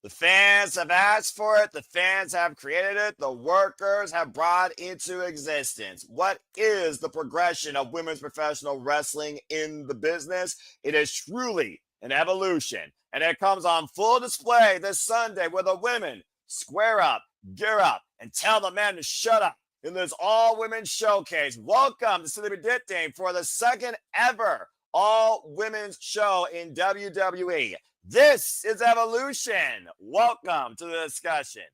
The fans have asked for it. The fans have created it. The workers have brought into existence. What is the progression of women's professional wrestling in the business? It is truly an evolution. And it comes on full display this Sunday where the women square up, gear up, and tell the men to shut up in this all-women showcase. Welcome to Silly Predicting for the second ever all-women's show in WWE. This is Evolution. Welcome to the discussion.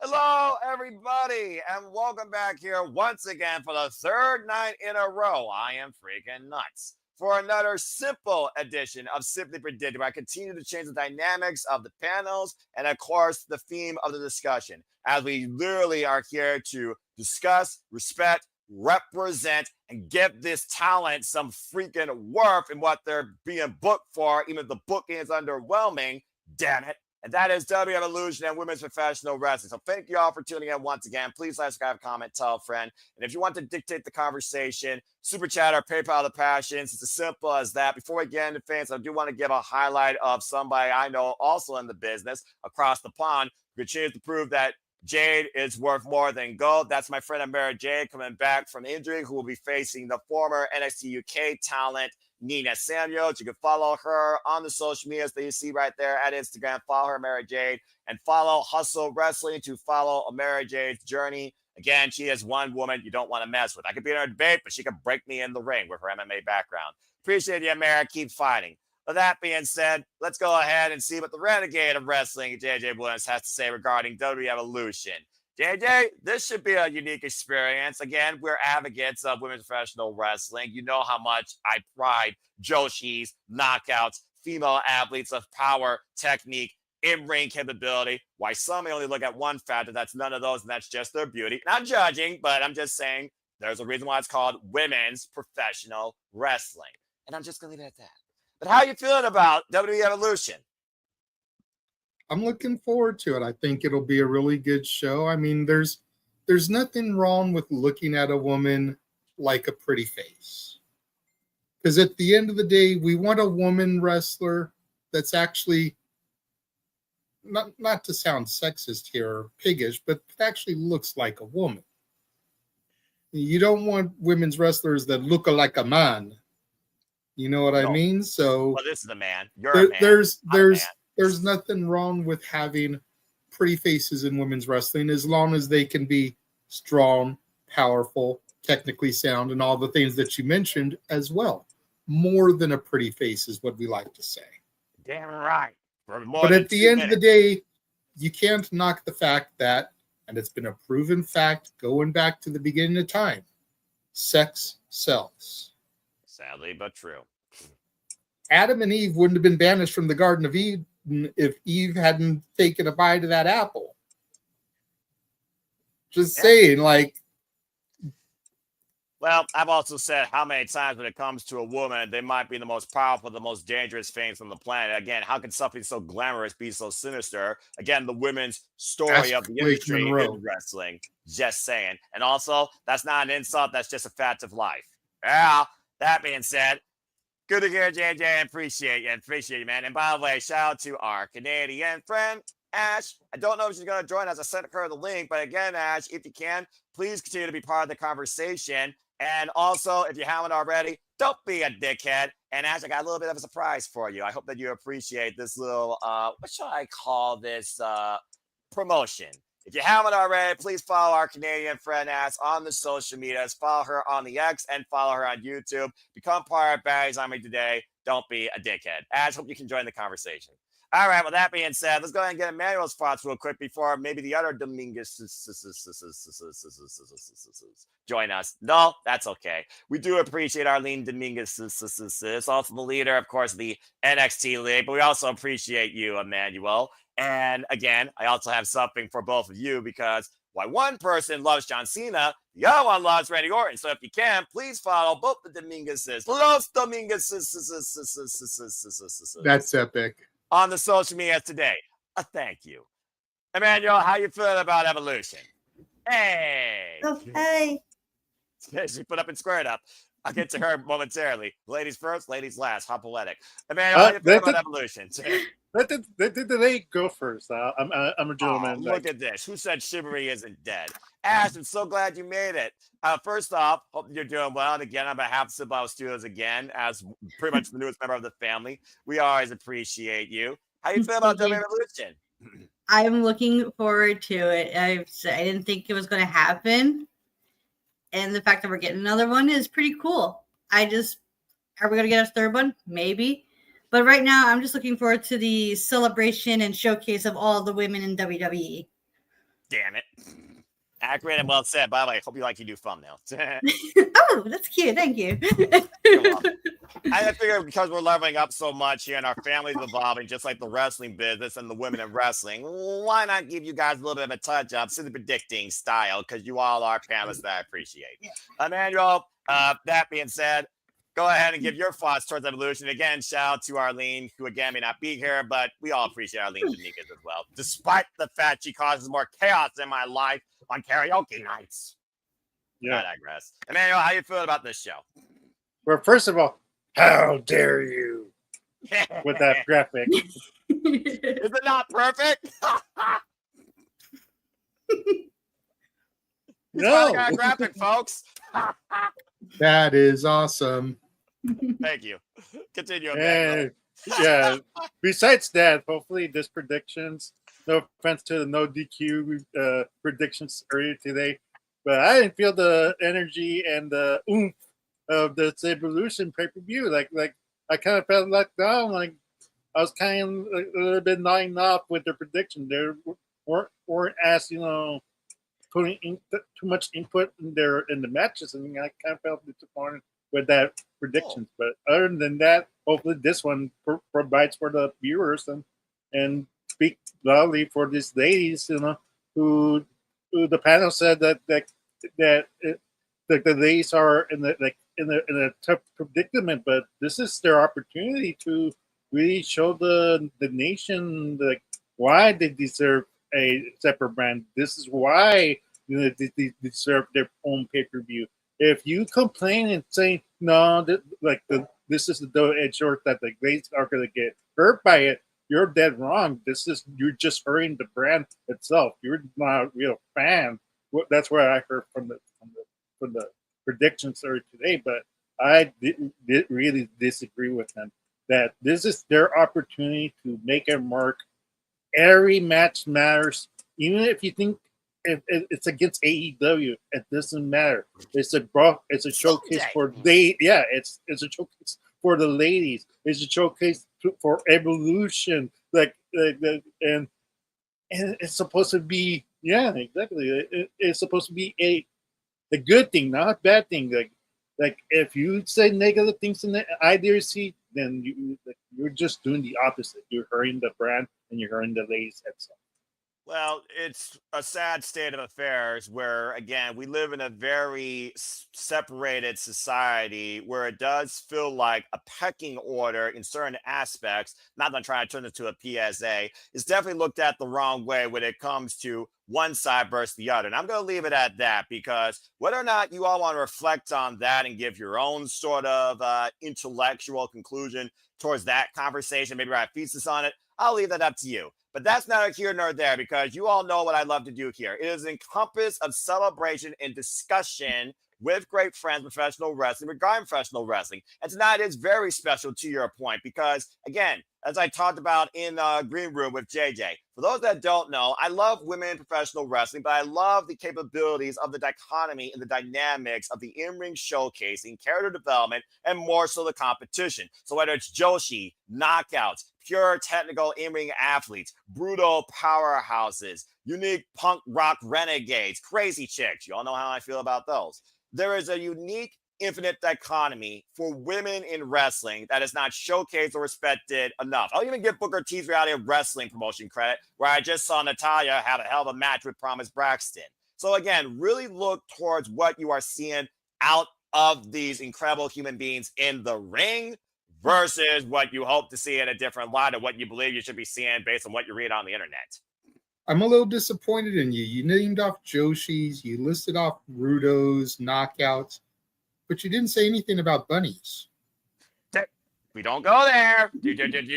Hello, everybody, and welcome back here once again for the third night in a row. I am freaking nuts for another simple edition of Simply Predicted, where I continue to change the dynamics of the panels and, of course, the theme of the discussion, as we literally are here to discuss, respect, represent, and give this talent some freaking worth in what they're being booked for, even if the booking is underwhelming. Damn it. And that is W Evolution and women's professional wrestling. So thank you all for tuning in once again. Please like, subscribe, comment, tell a friend. And if you want to dictate the conversation, super chat or PayPal the passions. It's as simple as that. Before we get into things, I do want to give a highlight of somebody I know also in the business across the pond who continues to prove that Jade is worth more than gold. That's my friend Mary Jade coming back from injury, who will be facing the former NXT UK talent, Nina Samuels. You can follow her on the social medias that you see right there at Instagram. Follow her, Mary Jade, and follow Hustle Wrestling to follow Mary Jade's journey. Again, she is one woman you don't want to mess with. I could be in her debate, but she can break me in the ring with her MMA background. Appreciate you, Mary. Keep fighting. With that being said, let's go ahead and see what the renegade of wrestling, JJ Williams, has to say regarding WWE Evolution. JJ, this should be a unique experience. Again, we're advocates of women's professional wrestling. You know how much I pride Joshi's, knockouts, female athletes of power, technique, in-ring capability. Why some may only look at one factor, that's none of those, and that's just their beauty. Not judging, but I'm just saying there's a reason why it's called women's professional wrestling. And I'm just going to leave it at that. But how are you feeling about WWE Evolution? I'm looking forward to it. I think it'll be a really good show. I mean, there's nothing wrong with looking at a woman like a pretty face. Because at the end of the day, we want a woman wrestler that's actually, not to sound sexist here or piggish, but actually looks like a woman. You don't want women's wrestlers that look like a man. You know what I mean? So well, this is a man. You're a man. There's nothing wrong with having pretty faces in women's wrestling as long as they can be strong, powerful, technically sound, and all the things that you mentioned as well. More than a pretty face is what we like to say. Damn right. But at the end of the day, you can't knock the fact that, and it's been a proven fact going back to the beginning of time, sex sells. Sadly, but true. Adam and Eve wouldn't have been banished from the Garden of Eden if Eve hadn't taken a bite of that apple. Just saying, like. Well, I've also said how many times when it comes to a woman, they might be the most powerful, the most dangerous things on the planet. Again, how can something so glamorous be so sinister? Again, the women's story of the industry in wrestling. Just saying. And also, that's not an insult. That's just a fact of life. Yeah. That being said, good to hear, JJ, and appreciate you, man. And by the way, shout out to our Canadian friend, Ash. I don't know if she's going to join us. I sent her the link, but again, Ash, if you can, please continue to be part of the conversation. And also, if you haven't already, don't be a dickhead. And Ash, I got a little bit of a surprise for you. I hope that you appreciate this little, what should I call this, promotion. If you haven't already, please follow our Canadian friend Ash on the social medias. Follow her on the X and follow her on YouTube. Become part of Barry's Army today. Don't be a dickhead. Ash, hope you can join the conversation. All right, with that being said, let's go ahead and get Emmanuel's thoughts real quick before maybe the other Dominguez join us. No, that's okay. We do appreciate Arlene Dominguez. It's also the leader, of course, of the NXT League, but we also appreciate you, Emmanuel. And again, I also have something for both of you because while one person loves John Cena, the other one loves Randy Orton. So if you can, please follow both the Dominguezes. Los Dominguezes. That's epic. On the social media today. Thank you. Emmanuel, how you feeling about Evolution? Hey. Oh, hey. She put up and squared up. I'll get to her momentarily. Ladies first, ladies last. How poetic. Emmanuel, how you feeling about Evolution? let the lady go first. I'm a gentleman. Look at this. Who said chivalry isn't dead? Ash, I'm so glad you made it. First off, hope you're doing well. And again, on behalf of Cibao Studios, again, as pretty much the newest member of the family, we always appreciate you. How you feel about WWE Evolution? I'm looking forward to it. I didn't think it was going to happen. And the fact that we're getting another one is pretty cool. Are we going to get a third one? Maybe. But right now, I'm just looking forward to the celebration and showcase of all the women in WWE. Damn it. Accurate and well said. By the way, hope you like your new thumbnail. Oh, that's cute. Thank you. I figure because we're leveling up so much here and our family's evolving, just like the wrestling business and the women in wrestling, why not give you guys a little bit of a touch up, silly predicting style, because you all are panelists that I appreciate. Yeah. Emmanuel, that being said, go ahead and give your thoughts towards evolution. Again, shout out to Arlene, who again may not be here, but we all appreciate Arlene Dominguez as well, despite the fact she causes more chaos in my life on karaoke nights. Yeah. I digress. Emmanuel, how you feel about this show? Well, first of all, how dare you with that graphic? Is it not perfect? No. Got a graphic, folks. That is awesome. Thank you. Continue. And, yeah. Besides that, hopefully this predictions, no offense to the no DQ predictions earlier today, but I didn't feel the energy and the oomph of this Evolution pay-per-view. Like I kind of felt let down. Like I was kind of a little bit nodding off with their prediction. They weren't as putting in too much input in the matches, and I kind of felt disappointed with that predictions. But other than that, hopefully this one provides for the viewers and speak loudly for these ladies, who the panel said that the ladies are in a tough predicament, but this is their opportunity to really show the nation why they deserve a separate brand. This is why they deserve their own pay-per-view. If you complain and say no, this is the double-edged sword that the ladies are going to get hurt by it, you're dead wrong. You're just hurting the brand itself. You're not a real fan. That's what I heard from the predictions today, but I did really disagree with them that this is their opportunity to make a mark. Every match matters, even if you think if it's against AEW, it doesn't matter. It's a showcase for it's a showcase for the ladies. It's a showcase for Evolution, and it's supposed to be exactly. It's supposed to be a good thing, not a bad thing. Like if you say negative things in the IDRC, then you're just doing the opposite. You're hurting the brand and you're hurting the ladies itself. Well, it's a sad state of affairs where, again, we live in a very separated society where it does feel like a pecking order in certain aspects. Not that I'm trying to turn this to a PSA. It's definitely looked at the wrong way when it comes to one side versus the other. And I'm going to leave it at that, because whether or not you all want to reflect on that and give your own sort of intellectual conclusion towards that conversation, maybe write a thesis on it, I'll leave that up to you. But that's neither here nor there, because you all know what I love to do here. It is an encompass of celebration and discussion with great friends, professional wrestling, regarding professional wrestling. And tonight is very special, to your point, because, again, as I talked about in Green Room with JJ, for those that don't know, I love women in professional wrestling, but I love the capabilities of the dichotomy and the dynamics of the in-ring showcasing, character development, and more so the competition. So whether it's Joshi, knockouts, pure technical in-ring athletes, brutal powerhouses, unique punk rock renegades, crazy chicks. You all know how I feel about those. There is a unique infinite dichotomy for women in wrestling that is not showcased or respected enough. I'll even give Booker T's Reality of Wrestling promotion credit, where I just saw Natalya have a hell of a match with Promise Braxton. So again, really look towards what you are seeing out of these incredible human beings in the ring versus what you hope to see in a different light, or what you believe you should be seeing based on what you read on the internet. I'm a little disappointed in you. You named off Joshi's, you listed off Rudos, knockouts, but you didn't say anything about bunnies. We don't go there.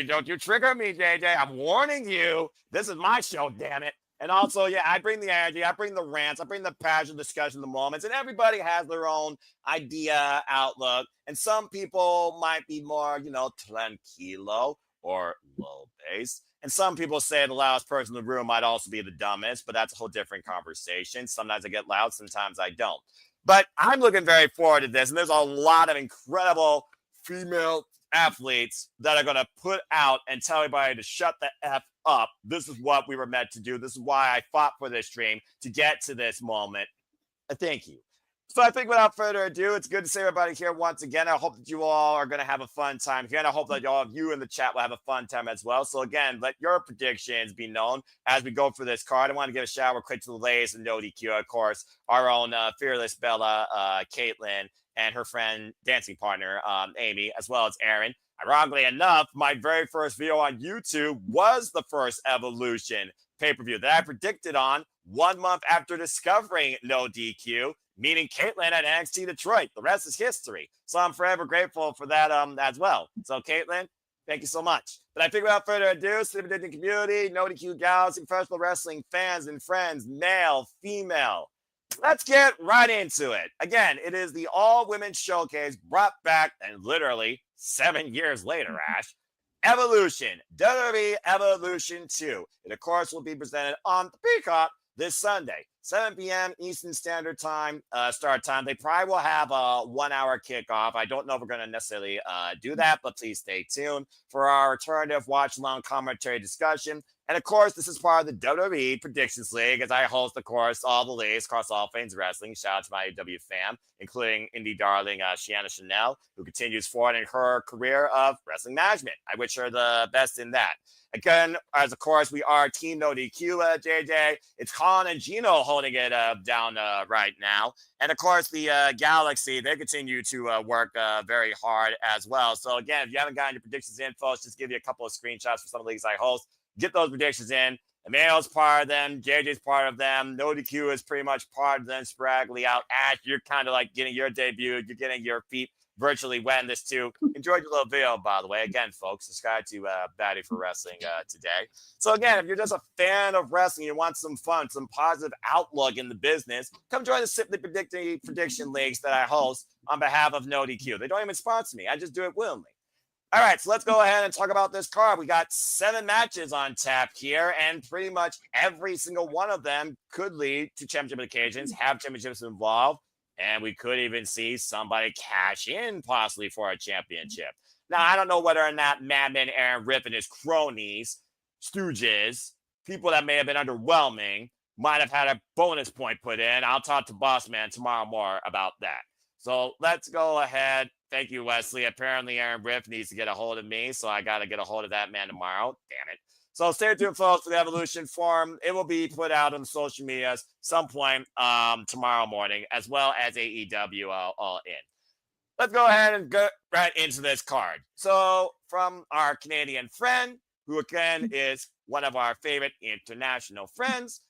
Don't you trigger me, JJ. I'm warning you. This is my show, damn it. And also, yeah, I bring the energy, I bring the rants, I bring the passion, discussion, the moments, and everybody has their own idea, outlook. And some people might be more, tranquilo or low bass. And some people say the loudest person in the room might also be the dumbest, but that's a whole different conversation. Sometimes I get loud, sometimes I don't. But I'm looking very forward to this. And there's a lot of incredible female athletes that are going to put out and tell everybody to shut the F up. This is what we were meant to do. This is why I fought for this dream to get to this moment. Thank you. So I think without further ado, it's good to see everybody here once again. I hope that you all are going to have a fun time here, and I hope that all of you in the chat will have a fun time as well. So again, let your predictions be known as we go for this card. I want to give a shout out quick to the ladies and no DQ, of course, our own fearless Bella, Caitlin, and her friend, dancing partner, Amy, as well as Aaron. Ironically enough, my very first video on YouTube was the first Evolution pay-per-view that I predicted on 1 month after discovering No DQ, meeting Caitlin at NXT Detroit. The rest is history. So I'm forever grateful for that as well. So Caitlin, thank you so much. But I think without further ado, Super Disney community, No DQ gals, professional wrestling fans and friends, male, female, let's get right into it. Again, it is the all-women showcase brought back, and literally 7 years later, Ash, Evolution, WWE Evolution 2. It, of course, will be presented on the Peacock this Sunday, 7 p.m. Eastern Standard Time, start time. They probably will have a 1 hour kickoff. I don't know if we're going to necessarily do that, but please stay tuned for our alternative watch-along commentary discussion. And of course, this is part of the WWE Predictions League, as I host, of course, all the leagues across all things wrestling. Shout out to my AEW fam, including indie darling Shiana Chanel, who continues forward in her career of wrestling management. I wish her the best in that. Again, as of course, we are Team No DQ, JJ. It's Colin and Gino holding it down right now. And of course, the Galaxy, they continue to work very hard as well. So again, if you haven't gotten your predictions in, folks, just give you a couple of screenshots for some of the leagues I host. Get those predictions in. Emmanuel's part of them. JJ's part of them. No DQ is pretty much part of them, sporadically out. Ash, you're kind of like getting your debut. You're getting your feet virtually wet in this too. Enjoyed your little video, by the way. Again, folks, subscribe to Batty for Wrestling today. So again, if you're just a fan of wrestling, you want some fun, some positive outlook in the business, come join the Simply Predicting Prediction Leagues that I host on behalf of No DQ. They don't even sponsor me. I just do it willingly. All right, so let's go ahead and talk about this card. We got 7 matches on tap here, and pretty much every single one of them could lead to championship occasions, have championships involved, and we could even see somebody cash in possibly for a championship. Now, I don't know whether or not Madman Aaron Ripp and his cronies, stooges, people that may have been underwhelming, might have had a bonus point put in. I'll talk to Boss Man tomorrow more about that. So let's go ahead. Thank you, Wesley. Apparently, Aaron Riff needs to get a hold of me, so I got to get a hold of that man tomorrow. Damn it. So stay tuned, folks, for the Evolution Forum. It will be put out on social medias some point tomorrow morning, as well as AEW all in. Let's go ahead and go right into this card. So from our Canadian friend, who again is one of our favorite international friends,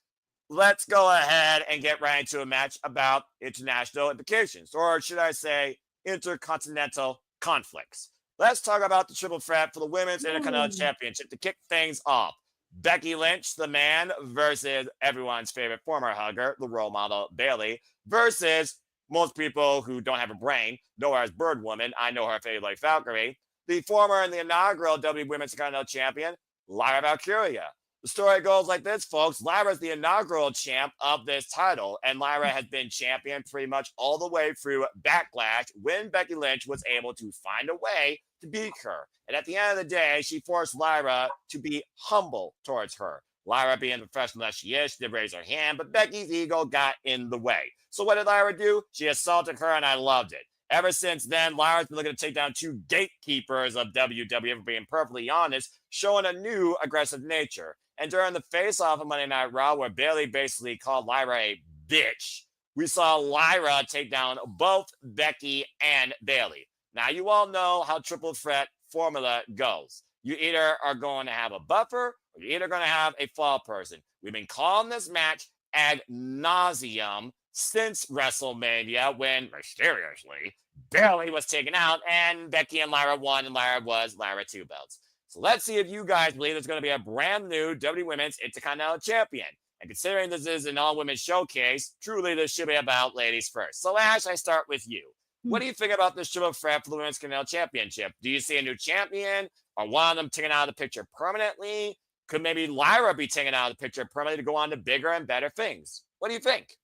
let's go ahead and get right into a match about international implications, or should I say intercontinental conflicts. Let's talk about the triple threat for the Women's Intercontinental Championship to kick things off. Becky Lynch, the man, versus everyone's favorite former hugger, the role model Bayley, versus most people who don't have a brain know her as Bird Woman. I know her favorite like Valkyrie. The former and the inaugural WWE Women's Intercontinental Champion, Lyra Valkyria. The story goes like this, folks. Lyra is the inaugural champ of this title, and Lyra has been champion pretty much all the way through Backlash when Becky Lynch was able to find a way to beat her. And at the end of the day, she forced Lyra to be humble towards her. Lyra, being the professional that she is, she did raise her hand, but Becky's ego got in the way. So what did Lyra do? She assaulted her, and I loved it. Ever since then, Lyra's been looking to take down 2 gatekeepers of WWE, for being perfectly honest, showing a new aggressive nature. And during the face-off of Monday Night Raw, where Bayley basically called Lyra a bitch, we saw Lyra take down both Becky and Bayley. Now, you all know how triple threat formula goes. You either are going to have a buffer, or you're either going to have a fall person. We've been calling this match ad nauseum since WrestleMania, when, mysteriously, Bailey was taken out, and Becky and Lyra won, and Lyra was Lyra 2 belts. So let's see if you guys believe there's going to be a brand new WWE Women's Intercontinental Champion. And considering this is an all-women showcase, truly this should be about ladies first. So Ash, I start with you. What do you think about this triple threat for the Women's Intercontinental Championship? Do you see a new champion, or one of them taken out of the picture permanently? Could maybe Lyra be taken out of the picture permanently to go on to bigger and better things? What do you think?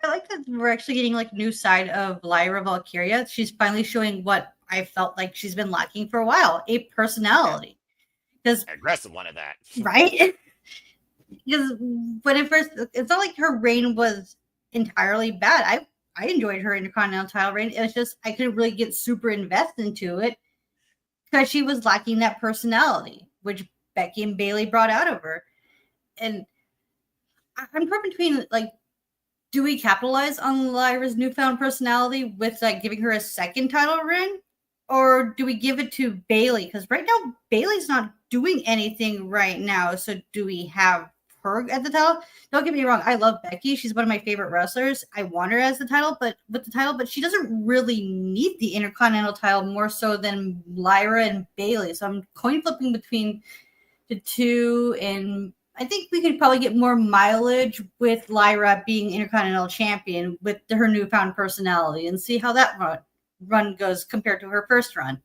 I like that we're actually getting like a new side of Lyra Valkyria. She's finally showing what I felt like she's been lacking for a while, a personality. Because aggressive one of that. Right? Because when it first, it's not like her reign was entirely bad. I enjoyed her Intercontinental title reign. It's just I couldn't really get super invested into it because she was lacking that personality, which Becky and Bailey brought out of her. And I'm torn between like, do we capitalize on Lyra's newfound personality with like giving her a second title reign, or do we give it to Bailey? Because right now Bailey's not doing anything right now. So do we have her at the title? Don't get me wrong, I love Becky. She's one of my favorite wrestlers. I want her as the title, but she doesn't really need the Intercontinental title more so than Lyra and Bailey. So I'm coin flipping between the two, and I think we could probably get more mileage with Lyra being Intercontinental Champion with her newfound personality and see how that run goes compared to her first run.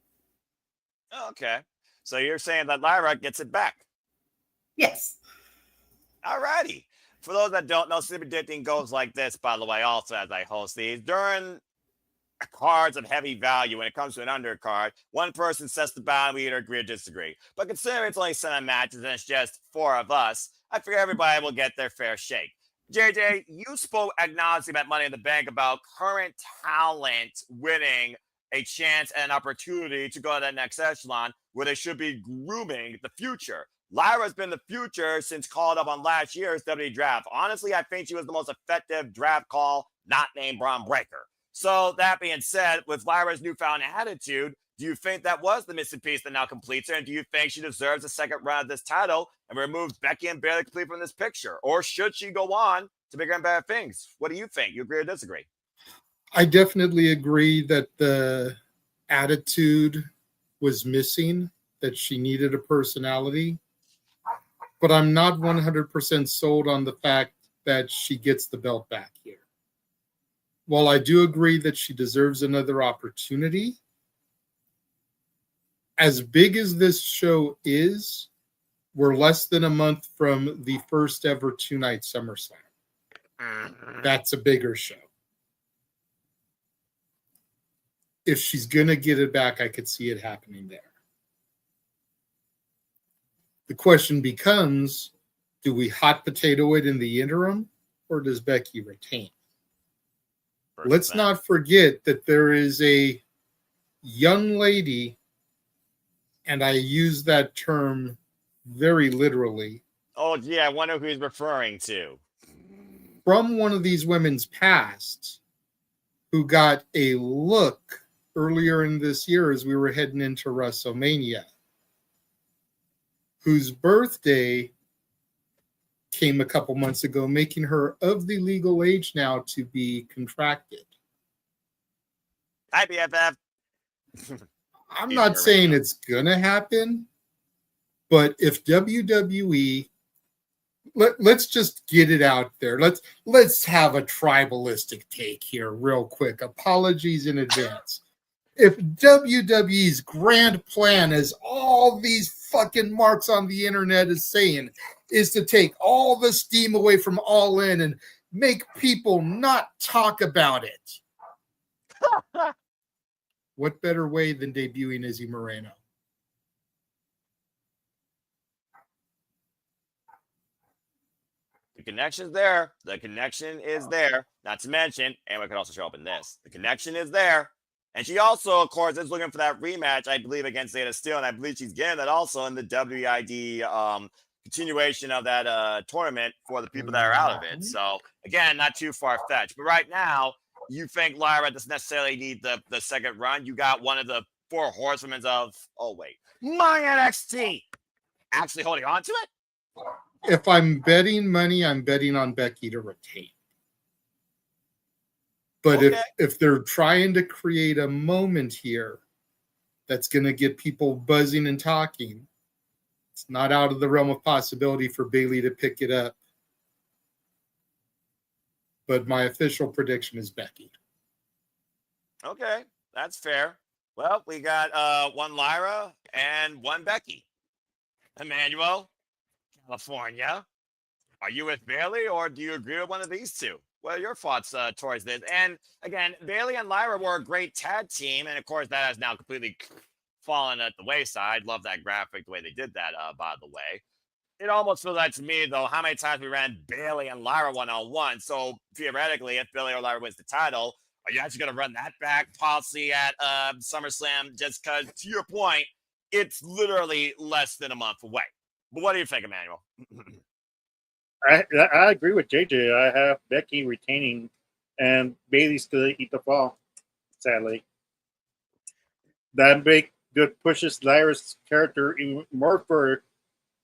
Okay. So you're saying that Lyra gets it back? Yes. All righty. For those that don't know, Sleepy Predicting goes like this, by the way, also as I host these. During cards of heavy value, when it comes to an undercard, one person sets the bound, we either agree or disagree. But considering it's only 7 matches and it's just 4 of us, I figure everybody will get their fair shake. JJ, you spoke ad nauseum at Money in the Bank about current talent winning a chance and an opportunity to go to that next echelon where they should be grooming the future. Lyra's been the future since called up on last year's WWE draft. Honestly, I think she was the most effective draft call, not named Braun Breaker. So that being said, with Lyra's newfound attitude, do you think that was the missing piece that now completes her? And do you think she deserves a second run of this title and removes Becky and Bailey completely from this picture? Or should she go on to bigger and better things? What do you think? You agree or disagree? I definitely agree that the attitude was missing, that she needed a personality. But I'm not 100% sold on the fact that she gets the belt back here. While I do agree that she deserves another opportunity, as big as this show is, we're less than a month from the first ever 2-night SummerSlam. That's a bigger show. If she's going to get it back, I could see it happening there. The question becomes, do we hot potato it in the interim, or does Becky retain? Let's not forget that there is a young lady, and I use that term very literally. Oh, yeah, I wonder who he's referring to. From one of these women's past, who got a look earlier in this year as we were heading into WrestleMania, whose birthday came a couple months ago, making her of the legal age now to be contracted. Hi, BFF. I'm not saying it's going to happen, but if WWE, let's just get it out there. Let's have a tribalistic take here real quick. Apologies in advance. If WWE's grand plan, as all these fucking marks on the internet is saying, is to take all the steam away from All In and make people not talk about it, what better way than debuting Izzy Moreno? The connection's there. The connection is there. Not to mention, and we could also show up in this. The connection is there. And she also, of course, is looking for that rematch, I believe, against Zeta Steel. And I believe she's getting that also in the WID continuation of that tournament for the people that are out of it. So, again, not too far-fetched. But right now, you think Lyra doesn't necessarily need the second run. You got one of the 4 horsewomen of, my NXT actually holding on to it? If I'm betting money, I'm betting on Becky to retain. But Okay. if they're trying to create a moment here that's going to get people buzzing and talking, it's not out of the realm of possibility for Bayley to pick it up. But my official prediction is Becky. Okay, that's fair. Well, we got one Lyra and one Becky. Emmanuel, California. Are you with Bailey or do you agree with one of these two? What are your thoughts towards this? And again, Bailey and Lyra were a great tag team, and of course, that has now completely fallen at the wayside. Love that graphic, the way they did that, by the way. It almost feels like to me, though, how many times we ran Bailey and Lyra one-on-one. So theoretically, if Bailey or Lyra wins the title, are you actually going to run that back policy at SummerSlam? Just because, to your point, it's literally less than a month away. But what do you think, Emmanuel? I agree with JJ. I have Becky retaining, and Bailey's gonna eat the fall. Sadly, that pushes Lyra's character even more for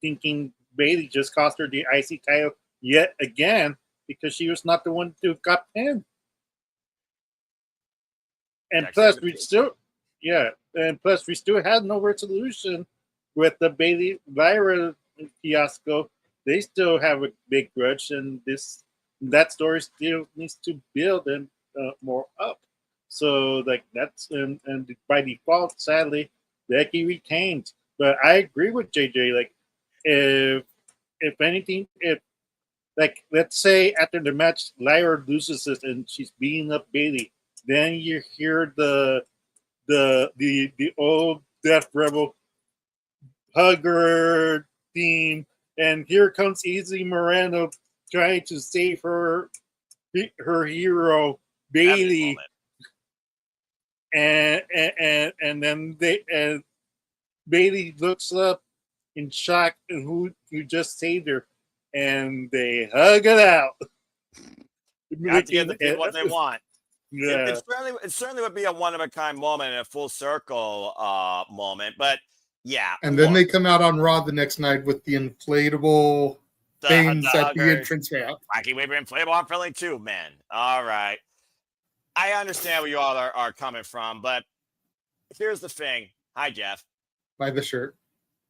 thinking Bailey just cost her the IC title yet again because she was not the one who got pinned. And plus, we still had no resolution with the Bailey Lyra fiasco. They still have a big grudge, and that story still needs to build and more up. So like that's and by default, sadly, Becky retains. But I agree with JJ. Like if anything, if like let's say after the match, Lyra loses it and she's beating up Bailey, then you hear the old Death Rebel hugger theme. And here comes Easy Moreno trying to save her hero Bailey, and then Bailey looks up in shock and who just saved her, and they hug it out. Got to give the people what they want. Yeah. It certainly would be a one of a kind moment and a full circle moment, but. Yeah. And then they come out on Raw the next night with the inflatable things at the entrance ramp. Wacky Weaver inflatable. I'm feeling too, man. All right. I understand where you all are coming from, but here's the thing. Hi, Jeff. Buy the shirt.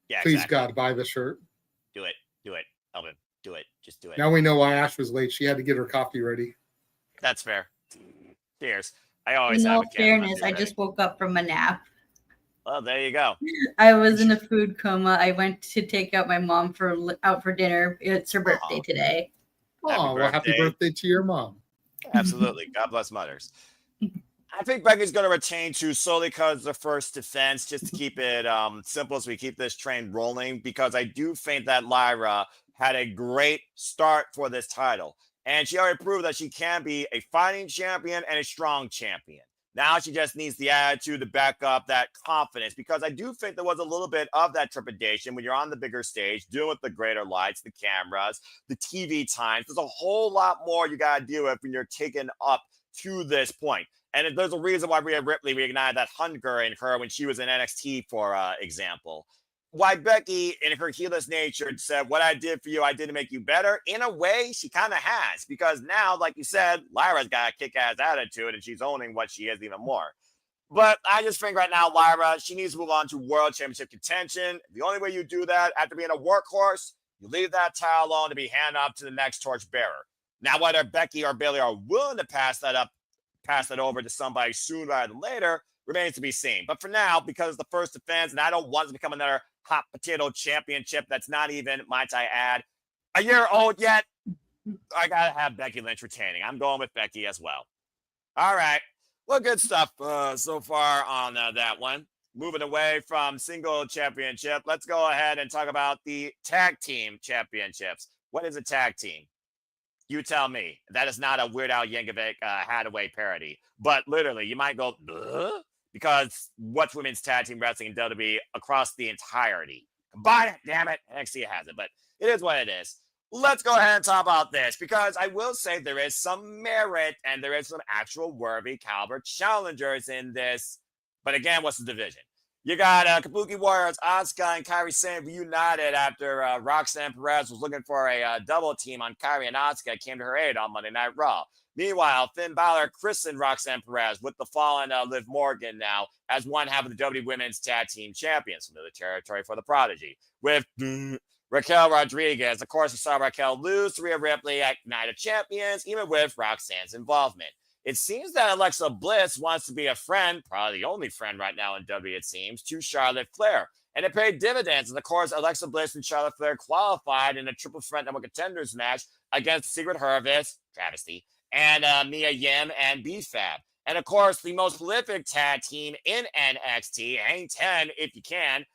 Yeah, please, exactly. God, buy the shirt. Do it, Elvin. Do it. Just do it. Now we know why Ash was late. She had to get her coffee ready. That's fair. Cheers. I always in have all fairness, I just woke up from a nap. Well, there you go. I was in a food coma. I went to take out my mom out for dinner. It's her birthday today. Happy birthday to your mom. Absolutely. God bless mothers. I think Becky's going to retain too, solely because the first defense, just to keep it simple as we keep this train rolling, because I do think that Lyra had a great start for this title. And she already proved that she can be a fighting champion and a strong champion. Now she just needs the attitude to back up that confidence, because I do think there was a little bit of that trepidation when you're on the bigger stage, dealing with the greater lights, the cameras, the TV times. There's a whole lot more you got to deal with when you're taken up to this point. And there's a reason why Rhea Ripley reignited that hunger in her when she was in NXT, for example. Why Becky, in her heelless nature, said, what I did for you, I did to make you better. In a way, she kind of has, because now, like you said, Lyra's got a kick-ass attitude and she's owning what she is even more. But I just think right now, Lyra, she needs to move on to World Championship contention. The only way you do that, after being a workhorse, you leave that title alone to be handed off to the next torchbearer. Now, whether Becky or Bayley are willing to pass that over to somebody sooner rather than later, remains to be seen. But for now, because it's the first defense, and I don't want it to become another hot potato championship that's not even, might I add, a year old yet, I got to have Becky Lynch retaining. I'm going with Becky as well. All right. Well, good stuff so far on that one. Moving away from single championship, let's go ahead and talk about the tag team championships. What is a tag team? You tell me. That is not a Weird Al Yankovic Hathaway parody. But literally, you might go, ugh? Because what's women's tag team wrestling in WWE across the entirety? Combine it, damn it. NXT has it, but it is what it is. Let's go ahead and talk about this, because I will say there is some merit and there is some actual worthy caliber challengers in this. But again, what's the division? You got Kabuki Warriors, Asuka and Kairi Sane reunited after Roxanne Perez was looking for a double team on Kairi and Asuka, came to her aid on Monday Night Raw. Meanwhile, Finn Balor christened Roxanne Perez with the fallen Liv Morgan now as one half of the WWE Women's Tag Team Champions, another territory for the Prodigy. With Raquel Rodriguez, of course, we saw Raquel lose to Rhea Ripley at Night of Champions, even with Roxanne's involvement. It seems that Alexa Bliss wants to be a friend, probably the only friend right now in WWE, it seems, to Charlotte Flair. And it paid dividends. And of course, Alexa Bliss and Charlotte Flair qualified in a triple threat number contenders match against Secret Hervis, travesty, and Mia Yim and B-Fab. And of course, the most prolific tag team in NXT, hang 10 if you can.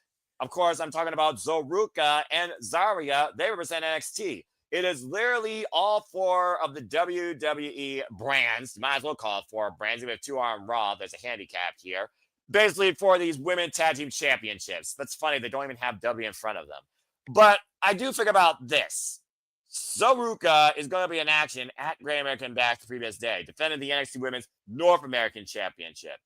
Of course, I'm talking about Zoruka and Zarya. They represent NXT. It is literally all four of the WWE brands. You might as well call it four brands. We have two on Raw. There's a handicap here. Basically for these women tag team championships. That's funny. They don't even have W in front of them. But I do think about this. Zoruka is going to be in action at Great American Bash the previous day, defending the NXT Women's North American Championship.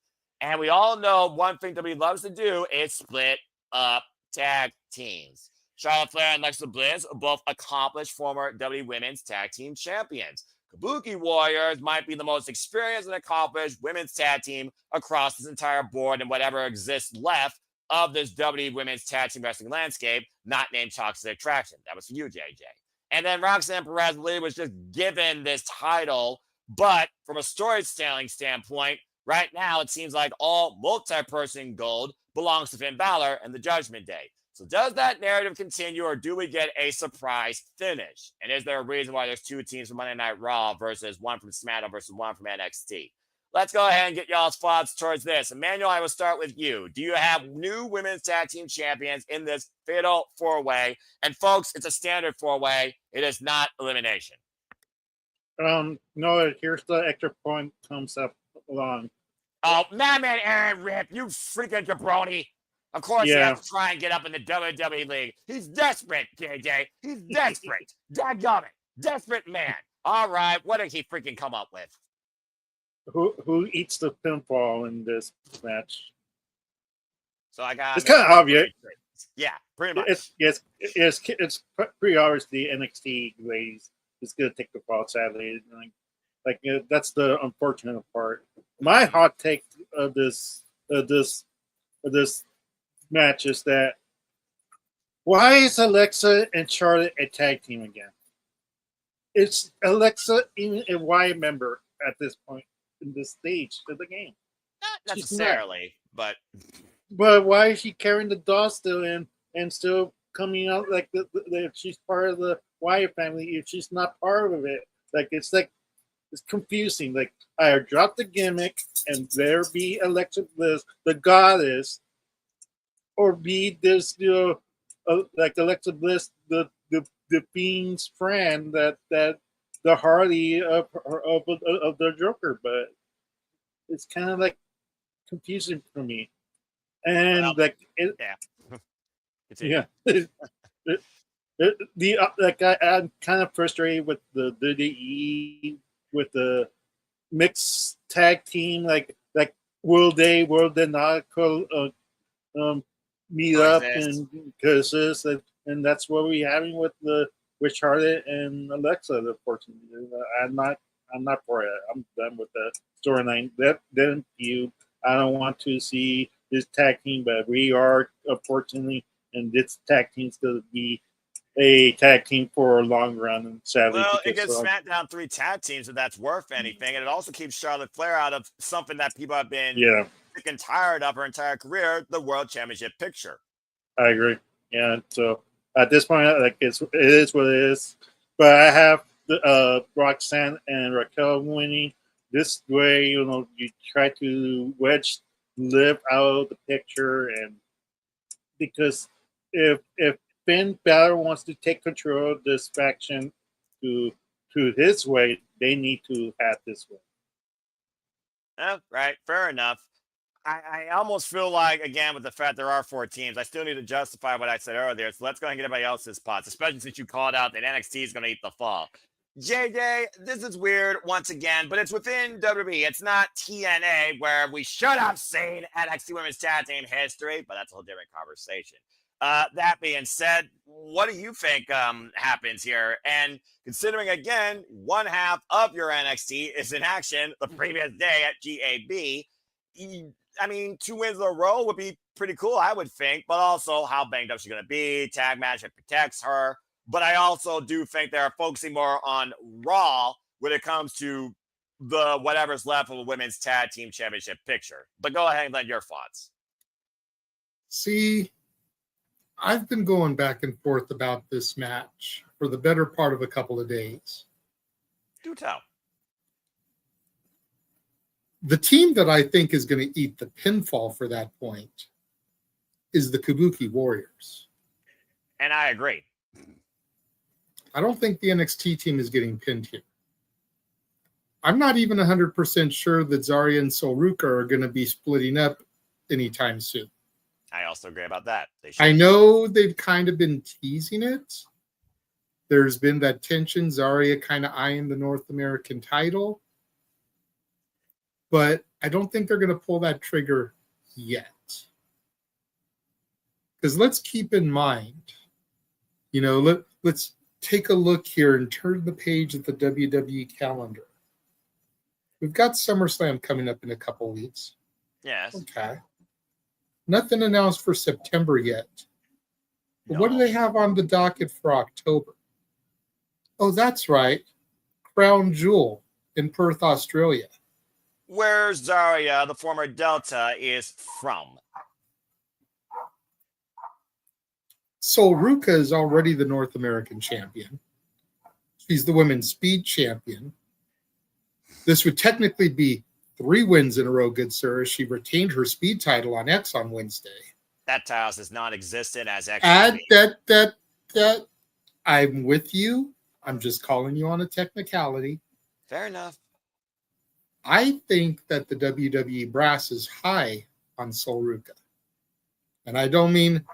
And we all know one thing WWE loves to do is split up tag teams. Charlotte Flair and Alexa Bliss are both accomplished former WWE Women's Tag Team Champions. Kabuki Warriors might be the most experienced and accomplished women's tag team across this entire board and whatever exists left of this WWE Women's Tag Team Wrestling landscape, not named Toxic Attraction. That was for you, JJ. And then Roxanne Perez was just given this title, but from a storytelling standpoint, right now it seems like all multi-person gold belongs to Finn Balor and the Judgment Day. So does that narrative continue, or do we get a surprise finish? And is there a reason why there's two teams from Monday Night Raw versus one from SmackDown versus one from NXT? Let's go ahead and get y'all's thoughts towards this. Emmanuel, I will start with you. Do you have new women's tag team champions in this fatal four-way? And folks, it's a standard four-way. It is not elimination. No, here's the extra point comes up along. Oh, man, Aaron Rip, you freaking jabroni. Of course, he has to try and get up in the WWE League. He's desperate, JJ. He's desperate. Dadgummit. Desperate man. All right, what did he freaking come up with? Who eats the pinfall in this match? So I got. It's kind of obvious. Yeah, pretty much. It's pretty obvious the NXT ladies is going to take the fall. Sadly, that's the unfortunate part. My hot take of this match is that why is Alexa and Charlotte a tag team again? It's Alexa even a Wyatt member at this point in this stage of the game. Not necessarily, but why is she carrying the doll still in and still coming out like if she's part of the Wyatt family if she's not part of it? It's confusing. Like, I drop the gimmick and there be Alexa Bliss, the goddess, or be this, like Alexa Bliss, the Fiend's friend, that the Harley of the Joker. But it's kind of like confusing for me, and I'm kind of frustrated with the WWE with the mixed tag team. Like will they not meet up and because and that's what we're having with Charlotte and Alexa. Unfortunately, I'm not for it. I'm done with the storyline. That didn't feud. I don't want to see this tag team, but we are unfortunately, and this tag team's going to be a tag team for a long run. And sadly, well, it gets SmackDown 3 tag teams, if that's worth anything, and it also keeps Charlotte Flair out of something that people have been sick and tired of her entire career, the World Championship picture. I agree. Yeah. So at this point, it is what it is. But I have Roxanne and Raquel winning. This way, you try to wedge Liv out of the picture, and because if Finn Balor wants to take control of this faction to his way, they need to have this way. Right, fair enough. I almost feel like, again, with the fact there are 4 teams, I still need to justify what I said earlier. So let's go ahead and get everybody else's spots, especially since you called out that NXT is going to eat the fall. JJ, this is weird once again, but it's within WWE. It's not TNA where we should have seen NXT Women's Tag Team history, but that's a whole different conversation. That being said, what do you think happens here? And considering, again, one half of your NXT is in action the previous day at GAB, I mean, 2 wins in a row would be pretty cool, I would think, but also how banged up she's going to be. Tag match that protects her. But I also do think they're focusing more on Raw when it comes to the whatever's left of a women's tag team championship picture. But go ahead and lend your thoughts. See, I've been going back and forth about this match for the better part of a couple of days. Do tell. The team that I think is going to eat the pinfall for that point is the Kabuki Warriors. And I agree. I don't think the NXT team is getting pinned here. I'm not even 100% sure that Zarya and Solruka are going to be splitting up anytime soon. I also agree about that. I know they've kind of been teasing it. There's been that tension, Zarya kind of eyeing the North American title. But I don't think they're going to pull that trigger yet. Because let's keep in mind, let's take a look here and turn the page at the WWE calendar. We've got SummerSlam coming up in a couple weeks. Yes. Okay. Nothing announced for September yet. But No. what do they have on the docket for October? Oh, that's right. Crown Jewel in Perth, Australia. Where Zarya, the former Delta, is from. Solruka is already the North American champion. She's the women's speed champion. This would technically be 3 wins in a row, good sir. She retained her speed title on X on Wednesday. That title is non-existent as X. That. I'm with you. I'm just calling you on a technicality. Fair enough. I think that the WWE brass is high on Solruka. And I don't mean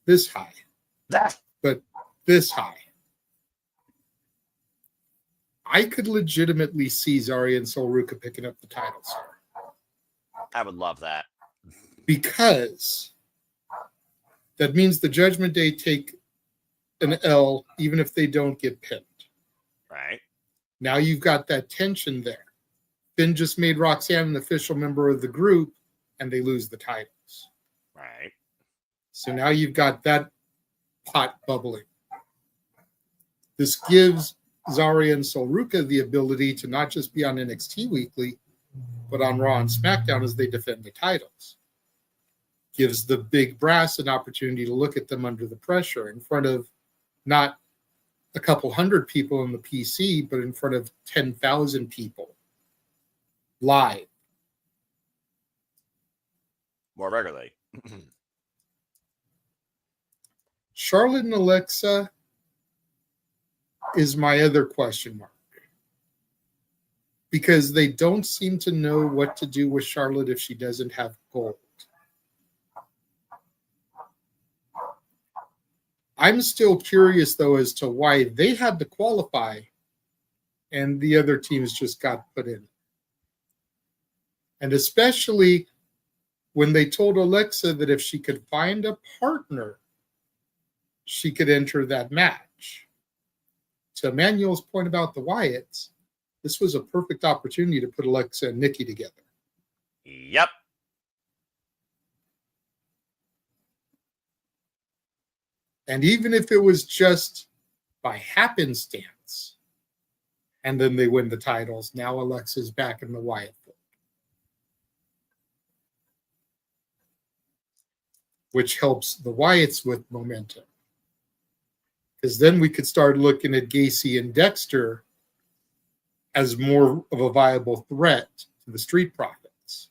this high, but this high. I could legitimately see Zarya and Solruka picking up the titles here. I would love that. Because that means the Judgment Day take an L even if they don't get pinned. Right. Now you've got that tension there. Finn just made Roxanne an official member of the group and they lose the titles. Right. So now you've got that pot bubbling. This gives Zarya and Solruka the ability to not just be on NXT Weekly, but on Raw and SmackDown as they defend the titles. Gives the big brass an opportunity to look at them under the pressure in front of not a couple hundred people in the PC, but in front of 10,000 people live. More regularly. Charlotte and Alexa is my other question mark. Because they don't seem to know what to do with Charlotte if she doesn't have gold. I'm still curious, though, as to why they had to qualify and the other teams just got put in. And especially when they told Alexa that if she could find a partner, she could enter that match. To Emmanuel's point about the Wyatts, this was a perfect opportunity to put Alexa and Nikki together. Yep. And even if it was just by happenstance, and then they win the titles, now Alexa's back in the Wyatt fold. Which helps the Wyatts with momentum. Because then we could start looking at Gacy and Dexter as more of a viable threat to the Street Profits.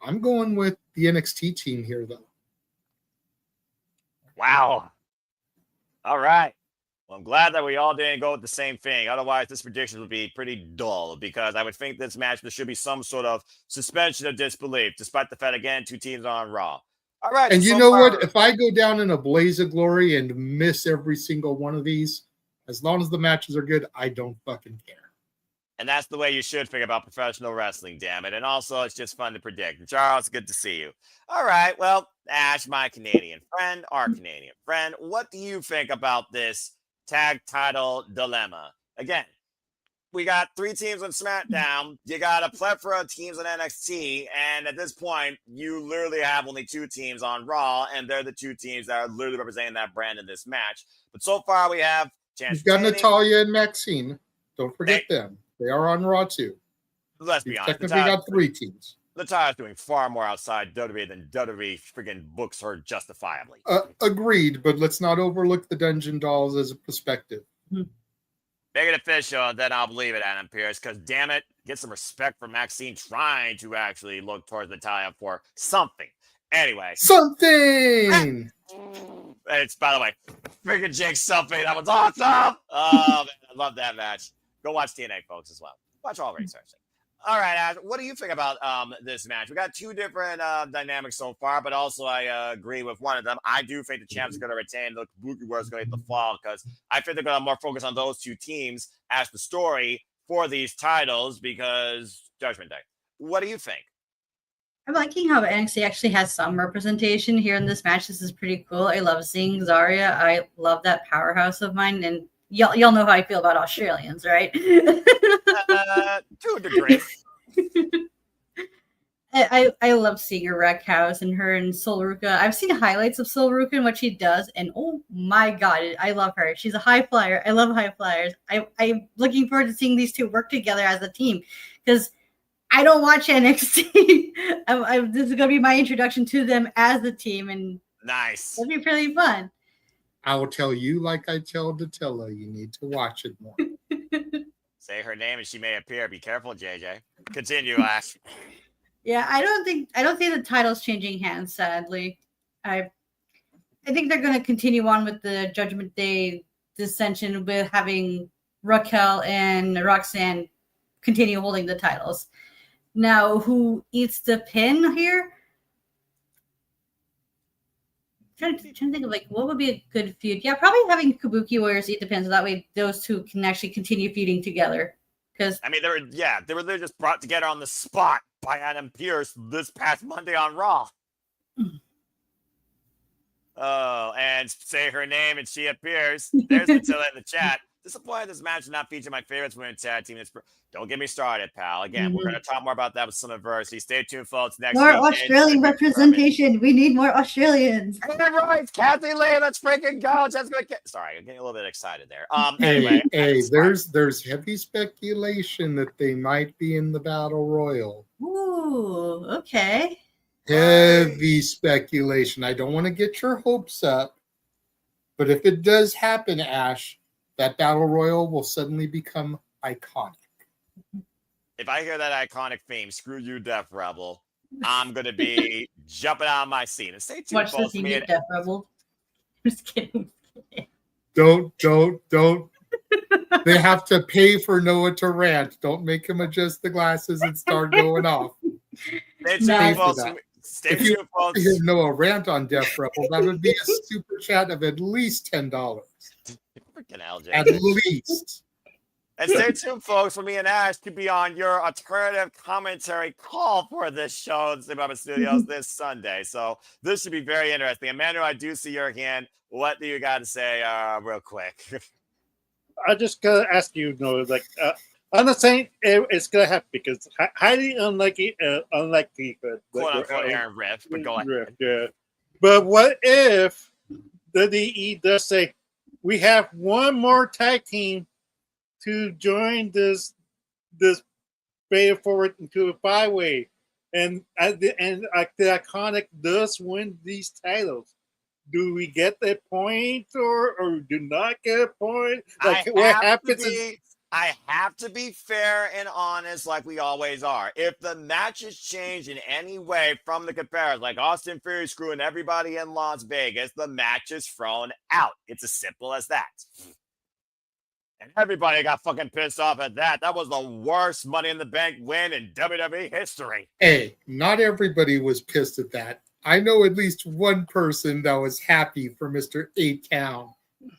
I'm going with the NXT team here, though. Wow. All right. Well, I'm glad that we all didn't go with the same thing. Otherwise, this prediction would be pretty dull because I would think this match, there should be some sort of suspension of disbelief, despite the fact, again, 2 teams on Raw. All right. And you so know far, what? If I go down in a blaze of glory and miss every single one of these, as long as the matches are good, I don't fucking care. and that's the way you should think about professional wrestling, damn it. And also, it's just fun to predict. Charles, good to see you. All right. Well, Ash, my Canadian friend, our Canadian friend, what do you think about this tag title dilemma? Again, we got 3 teams on SmackDown. You got a plethora of teams on NXT. And at this point, you literally have only 2 teams on Raw. And they're the 2 teams that are literally representing that brand in this match. But so far, we have You've got Tanning. Natalya and Maxine. Don't forget them. They are on Raw too. Let's be You've honest. technically got 3 teams. Natalia's doing far more outside WWE than WWE freaking books her justifiably. Agreed, but let's not overlook the Dungeon Dolls as a perspective. Make it official, and then I'll believe it, Adam Pearce, because damn it, get some respect for Maxine trying to actually look towards Natalya for something. Anyway. Something! It's, by the way, freaking Jake something. That was awesome! Oh, man, I love that match. Go watch TNA, folks, as well. Watch all research. All right, Ash, what do you think about this match? We got 2 different dynamics so far, but also I agree with one of them. I do think the champ's going to retain. The Kabuki War is going to get the fall because I think they're going to more focus on those 2 teams as the story for these titles because Judgment Day. What do you think? I'm liking how NXT actually has some representation here in this match. This is pretty cool. I love seeing Zarya. I love that powerhouse of mine, and y'all know how I feel about Australians, right? To a degree. I love seeing her wreck house and her and Solruka. I've seen highlights of Solruka and what she does, and oh my god, I love her. She's a high flyer. I love high flyers. I'm looking forward to seeing these 2 work together as a team because I don't watch NXT. This is going to be my introduction to them as a team, and nice. It'll be pretty fun. I will tell you like I tell Datilla, you need to watch it more. Say her name and she may appear. Be careful, JJ. Continue, Ash. Yeah, I don't think the title's changing hands, sadly. I think they're going to continue on with the Judgment Day dissension with having Raquel and Roxanne continue holding the titles. Now, who eats the pin here? I'm trying to think of like what would be a good feud. Yeah, probably having Kabuki Warriors eat the pin, so that way those 2 can actually continue feuding together. Because I mean, they were literally just brought together on the spot by Adam Pearce this past Monday on Raw. Oh, and say her name and she appears. There's Matilda in the chat. Disappointed this match did not feature my favorites women's tag team. Don't get me started, pal. Again, we're going to talk more about that with some adversity. Stay tuned, folks. Next more week, Australian representation. We need more Australians. Right, Kathy Lee, let's freaking go. That's going to sorry, I'm getting a little bit excited there. Hey, there's heavy speculation that they might be in the Battle Royal. Ooh, okay. Heavy speculation. I don't want to get your hopes up, but if it does happen, Ash, that Battle Royal will suddenly become iconic. If I hear that iconic theme, screw you, Death Rebel, I'm going to be jumping out of my seat. And stay tuned, watch folks. the theme, Death Rebel. I'm just kidding. Don't. They have to pay for Noah to rant. Don't make him adjust the glasses and start going off. Stay tuned, folks. If you want to hear Noah rant on Death Rebel, that would be a super chat of at least $10. Freaking LJ. At least. And stay tuned, folks, for me and Ash to be on your alternative commentary call for this show at the Studios this Sunday. So this should be very interesting. Emmanuel, I do see your hand. What do you got to say real quick? I just gotta ask you, like, I'm not saying it's gonna happen because highly unlikely, but Quote unquote Aaron Rift, but go ahead. Yeah. But what if the DE does say we have one more tag team to join this pay it forward into a 5-way, and the Iconic does win these titles? Do we get that point or do not get a point? Like what happens? I have to be fair and honest, like we always are. If the matches change in any way from the comparison, like Austin Theory screwing everybody in Las Vegas, the match is thrown out. It's as simple as that. And everybody got fucking pissed off at that. That was the worst Money in the Bank win in WWE history. Hey, not everybody was pissed at that. I know at least one person that was happy for Mr. A-Town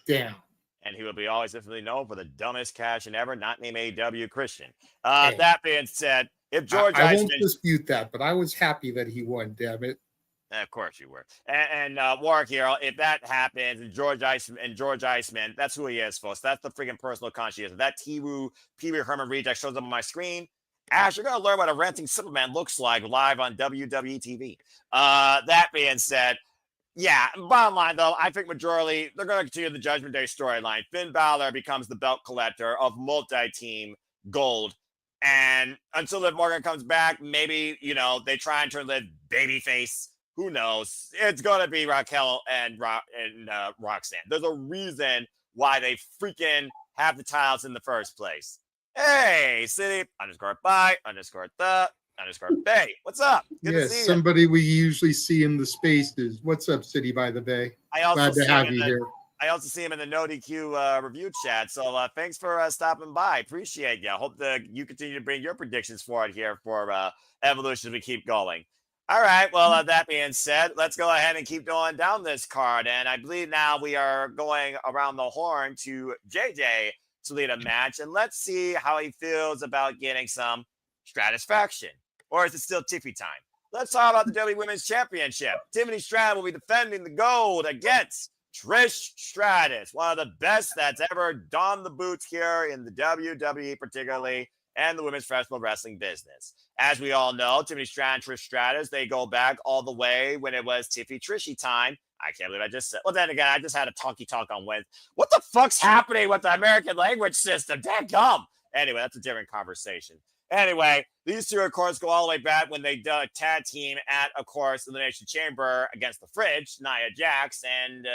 down. And he will be always infinitely known for the dumbest cash in ever, not named AW Christian. Hey. That being said, if George I won't Iceman, dispute that, but I was happy that he won, damn it. of course you were. And Warwick Hero, if that happens, and George Iceman, that's who he is, folks. That's the freaking personal conscience. If that Pee Wee Herman reject shows up on my screen, Ash, you're gonna learn what a renting Superman looks like live on WWE TV. That being said, yeah, bottom line though, I think majority they're going to continue the Judgment Day storyline. Finn Balor becomes the belt collector of multi-team gold, and until Liv Morgan comes back, maybe they try and turn Liv babyface. Who knows? It's going to be Raquel and Roxanne. There's a reason why they freaking have the titles in the first place. Hey, City _by_the_Bay. What's up? Good to see you. Somebody we usually see in the spaces. What's up, City by the Bay? Glad to have you here. I also see him in the No DQ review chat. So thanks for stopping by. Appreciate you. I hope that you continue to bring your predictions forward here for Evolution as we keep going. All right. Well, that being said, let's go ahead and keep going down this card. And I believe now we are going around the horn to JJ to lead a match. And let's see how he feels about getting some Stratisfaction. Or is it still Tiffy time? Let's talk about the WWE Women's Championship. Tiffany Stratton will be defending the gold against Trish Stratus, one of the best that's ever donned the boots here in the WWE particularly, and the women's professional wrestling business. As we all know, Tiffany Stratton, Trish Stratus, they go back all the way when it was Tiffy Trishy time. I can't believe I just said. Well, then again, I just had a talk on Wednesday. What the fuck's happening with the American language system? Dadgum. Anyway, that's a different conversation. Anyway, these two, of course, go all the way back when they did a tag team at, of course, Elimination Chamber against the Fridge, Nia Jax, and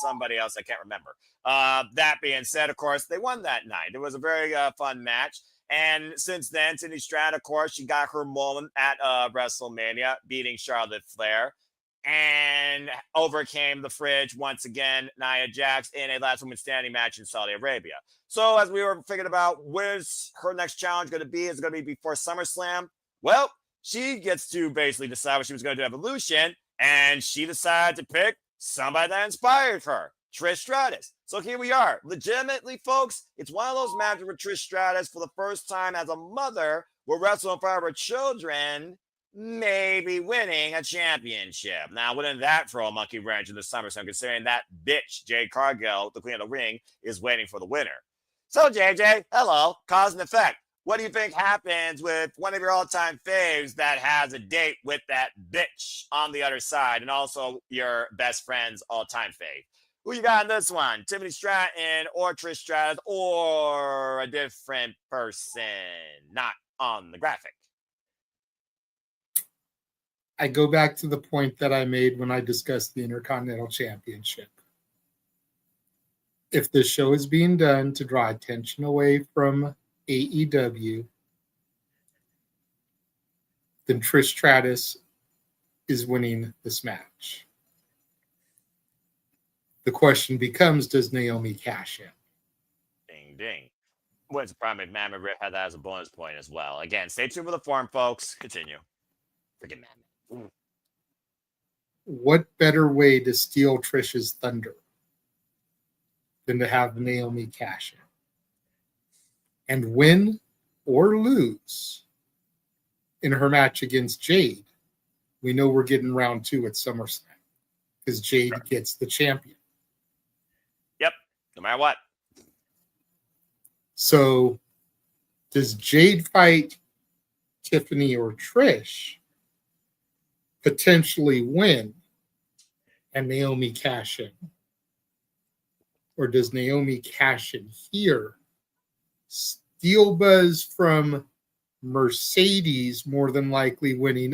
somebody else I can't remember. That being said, of course, they won that night. It was a very fun match. And since then, Tiffany Stratton, of course, she got her moment at WrestleMania, beating Charlotte Flair, and overcame the Fridge once again, Nia Jax, in a last woman standing match in Saudi Arabia. So as we were thinking about where's her next challenge going to be, is it going to be before SummerSlam? Well, she gets to basically decide what she was going to do Evolution, and she decided to pick somebody that inspired her, Trish Stratus. So here we are. Legitimately, folks, it's one of those matches with Trish Stratus for the first time as a mother will wrestle in front of her children, maybe winning a championship. Now, wouldn't that throw a monkey wrench in the SummerSlam, considering that bitch, Jade Cargill, the Queen of the Ring, is waiting for the winner? So, JJ, hello, cause and effect. What do you think happens with one of your all-time faves that has a date with that bitch on the other side, and also your best friend's all-time fave? Who you got in this one? Tiffany Stratton or Trish Stratus or a different person not on the graphic? I go back to the point that I made when I discussed the Intercontinental Championship. If the show is being done to draw attention away from AEW, then Trish Stratus is winning this match. The question becomes, does Naomi cash in? Ding, ding. What's the problem? Mammoth Rip had that as a bonus point as well. Again, stay tuned for the forum, folks. Continue. Freaking Mammoth. What better way to steal Trish's thunder than to have Naomi cash in and win or lose in her match against Jade? We know we're getting round 2 at SummerSlam because Jade gets the champion. Yep, no matter what. So does Jade fight Tiffany or Trish, potentially win, and Naomi cash in? Or does Naomi cash in here, steal buzz from Mercedes, more than likely winning,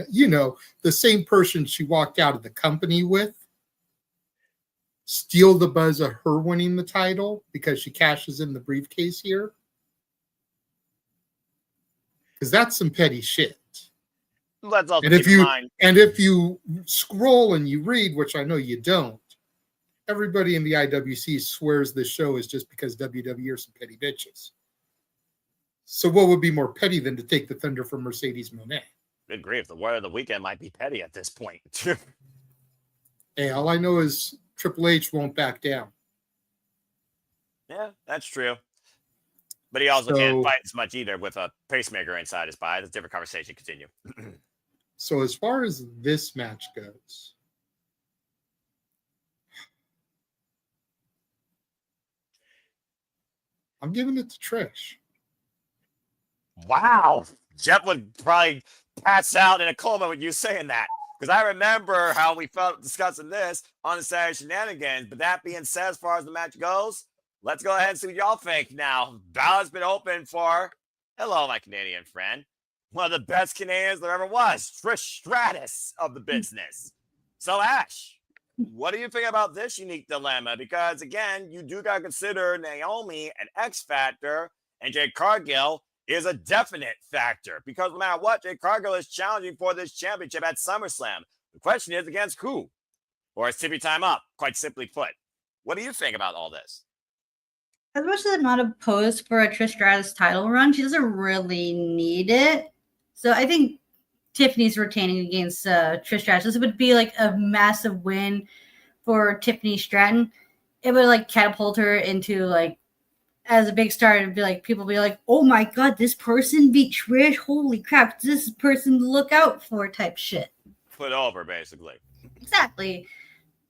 the same person she walked out of the company with, steal the buzz of her winning the title because she cashes in the briefcase here? Because that's some petty shit. Let's also And keep in mind. And if you scroll and you read, which I know you don't, everybody in the IWC swears this show is just because WWE are some petty bitches. So what would be more petty than to take the thunder from Mercedes Moné? Good grief, the word of the weekend might be petty at this point. Hey, all I know is Triple H won't back down. Yeah, that's true. But he also can't fight as much either with a pacemaker inside his body. That's a different conversation. Continue. So as far as this match goes, I'm giving it to Trish. Wow. Jeff would probably pass out in a coma with you saying that. Because I remember how we felt discussing this on the Saturday Shenanigans. But that being said, as far as the match goes, let's go ahead and see what y'all think now. Ballot's been open for, hello, my Canadian friend, one of the best Canadians there ever was, Trish Stratus of the business. So, Ash, what do you think about this unique dilemma? Because, again, you do got to consider Naomi an X factor, and Jade Cargill is a definite factor. Because no matter what, Jade Cargill is challenging for this championship at SummerSlam. The question is against who? Or is Tippy time up, quite simply put. What do you think about all this? As much as I'm not opposed for a Trish Stratus title run, she doesn't really need it. So I think Tiffany's retaining against Trish Stratus. This would be like a massive win for Tiffany Stratton. It would like catapult her into like as a big star. It'd be like people be like, "Oh my god, this person beat Trish! Holy crap, this person to look out for!" type shit. Put over, basically. Exactly.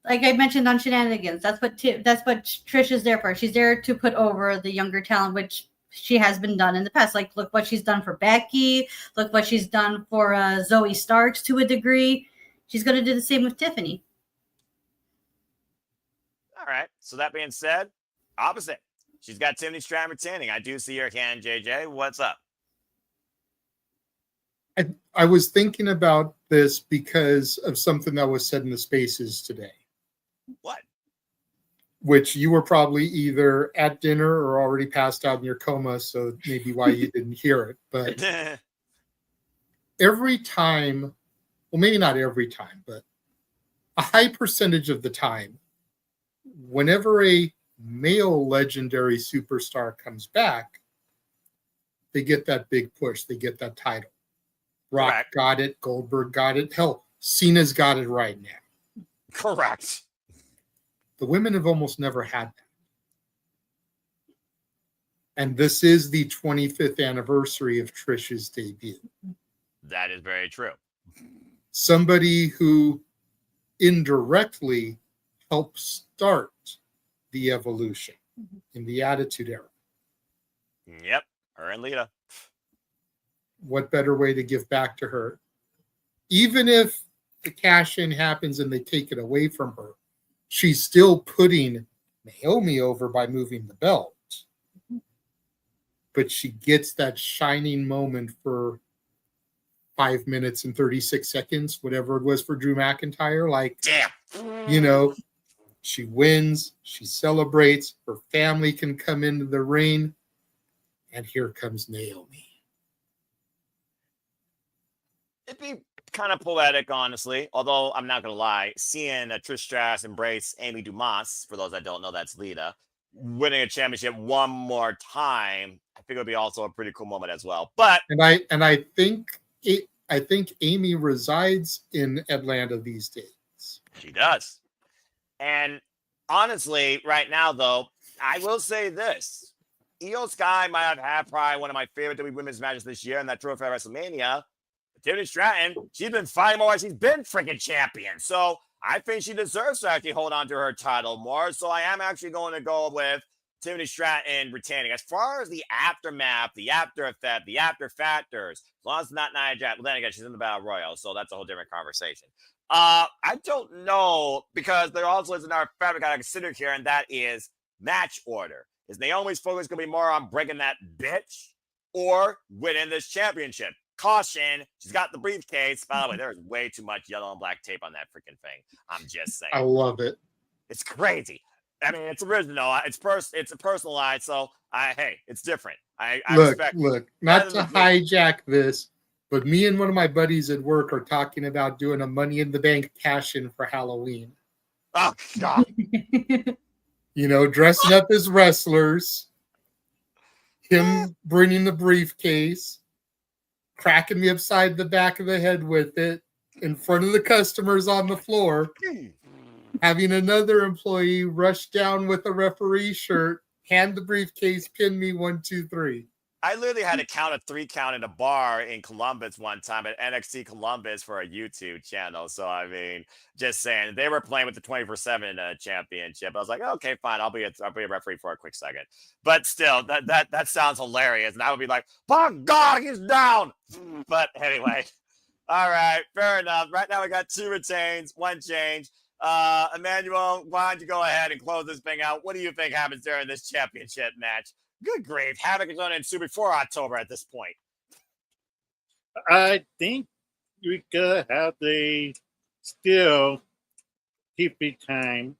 Like I mentioned on Shenanigans, that's what Trish is there for. She's there to put over the younger talent, which she has been done in the past. Like, look what she's done for Becky. Look what she's done for Zoe Starks to a degree. She's going to do the same with Tiffany. All right. So that being said, opposite. She's got Tiffany Stratton retaining. I do see your hand, JJ. What's up? I was thinking about this because of something that was said in the spaces today. What? Which you were probably either at dinner or already passed out in your coma, so maybe why you didn't hear it. But every time, well, maybe not every time, but a high percentage of the time, whenever a male legendary superstar comes back, they get that big push. They get that title. Rock Correct. Got it. Goldberg got it. Hell, Cena's got it right now. Correct. The women have almost never had that. And this is the 25th anniversary of Trish's debut. That is very true. Somebody who indirectly helped start the evolution in the Attitude Era. Yep. Her and Lita. What better way to give back to her? Even if the cash-in happens and they take it away from her, she's still putting Naomi over by moving the belt. But she gets that shining moment for 5 minutes and 36 seconds, whatever it was for Drew McIntyre. Like, damn. You know, she wins, she celebrates, her family can come into the ring, and here comes Naomi. It'd be kind of poetic, honestly. Although I'm not gonna lie, seeing Trish Stratus embrace Amy Dumas, for those that don't know, that's Lita, winning a championship one more time, I think it would be also a pretty cool moment as well. But I think Amy resides in Atlanta these days. She does. And honestly, right now, though, I will say this: Io Sky might have had probably one of my favorite WWE women's matches this year, and that trophy at WrestleMania. Tiffany Stratton, she's been fighting more. She's been freaking champion. So I think she deserves to actually hold on to her title more. So I am actually going to go with Tiffany Stratton retaining. As far as the aftermath, the after effect, the after factors, as long as it's not Nia Jax, well, then again, she's in the Battle Royal, so that's a whole different conversation. I don't know, because there also is another factor I got to consider here, and that is match order. Is Naomi's focus going to be more on breaking that bitch or winning this championship? Caution, she's got the briefcase. By the way, there's way too much yellow and black tape on that freaking thing. I'm just saying. I love it. It's crazy. I mean, it's original. It's personalized. So hey, it's different. I respect. Look, not to hijack this, but me and one of my buddies at work are talking about doing a Money in the Bank cash-in for Halloween. Oh God. You know, dressing up as wrestlers, him bringing the briefcase. cracking me upside the back of the head with it in front of the customers on the floor, having another employee rush down with a referee shirt, hand the briefcase, pin me 1, 2, 3. I literally had to count a 3 count in a bar in Columbus one time at NXT Columbus for a YouTube channel. So I mean, just saying, they were playing with the 24/7 championship. I was like, okay, fine, I'll be a referee for a quick second. But still, that sounds hilarious, and I would be like, by God, he's down. But anyway, all right, fair enough. Right now we got 2 retains, 1 change. Emmanuel, why don't you go ahead and close this thing out? What do you think happens during this championship match? Good grief. Havoc is going to ensue before October at this point. I think we could have the still TV time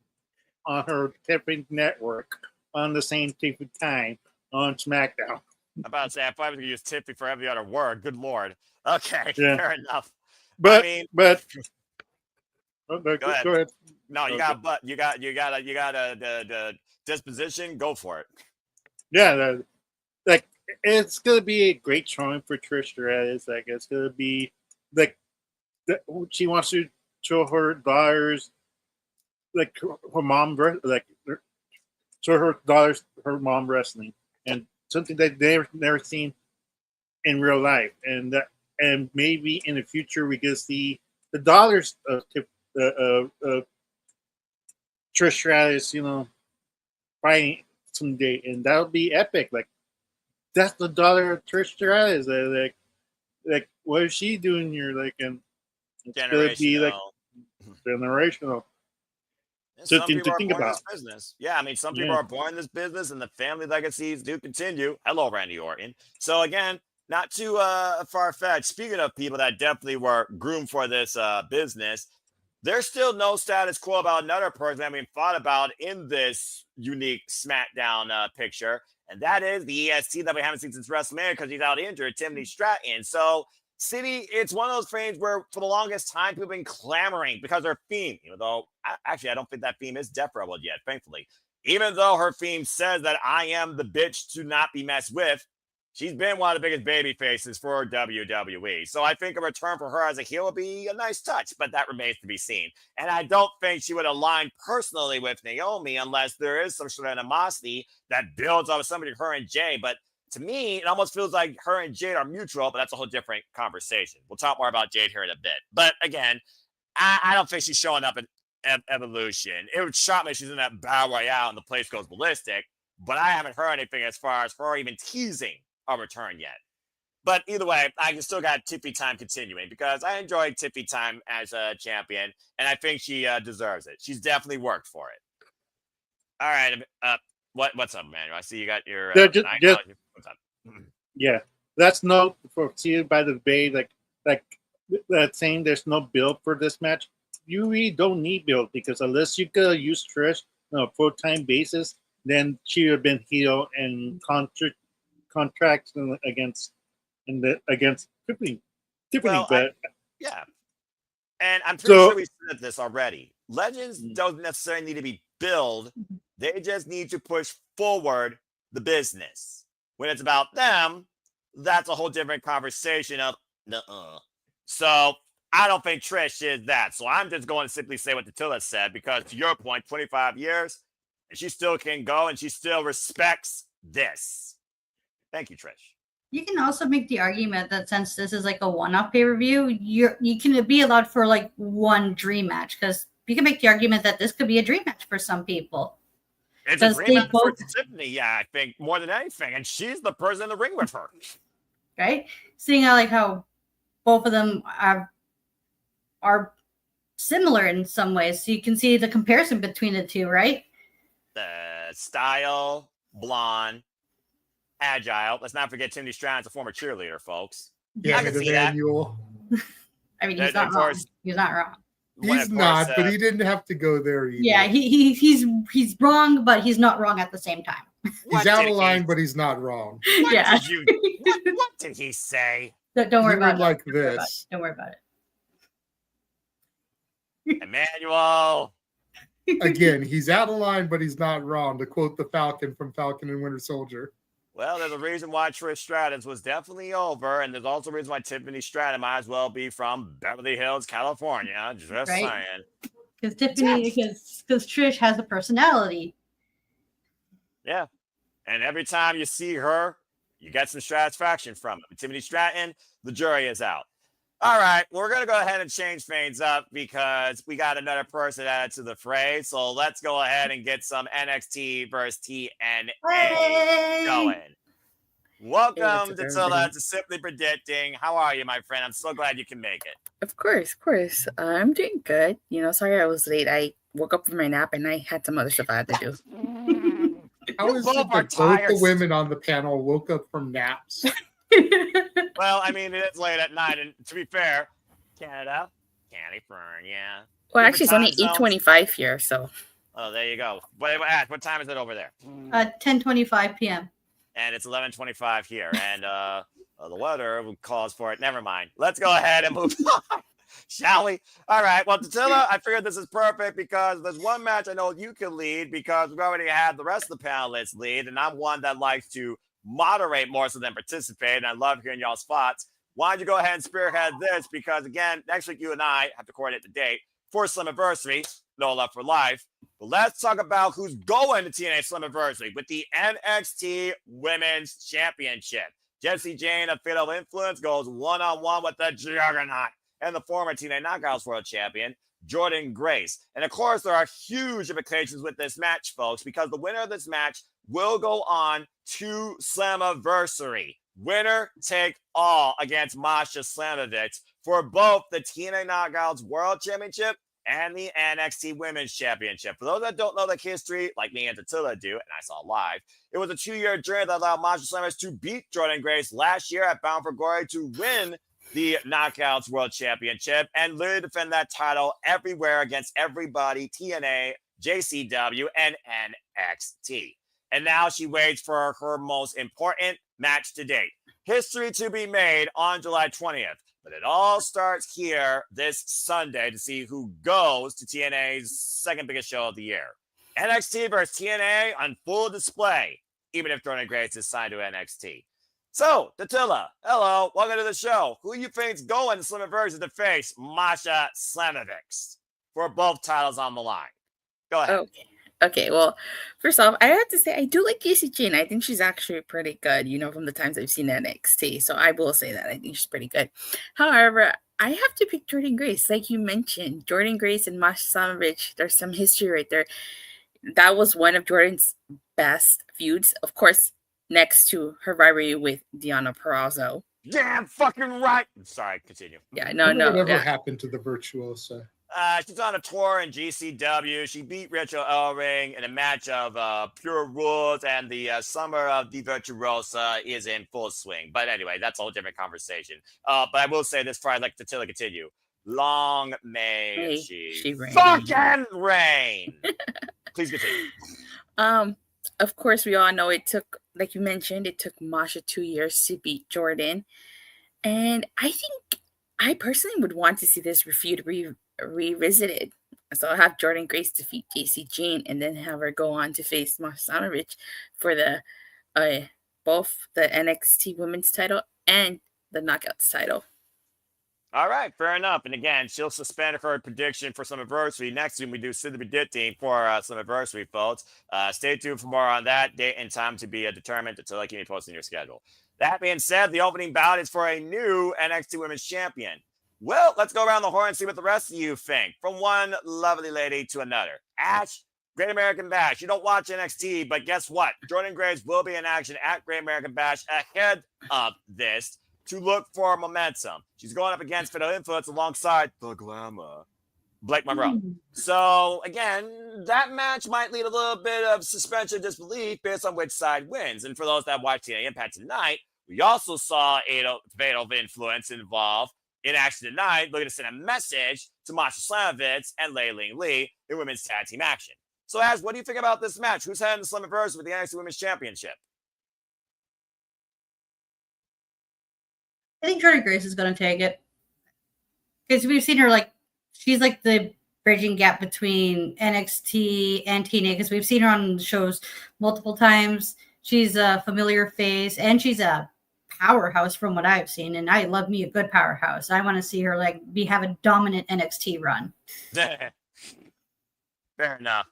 on her TV network on the same TV time on SmackDown. I'm about to say, I thought I was going to use Tiffy for every other word. Good Lord. Okay, Yeah. fair enough. But I mean, go ahead. ahead. No, you Okay. got but you got the disposition. Go for it. Yeah, like it's gonna be a great showing for Trish Stratus. Like it's gonna be like she wants to show her daughters, like her mom, like show her daughters her mom wrestling, and something that they've never seen in real life, and maybe in the future we get to see the daughters of Trish Stratus, fighting someday, and that would be epic. Like that's the daughter of Trish Stratus. Like what is she doing here? Like, and it's gonna be like generational. Some Something people to are think born in about. this business. Yeah, I mean, some people Yeah. are born in this business, and the family legacies do continue. Hello, Randy Orton. So again, not too far fetched. Speaking of people that definitely were groomed for this business, there's still no status quo about another person that we thought about in this unique SmackDown picture, and that is the EST that we haven't seen since WrestleMania because he's out injured, Timothy Stratton. So, City, it's one of those things where for the longest time people have been clamoring because her theme, even though I don't think that theme is deferable yet, thankfully. Even though her theme says that I am the bitch to not be messed with, she's been one of the biggest baby faces for WWE. So I think a return for her as a heel would be a nice touch, but that remains to be seen. And I don't think she would align personally with Naomi unless there is some sort of animosity that builds off of somebody, her and Jay. But to me, it almost feels like her and Jade are mutual, but that's a whole different conversation. We'll talk more about Jade here in a bit. But again, I don't think she's showing up in Evolution. It would shock me if she's in that Battle Royale and the place goes ballistic, but I haven't heard anything as far as her even teasing a return yet. But either way, I still got Tiffy time continuing because I enjoyed Tiffy time as a champion, and I think she deserves it. She's definitely worked for it. All right, what's up, man? I see you got your. Just, what's up? Yeah, that's no for Seated by the Bay. Like that saying, there's no build for this match. You really don't need build because unless you could use Trish on a full-time basis, then she would have been heel and contracts against Tiffany. Well, but yeah, and I'm pretty sure we said this already. Legends don't necessarily need to be built; they just need to push forward the business. When it's about them, that's a whole different conversation of So I don't think Trish is that. So I'm just going to simply say what Tatilla said because to your point, 25 years, and she still can go and she still respects this. Thank you, Trish. You can also make the argument that since this is like a one-off pay-per-view, you can be allowed for like one dream match because you can make the argument that this could be a dream match for some people. It's a dream match for Tiffany, yeah, I think more than anything, and she's the person in the ring with her, right? Seeing how both of them are similar in some ways, so you can see the comparison between the two, right? The style, blonde, agile. Let's not forget Timothy Stratton's a former cheerleader, folks. Yeah, I can see that. I mean, he's not wrong. He's not wrong. He's not, but he didn't have to go there either. Yeah, he's wrong, but he's not wrong at the same time. He's out of line, but he's not wrong. What did he say? Don't worry about it. Like this. Don't worry about it. Emmanuel. Again, he's out of line, but he's not wrong. To quote the Falcon from Falcon and Winter Soldier. Well, there's a reason why Trish Stratus was definitely over, and there's also a reason why Tiffany Stratton might as well be from Beverly Hills, California. Just Right? saying. Because Tiffany, because Trish has a personality. Yeah. And every time you see her, you get some satisfaction from it. Tiffany Stratton, the jury is out. All right, we're going to go ahead and change things up because we got another person added to the fray. So let's go ahead and get some NXT versus TNA going. Welcome to Tilla to Simply Predicting. How are you, my friend? I'm so glad you can make it. Of course. I'm doing good. Sorry I was late. I woke up from my nap and I had some other stuff I had to do. How is it that both the women on the panel woke up from naps? Well, I mean, it is late at night, and to be fair, Canada, California. Well, actually, it's only 8:25 here, so. Oh, there you go. What time is it over there? 10:25 p.m. And it's 11:25 here, and the weather calls for it. Never mind. Let's go ahead and move on, shall we? All right. Well, Tatilla, I figured this is perfect because there's one match I know you can lead because we've already had the rest of the panelists lead, and I'm one that likes to moderate more so than participate, and I love hearing y'all's thoughts. Why don't you go ahead and spearhead this? Because again, next week you and I have to coordinate the date for Slammiversary, No Love for Life. But let's talk about who's going to TNA Slammiversary with the NXT Women's Championship. Jessie Jane of Fatal Influence goes one-on-one with the Juggernaut and the former TNA Knockouts World Champion, Jordynne Grace. And of course, there are huge implications with this match, folks, because the winner of this match will go on to Slammiversary. Winner take all against Masha Slamovich for both the TNA Knockouts World Championship and the NXT Women's Championship. For those that don't know the history, like me and Tatilla do, and I saw live, it was a 2-year journey that allowed Masha Slamovich to beat Jordynne Grace last year at Bound for Glory to win the Knockouts World Championship and literally defend that title everywhere against everybody, TNA, JCW, and NXT. And now she waits for her most important match to date. History to be made on July 20th. But it all starts here this Sunday to see who goes to TNA's second biggest show of the year. NXT versus TNA on full display, even if Jordynne Grace is signed to NXT. So, Tatilla, hello, welcome to the show. Who you think's going to Slammiversary to face Masha Slamovich for both titles on the line? Go ahead. Okay, well, first off, I have to say I do like Jessie Jane. I think she's actually pretty good, from the times I've seen NXT. So I will say that I think she's pretty good. However, I have to pick Jordynne Grace. Like you mentioned, Jordynne Grace and Masha Slamovich, there's some history right there. That was one of Jordynne's best feuds, of course, next to her rivalry with Deonna Purrazzo. Damn fucking right. Sorry, continue. Yeah, Whatever happened to the Virtuosa? She's on a tour in GCW. She beat Rachel Ellering in a match of pure rules, and the summer of the Virtuosa is in full swing. But anyway, that's a whole different conversation. But I will say this before I'd like to continue. Long may she reign. Fucking reign. Please continue. Of course, we all know it took, like you mentioned, it took Masha 2 years to beat Jordynne. And I think I personally would want to see this feud revisited. So I'll have Jordynne Grace defeat Jessie Jane and then have her go on to face Masha Slamovich for the both the NXT Women's title and the Knockouts title. All right, fair enough. And again, she'll suspend her prediction for Slammiversary next when we do Simply Predicting for Slammiversary, folks. Stay tuned for more on that date and time to be determined until I keep me posting your schedule. That being said, the opening bout is for a new NXT Women's Champion. Well, let's go around the horn and see what the rest of you think. From one lovely lady to another. Ash, Great American Bash. You don't watch NXT, but guess what? Jordynne Grace will be in action at Great American Bash ahead of this to look for momentum. She's going up against Fatal Influence alongside the Glamour, Blake Monroe. So, again, that match might lead a little bit of suspension of disbelief based on which side wins. And for those that watch TNA Impact tonight, we also saw Fatal Influence involved in action tonight, looking to send a message to Masha Slamovich and Lei Ling Lee in women's tag team action. So, Ash, what do you think about this match? Who's heading to Slammiversary with the NXT Women's Championship? I think Jordynne Grace is going to take it. Because we've seen her, she's like the bridging gap between NXT and TNA, because we've seen her on shows multiple times. She's a familiar face, and she's a powerhouse from what I've seen. And I love me a good powerhouse. I want to see her like have a dominant NXT run. Fair enough.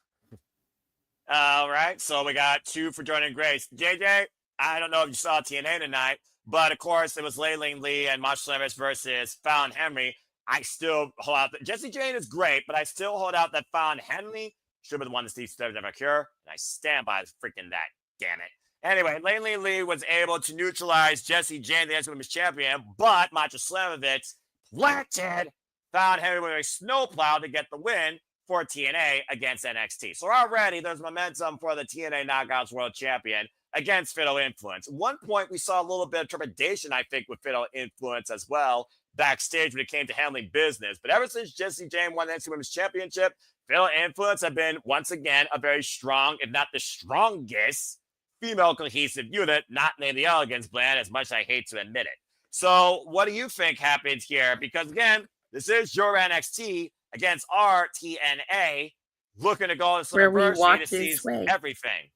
All right, so we got 2 for Jordan Grace. JJ, I don't know if you saw TNA tonight, but of course it was Layling Lee and Marshall Slammers versus Fallon Henry. I still hold out that Jesse Jane is great, but I still hold out that Fallon Henry should be the one that Steve Stubbs never cure, and I stand by freaking that. Damn it. Anyway, Layling Lee was able to neutralize Jesse Jane, the Women's Champion, but Macho Slamovich planted Fallon Henry with a snowplow to get the win for TNA against NXT. So already there's momentum for the TNA Knockouts World Champion against Fatal Influence. At one point, we saw a little bit of trepidation, I think, with Fatal Influence as well backstage when it came to handling business. But ever since Jesse Jane won the NXT Women's Championship, Fatal Influence have been, once again, a very strong, if not the strongest, female cohesive unit, not named the Elegance brand, as much as I hate to admit it. So what do you think happens here? Because again, this is your NXT against our TNA, looking to go to Slammiversary to seize everything.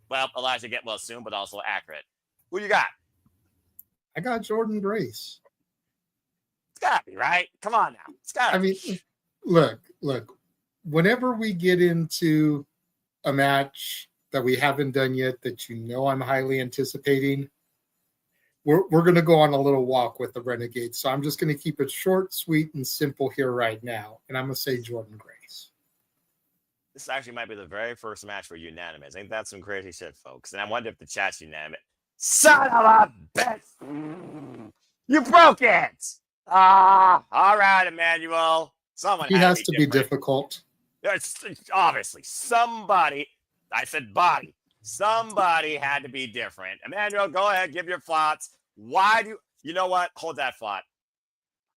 Well, Elijah get well soon, but also accurate. Who you got? I got Jordan Grace. It's gotta be, right? Come on now. It's gotta be. I mean, look. Whenever we get into a match that we haven't done yet that you know I'm highly anticipating, we're going to go on a little walk with the Renegades. So I'm just going to keep it short, sweet, and simple here right now. And I'm going to say Jordan Grace. This actually might be the very first match for unanimous. Ain't that some crazy shit, folks? And I wonder if the chat's unanimous. Son of a bitch! You broke it! All right, Emmanuel. He has to be difficult. It's obviously somebody. I said body. Somebody had to be different. Emmanuel, go ahead, give your thoughts. Why do you know what? Hold that thought.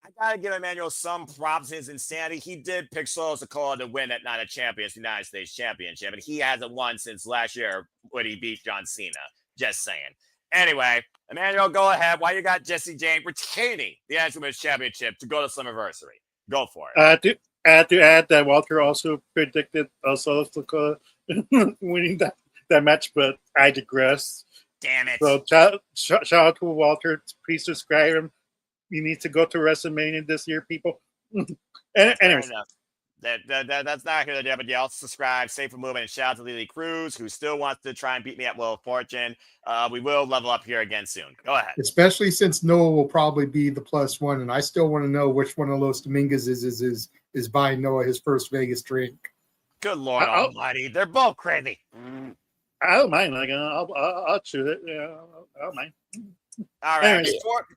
I gotta give Emmanuel some props in his insanity. He did pick Solo Sikoa to win at Night of Champions, United States Championship, and he hasn't won since last year when he beat John Cena. Just saying. Anyway, Emmanuel, go ahead. Why you got Jesse Jane retaining the Women's Championship to go to Slammiversary? Go for it. I had to add that Walter also predicted Solo Sikoa winning that match, but I digress. Damn it. So shout out to Walter. Please subscribe him. You need to go to WrestleMania this year, people. Anyways. That's not here today, but yeah, also subscribe, save for movement, and shout out to Lily Cruz, who still wants to try and beat me at Wheel of Fortune. We will level up here again soon. Go ahead. Especially since Noah will probably be the +1, and I still want to know which one of Los Dominguez is buying Noah his first Vegas drink. Good Lord Almighty, they're both crazy. I don't mind. Like I'll choose it. Yeah, I don't mind. All right.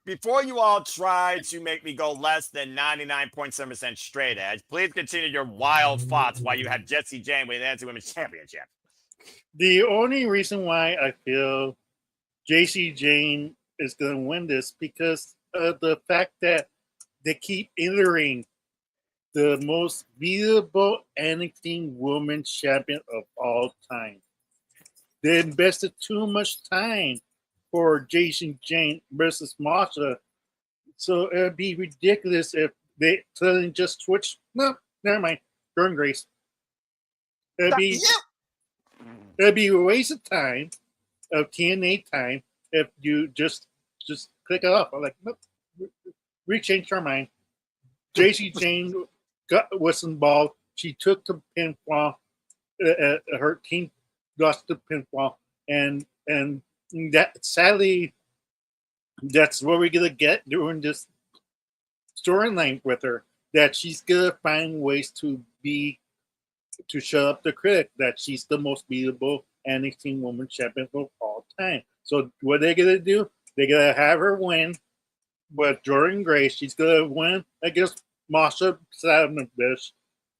Before you all try to make me go less than 99.7% straight edge, please continue your wild thoughts while you have Jesse Jane with the NXT Women's Championship. The only reason why I feel JC Jane is going to win this because of the fact that they keep entering the most beatable NXT Women's Champion of all time. They invested too much time for Jason Jane versus Masha. So it'd be ridiculous if they suddenly just switch. No, never mind. Jordan Grace. It'd be a waste of time, of TNA time, if you just click it off. I'm like, nope. We changed our mind. JC Jane was involved. She took the pinfall. Her team lost the pinfall, and that sadly, that's what we're gonna get during this storyline with her. That she's gonna find ways to shut up the critic. That she's the most beatable NXT Women's Champion of all time. So what they're gonna do? They're gonna have her win with Jordan Grace. She's gonna win against Masha Slamovich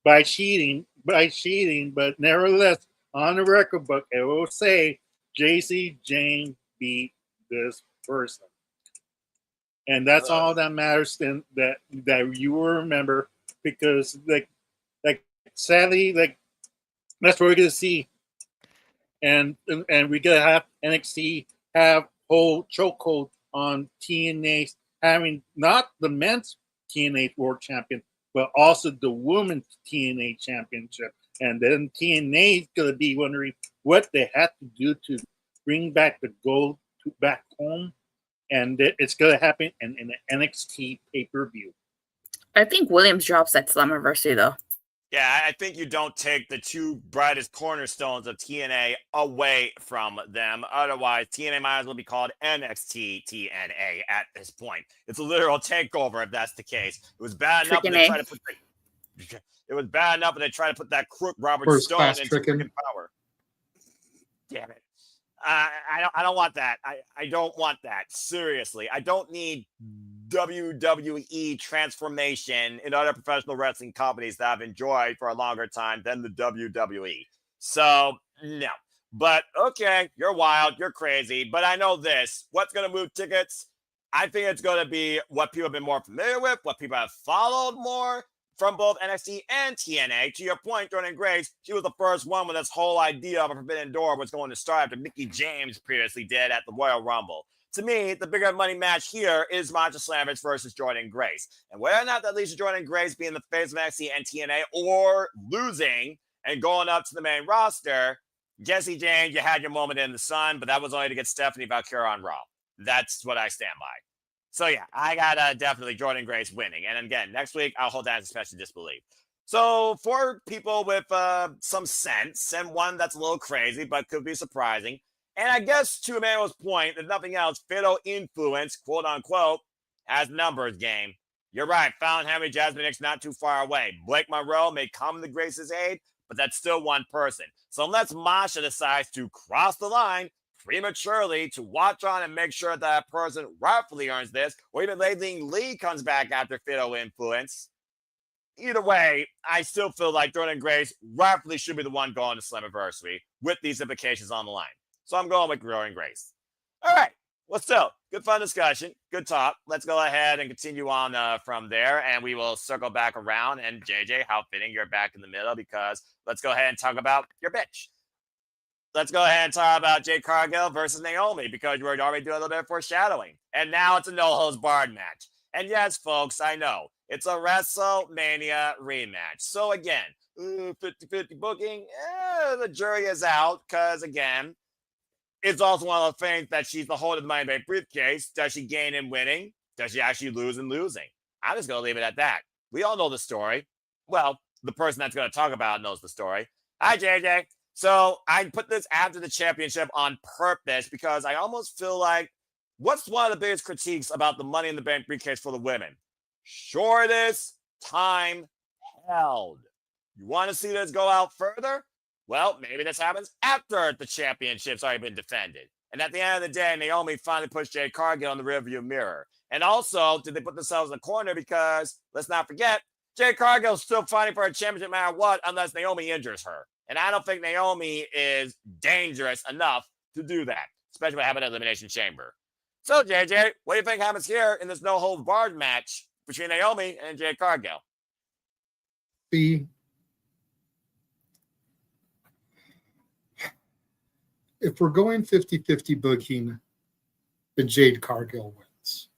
by cheating. But nevertheless, on the record book, it will say JC Jane beat this person. And that's all that matters then that you will remember, because like sadly, like that's what we're gonna see. And we're gonna have NXT have whole chokehold on TNA having not the men's TNA World Champion, but also the women's TNA Championship. And then TNA is gonna be wondering what they have to do to bring back the gold back home, and it's going to happen in an NXT pay-per-view. I think Williams drops at Slammiversary though. Yeah, I think you don't take the two brightest cornerstones of TNA away from them. Otherwise, TNA might as well be called NXT TNA at this point. It's a literal takeover if that's the case. It was bad enough when they tried to put that crook Robert First Stone class into tricking. power. Damn it. I don't want that. I don't want that. Seriously. I don't need WWE transformation in other professional wrestling companies that I've enjoyed for a longer time than the WWE. So, no. But, okay, you're wild. You're crazy. But I know this. What's going to move tickets? I think it's going to be what people have been more familiar with, what people have followed more from both NXT and TNA. To your point, Jordan Grace, she was the first one when this whole idea of a Forbidden Door was going to start after Mickie James previously did at the Royal Rumble. To me, the bigger money match here is Masha Slamovich versus Jordan Grace. And whether or not that leads to Jordan Grace being the face of NXT and TNA or losing and going up to the main roster, Jesse James, you had your moment in the sun, but that was only to get Stephanie Valkyria on Raw. That's what I stand by. So, yeah, I got definitely Jordan Grace winning. And again, next week, I'll hold that as a special disbelief. So, for people with some sense and one that's a little crazy but could be surprising, and I guess to Emmanuel's point, if nothing else, Fatal Influence, quote unquote, has numbers game. You're right. Fallon Henry, Jasmine X not too far away. Blake Monroe may come to Grace's aid, but that's still one person. So unless Masha decides to cross the line prematurely to watch on and make sure that person rightfully earns this, or even Layleen Lee comes back after Fatal Influence, either way, I still feel like Jordan Grace rightfully should be the one going to Slammiversary with these implications on the line. So I'm going with Jordan Grace. All right. Well, still, good fun discussion. Good talk. Let's go ahead and continue on from there, and we will circle back around. And JJ, how fitting you're back in the middle, because let's go ahead and talk about your bitch. Let's go ahead and talk about Jade Cargill versus Naomi, because you were already doing a little bit of foreshadowing. And now it's a no-holds-barred match. And yes, folks, I know. It's a WrestleMania rematch. So again, 50-50 booking, the jury is out, because again, it's also one of the things that she's the holder of the Money in the Bank briefcase. Does she gain in winning? Does she actually lose in losing? I'm just going to leave it at that. We all know the story. Well, the person that's going to talk about it knows the story. Hi, JJ. So I put this after the championship on purpose because I almost feel like what's one of the biggest critiques about the Money in the Bank briefcase for the women? Shortest time held. You want to see this go out further? Well, maybe this happens after the championship's already been defended. And at the end of the day, Naomi finally pushed Jade Cargill in the rearview mirror. And also, did they put themselves in the corner? Because, let's not forget, Jade Cargill's still fighting for a championship no matter what, unless Naomi injures her. And I don't think Naomi is dangerous enough to do that, especially what happened at Elimination Chamber. So, JJ, what do you think happens here in this no-holds-barred match between Naomi and Jade Cargill? If we're going 50-50 booking, then Jade Cargill wins.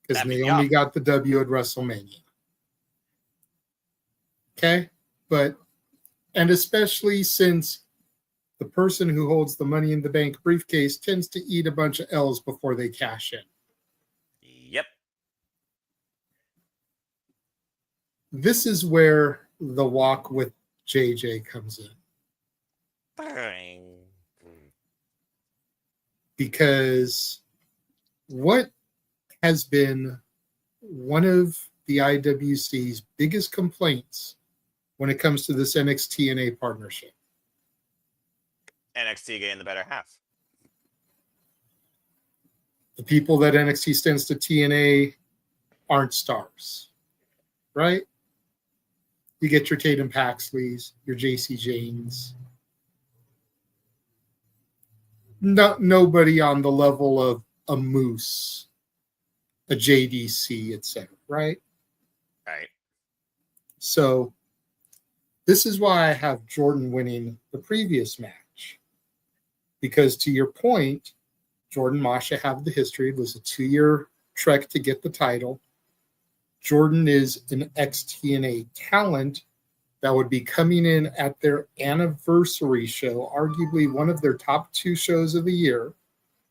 Because Naomi got the W at WrestleMania. Okay? And especially since the person who holds the Money in the Bank briefcase tends to eat a bunch of L's before they cash in. Yep. This is where the walk with JJ comes in. Bang. Because what has been one of the IWC's biggest complaints when it comes to this NXT-TNA partnership? NXT getting the better half. The people that NXT sends to TNA aren't stars, right? You get your Tatum Paxleys, your JC Janes. Nobody on the level of a Moose, a JDC, etc. Right? Right. So this is why I have Jordan winning the previous match. Because to your point, Jordan Masha have the history. It was a 2-year trek to get the title. Jordan is an ex-TNA talent that would be coming in at their anniversary show, arguably one of their top 2 shows of the year.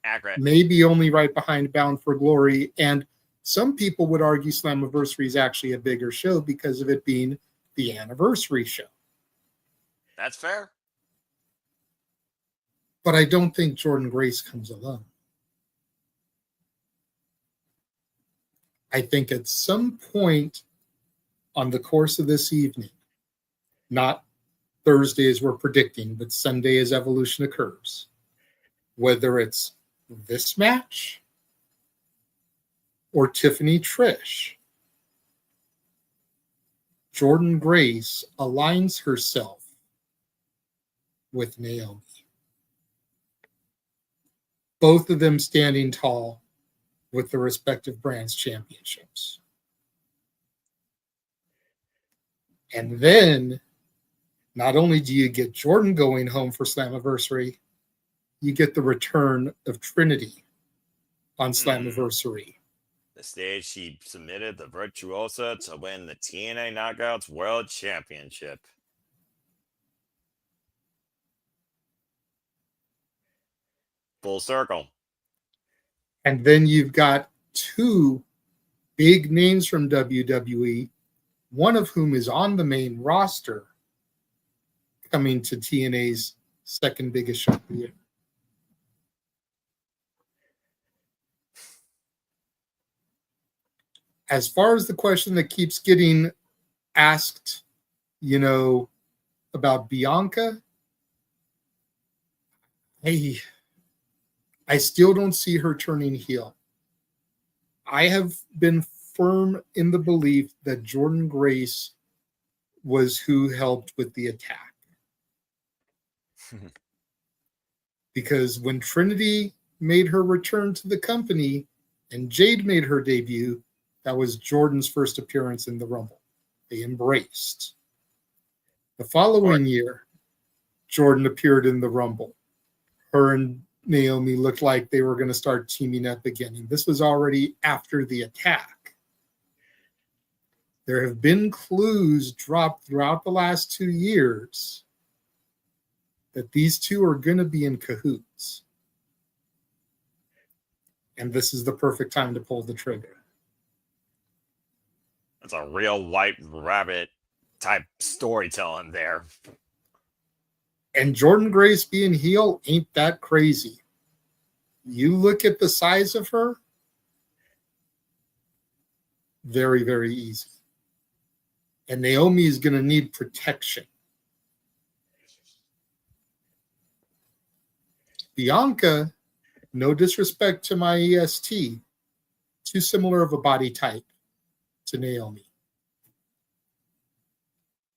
Accurate. Maybe only right behind Bound for Glory. And some people would argue Slammiversary is actually a bigger show because of it being the anniversary show. That's fair. But I don't think Jordynne Grace comes alone. I think at some point on the course of this evening, not Thursday as we're predicting, but Sunday as Evolution occurs, whether it's this match or Tiffany Trish, Jordynne Grace aligns herself with Naomi. Both of them standing tall with the respective brands championships. And then not only do you get Jordynne going home for Slammiversary, you get the return of Trinity on Slammiversary. The stage she submitted the Virtuosa to win the TNA Knockouts World Championship. Full circle. And then you've got 2 big names from WWE, one of whom is on the main roster, coming to TNA's second biggest show of the year. As far as the question that keeps getting asked, about Bianca, I still don't see her turning heel. I have been firm in the belief that Jordynne Grace was who helped with the attack. Because when Trinity made her return to the company and Jade made her debut, that was Jordynne's first appearance in the Rumble. They embraced. The following year, Jordynne appeared in the Rumble. Her and Naomi looked like they were going to start teaming up again. And this was already after the attack. There have been clues dropped throughout the last 2 years that these two are going to be in cahoots. And this is the perfect time to pull the trigger. That's a real White Rabbit type storytelling there. And Jordynne Grace being heel ain't that crazy. You look at the size of her, very, very easy. And Naomi is going to need protection. Bianca, no disrespect to my EST, too similar of a body type to Naomi.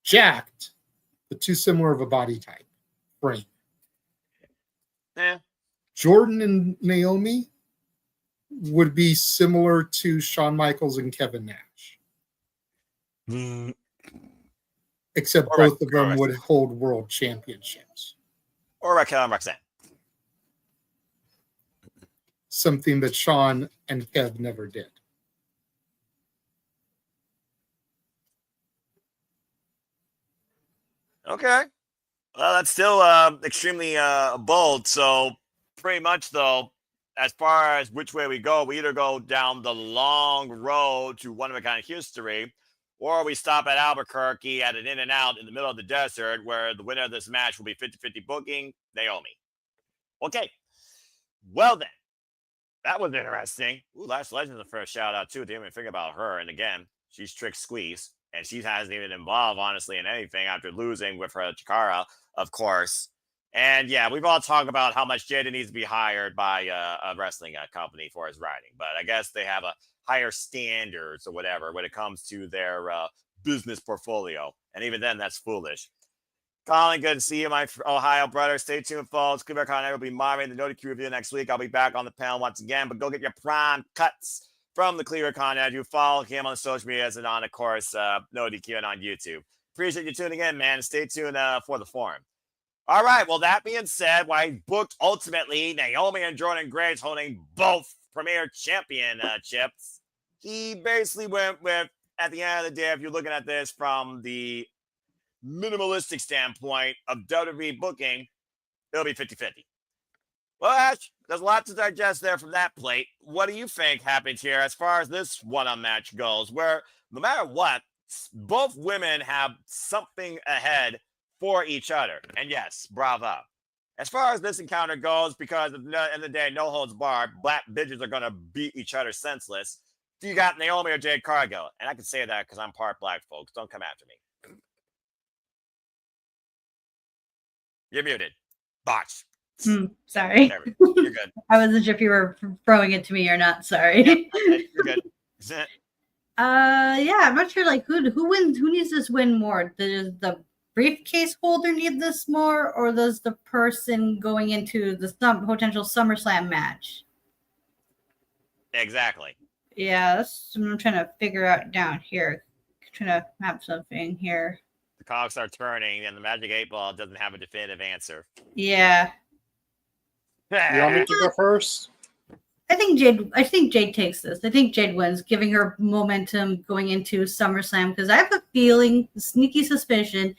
Jacked, but too similar of a body type. Frame. Yeah. Jordynne and Naomi would be similar to Shawn Michaels and Kevin Nash. Except both of them would hold world championships. Or Raquel and Roxanne. Something that Shawn and Kev never did. Okay. Well, that's still extremely bold. So pretty much, though, as far as which way we go, we either go down the long road to one-of-a-kind history, or we stop at Albuquerque at an In-N-Out in the middle of the desert where the winner of this match will be 50-50 booking Naomi. Okay. Well, then. That was interesting. Ooh, Lash Legend's the first shout-out, too. Didn't even think about her. And again, she's Trick Squeeze. And she hasn't even involved, honestly, in anything after losing with her Chikara, of course. And, yeah, we've all talked about how much Jada needs to be hired by a wrestling company for his writing. But I guess they have a higher standards or whatever when it comes to their business portfolio. And even then, that's foolish. Colin, good to see you, my Ohio brother. Stay tuned, folks. Cleaver Con will be moderating the Noti Q review next week. I'll be back on the panel once again, but go get your prime cuts from the Cleaver Con. You follow him on the social medias and on, of course, Noti Q and on YouTube. Appreciate you tuning in, man. Stay tuned for the forum. All right. Well, that being said, I booked ultimately Naomi and Jordynne Grace holding both Premier Championships. He basically went with, at the end of the day, if you're looking at this from the minimalistic standpoint of WWE booking, it'll be 50-50. Well, Ash, there's a lot to digest there from that plate. What do you think happens here as far as this one-on match goes, where no matter what, both women have something ahead for each other? And yes, bravo. As far as this encounter goes, because at the end of the day, no holds barred, black bitches are going to beat each other senseless. You got Naomi or Jade Cargill. And I can say that because I'm part black, folks. Don't come after me. You're muted. Botch. Sorry. You're good. I wasn't sure if you were throwing it to me or not. Sorry. You're good. Yeah, I'm not sure. Like, who wins? Who needs this win more? Does the briefcase holder need this more, or does the person going into the potential SummerSlam match? Exactly. Yeah, that's what I'm trying to figure out down here. Trying to map something here. The cogs are turning, and the Magic 8 Ball doesn't have a definitive answer. Yeah. You want me to go first? I think Jade takes this. I think Jade wins, giving her momentum going into SummerSlam, because I have a feeling, sneaky suspicion,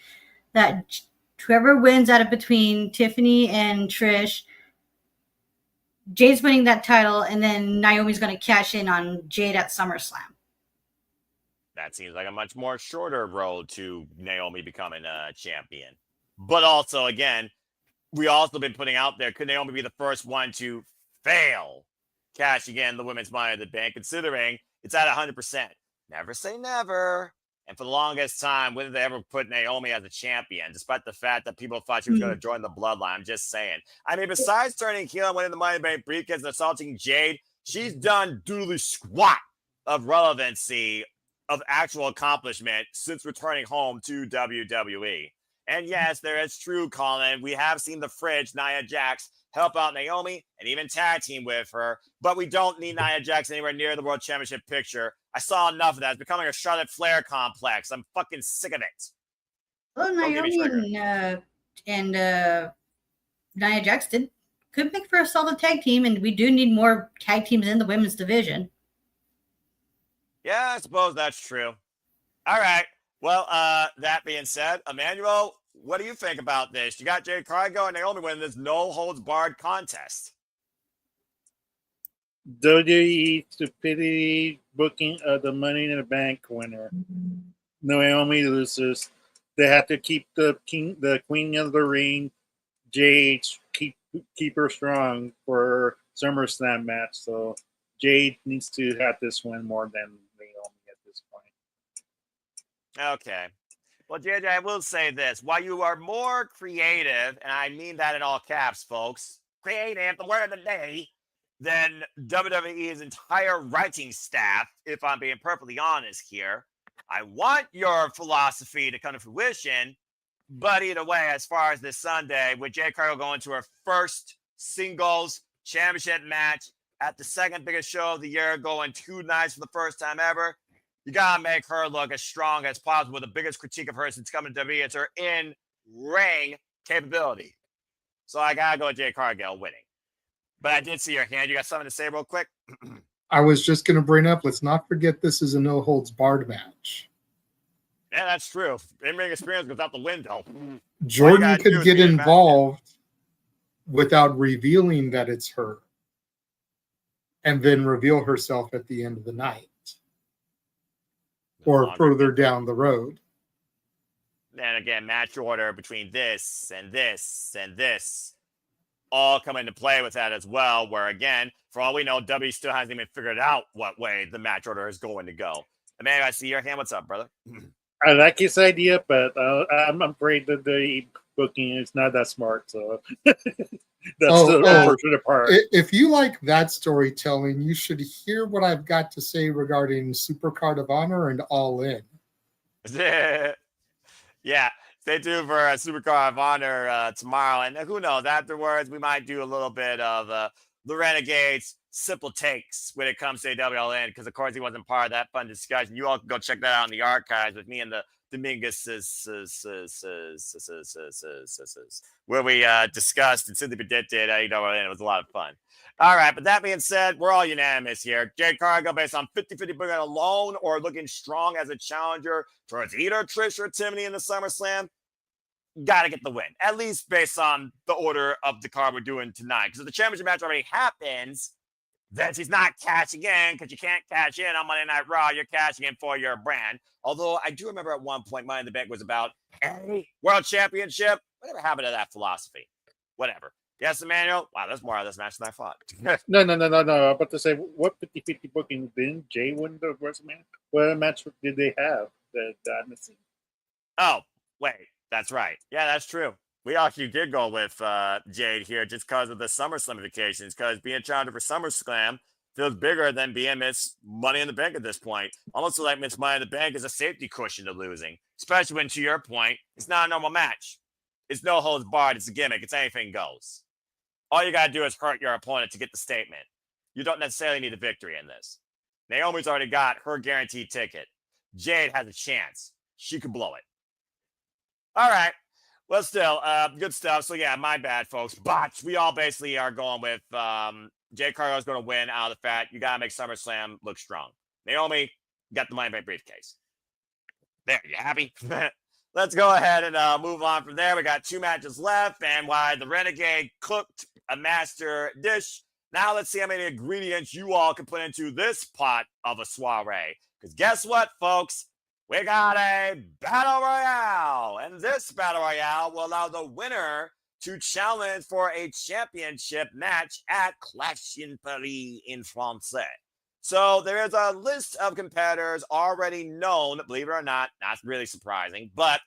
that whoever wins out of between Tiffany and Trish, Jade's winning that title, and then Naomi's going to cash in on Jade at SummerSlam. That seems like a much more shorter road to Naomi becoming a champion. But also, again, we also been putting out there, could Naomi be the first one to fail cashing in the women's Money in the Bank, considering it's at 100%. Never say never. And for the longest time, when did they ever put Naomi as a champion, despite the fact that people thought she was going to join the bloodline? I'm just saying. I mean, besides turning heel and winning the Money in the Bank briefcase and assaulting Jade, she's done doodly squat of relevancy, of actual accomplishment since returning home to WWE. And yes, there is true, Colin. We have seen the fridge, Nia Jax, help out Naomi and even tag team with her, but we don't need Nia Jax anywhere near the World Championship picture. I saw enough of that. It's becoming a Charlotte Flair complex. I'm fucking sick of it. Well, Naomi and Nia Jax could make for a solid tag team, and we do need more tag teams in the women's division. Yeah, I suppose that's true. All right. Well, that being said, Emmanuel, what do you think about this? You got Jade Cargill and Naomi winning this no-holds-barred contest. WWE stupidity booking of the Money in the Bank winner. Naomi loses. They have to keep the queen of the ring, Jade, keep her strong for SummerSlam match. So Jade needs to have this win more than Naomi at this point. Okay. Well, JJ, I will say this. While you are more creative, and I mean that in all caps, folks, creative, the word of the day, than WWE's entire writing staff, if I'm being perfectly honest here, I want your philosophy to come to fruition, but either way, as far as this Sunday, with Jade Cargill going to her first singles championship match at the second biggest show of the year, going 2 nights for the first time ever, you gotta make her look as strong as possible. The biggest critique of her since coming to WWE is her in-ring capability. So I gotta go with Jade Cargill winning. But I did see your hand. You got something to say real quick? I was just going to bring up, let's not forget this is a no-holds-barred match. Yeah, that's true. In-ring experience goes out the window. Jordan could get involved without revealing that it's her, and then reveal herself at the end of the night or further down the road. And again, match order between this and this and this all come into play with that as well, where again, for all we know, W still hasn't even figured out what way the match order is going to go. Emmanuel, I see your hand. What's up, brother? I like his idea, but I'm afraid that the booking is not that smart. So that's the unfortunate part. If you like that storytelling, you should hear what I've got to say regarding Supercard of Honor and All In. Yeah, stay tuned for a Supercard of Honor tomorrow. And who knows, afterwards, we might do a little bit of the Renegades simple takes when it comes to WLN, because, of course, he wasn't part of that fun discussion. You all can go check that out in the archives with me and the Dominguez, where we discussed and simply predicted, and it was a lot of fun. All right, but that being said, we're all unanimous here. Jade Cargill, based on 50-50 booking alone or looking strong as a challenger towards either Trish or Tiffany in the SummerSlam, got to get the win, at least based on the order of the card we're doing tonight. Because if the championship match already happens, then she's not cashing in because you can't cash in on Monday Night Raw. You're cashing in for your brand. Although I do remember at one point, Money in the Bank was about a world championship. Whatever happened to that philosophy? Whatever. Yes, Emmanuel? Wow, that's more of this match than I thought. No. I'm about to say, what 50-50 booking didn't Jay win the WrestleMania? What match did they have that I missing? Oh, wait. That's right. Yeah, that's true. We actually did go with Jade here just because of the SummerSlam implications, because being challenger for SummerSlam feels bigger than being Miss Money in the Bank at this point. Almost like Miss Money in the Bank is a safety cushion to losing, especially when, to your point, it's not a normal match. It's no holds barred. It's a gimmick. It's anything goes. All you got to do is hurt your opponent to get the statement. You don't necessarily need a victory in this. Naomi's already got her guaranteed ticket. Jade has a chance. She could blow it. All right. Well, still, good stuff. So, yeah, my bad, folks. Botch. We all basically are going with Jade Cargill's going to win out of the fact you got to make SummerSlam look strong. Naomi, got the Money Bank briefcase. There, you happy? Let's go ahead and move on from there. We got 2 matches left, and while the Renegade cooked a master dish, now let's see how many ingredients you all can put into this pot of a soiree. Because guess what, folks? We got a Battle Royale, and this Battle Royale will allow the winner to challenge for a championship match at Clash in Paris in Francais. So there is a list of competitors already known, believe it or not really surprising, but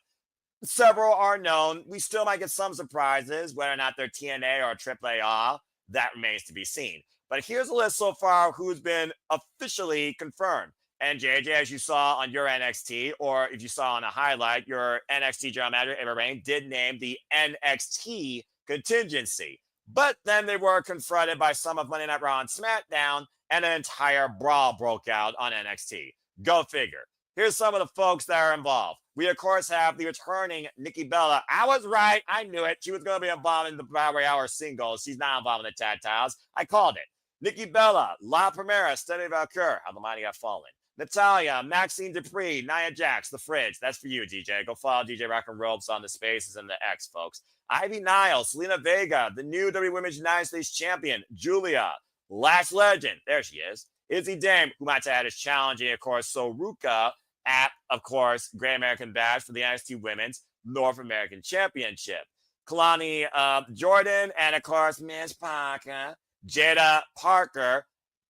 several are known. We still might get some surprises, whether or not they're TNA or AAA, that remains to be seen. But here's a list so far who's been officially confirmed. And JJ, as you saw on your NXT, or if you saw on a highlight, your NXT general manager, Ava Rain, did name the NXT contingency. But then they were confronted by some of Monday Night Raw and SmackDown, and an entire brawl broke out on NXT. Go figure. Here's some of the folks that are involved. We, of course, have the returning Nikki Bella. I was right. I knew it. She was going to be involved in the Battle Royale singles. She's not involved in the tag titles. I called it. Nikki Bella, La Primera, Stephanie Valcour, how the mighty have fallen. Natalia, Maxine Dupree, Nia Jax, The Fridge. That's for you, DJ. Go follow DJ Rock and Ropes on the Spaces and the X, folks. Ivy Niles, Selena Vega, the new WWE Women's United States Champion, Julia, Lash Legend. There she is. Izzy Dame, who might have had is challenging, of course, Soruka at, of course, Great American Bash for the NXT Women's North American Championship. Kalani Jordan, and, of course, Miss Parker, Jada Parker,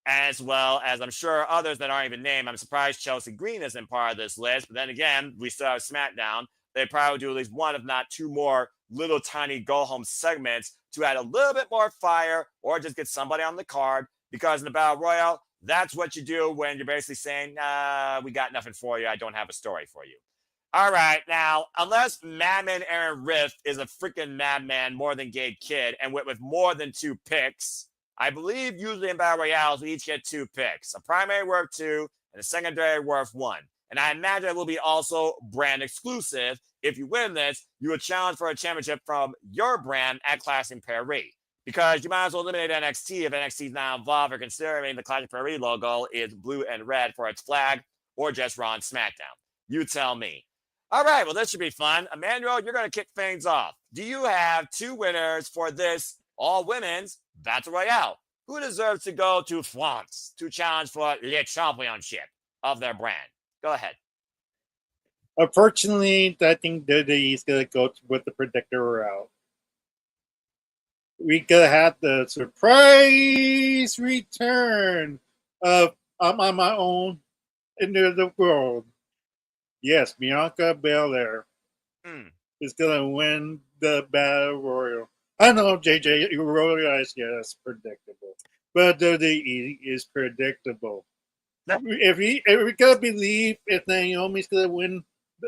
as well as I'm sure others that aren't even named. I'm surprised Chelsea Green isn't part of this list. But then again, we still have SmackDown. They probably do at least one, if not 2 more little tiny go-home segments to add a little bit more fire or just get somebody on the card. Because in the Battle Royale, that's what you do when you're basically saying, we got nothing for you. I don't have a story for you. All right. Now, unless Madman Aaron Riff is a freaking madman more than Gabe Kidd and with more than 2 picks, I believe usually in Battle Royales, we each get 2 picks. A primary worth 2 and a secondary worth 1. And I imagine it will be also brand exclusive. If you win this, you will challenge for a championship from your brand at Clash in Paris. Because you might as well eliminate NXT if NXT is not involved, or considering the Clash in Paris logo is blue and red for its flag, or just Raw and SmackDown. You tell me. All right, well, this should be fun. Emmanuel, you're going to kick things off. Do you have 2 winners for this all-women's Battle Royale? Who deserves to go to France to challenge for Le Championship of their brand? Go ahead. Unfortunately, I think WWE is going to go with the predictor route. We could have the surprise return of I'm on my own into the world. Yes, Bianca Belair is going to win the Battle Royal. I know, JJ, you realize, yes, predictable. But WWE is predictable. If we gotta believe if Naomi's gonna win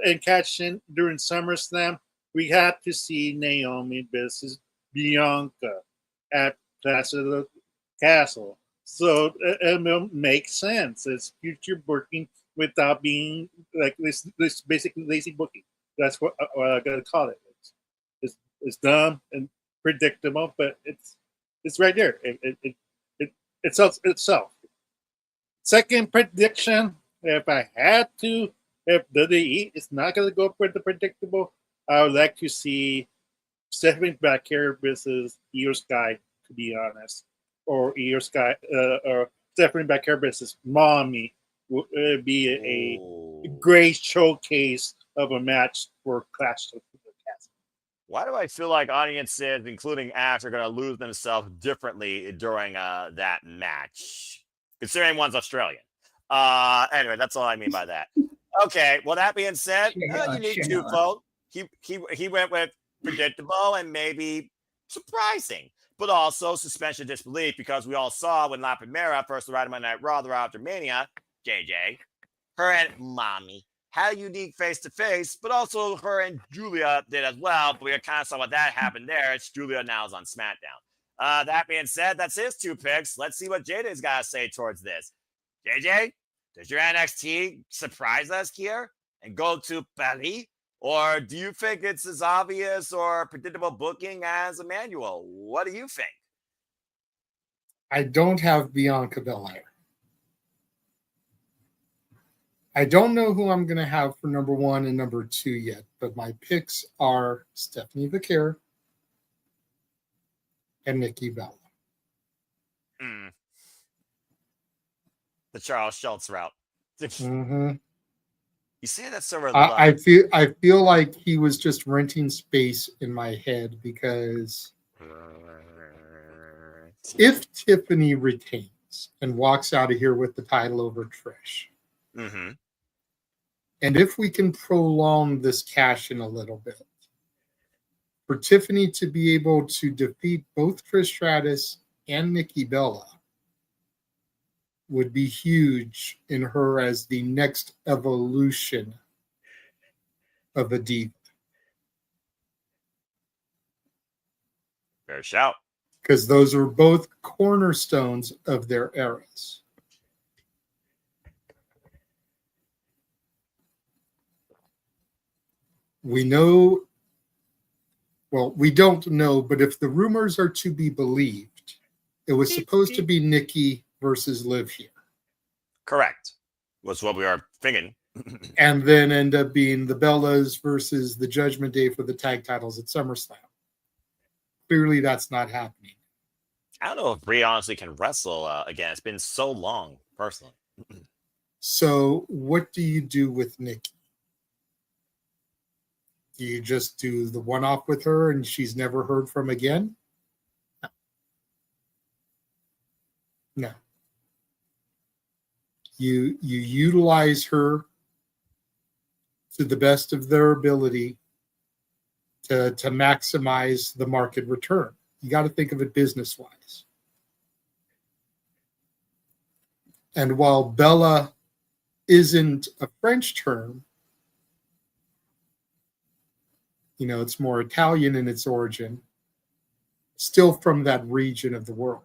and catch in during SummerSlam, we have to see Naomi versus Bianca at Clash of the Castle. So it will make sense. It's future booking without being like this basically lazy booking. That's what I gotta call it. It's dumb and predictable, but it's right there. It sells itself. Second prediction: if I had to, if WWE is not gonna go for the predictable, I would like to see Stephanie back here versus Io Sky. To be honest, or Io Sky, or Stephanie back here versus Mommy would be a great showcase of a match for Clash of the Castle. Why do I feel like audiences, including acts, are going to lose themselves differently during that match? Considering one's Australian. Anyway, that's all I mean by that. Okay, well, that being said, you need to vote. He went with predictable and maybe surprising, but also suspension of disbelief, because we all saw when La Primera first arrived on Monday Night Raw after Mania, JJ, her and Mommy had a unique face-to-face, but also her and Julia did as well. But we kind of saw what that happened there. It's Julia now is on SmackDown. That being said, that's his 2 picks. Let's see what JJ's got to say towards this. JJ, does your NXT surprise us here and go to Paris? Or do you think it's as obvious or predictable booking as Emmanuel? What do you think? I don't have Bianca Belair. I don't know who I'm going to have for number 1 and number 2 yet, but my picks are Stephanie Vaquer and Nikki Bella. The Charles Schultz route. Mm-hmm. You say that so I feel like he was just renting space in my head, because if Tiffany retains and walks out of here with the title over Trish, and if we can prolong this cash in a little bit, for Tiffany to be able to defeat both Trish Stratus and Nikki Bella would be huge in her as the next evolution of a diva. Fair shout. Because those are both cornerstones of their eras. We know, well, we don't know, but if the rumors are to be believed, it was supposed to be Nikki versus Liv here. Correct. Was what we are thinking. And then end up being the Bellas versus the Judgment Day for the tag titles at SummerSlam. Clearly, that's not happening. I don't know if Brie honestly can wrestle again. It's been so long, personally. So, what do you do with Nikki? Do you just do the one-off with her and she's never heard from again? No. You utilize her to the best of their ability to maximize the market return. You got to think of it business-wise. And while Bella isn't a French term, you know, it's more Italian in its origin, still from that region of the world.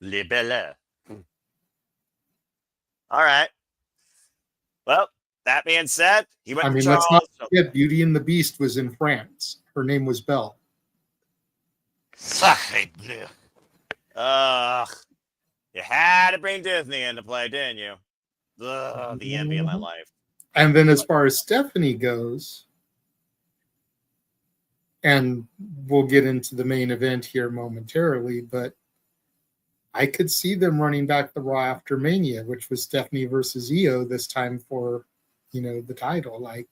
Les Belles. All right. Well, that being said, he went to Charles. Let's not forget Beauty and the Beast was in France. Her name was Belle. You had to bring Disney into play, didn't you? The envy of my life. And then as far as Stephanie goes, and we'll get into the main event here momentarily, but I could see them running back the Raw after Mania, which was Stephanie versus Io this time for, you know, the title. Like,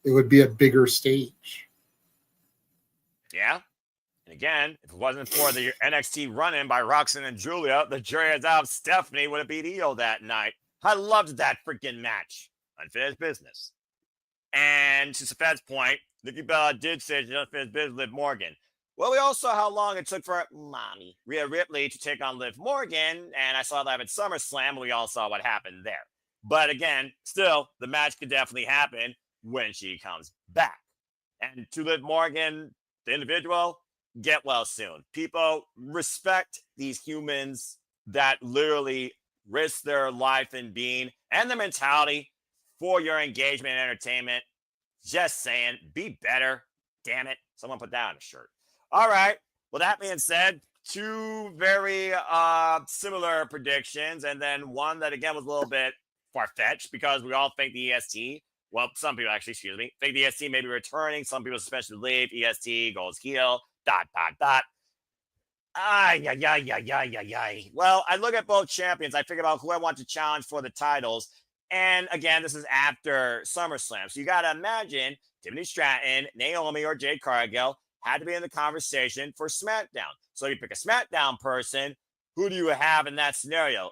it would be a bigger stage. Yeah. And again, if it wasn't for the NXT run-in by Roxanne and Julia, the jury is out. Stephanie would have beat Io that night. I loved that freaking match. Unfinished business. And to Safed's point, Nikki Bella did say she unfinished business with Liv Morgan. Well, we all saw how long it took for Mommy, Rhea Ripley, to take on Liv Morgan, and I saw that at SummerSlam, and we all saw what happened there. But again, still, the match could definitely happen when she comes back. And to Liv Morgan, the individual, get well soon. People, respect these humans that literally risk their life and being and the mentality for your engagement and entertainment. Just saying, be better. Damn it. Someone put that on a shirt. All right. Well, that being said, two very similar predictions, and then one that again was a little bit far-fetched because we all think the EST, well, some people actually, excuse me, think the EST may be returning. Some people suspension leave. EST goes heel. ... Well, I look at both champions. I figure about who I want to challenge for the titles. And again, this is after SummerSlam. So you got to imagine Tiffany Stratton, Naomi, or Jade Cargill had to be in the conversation for SmackDown. So you pick a SmackDown person. Who do you have in that scenario?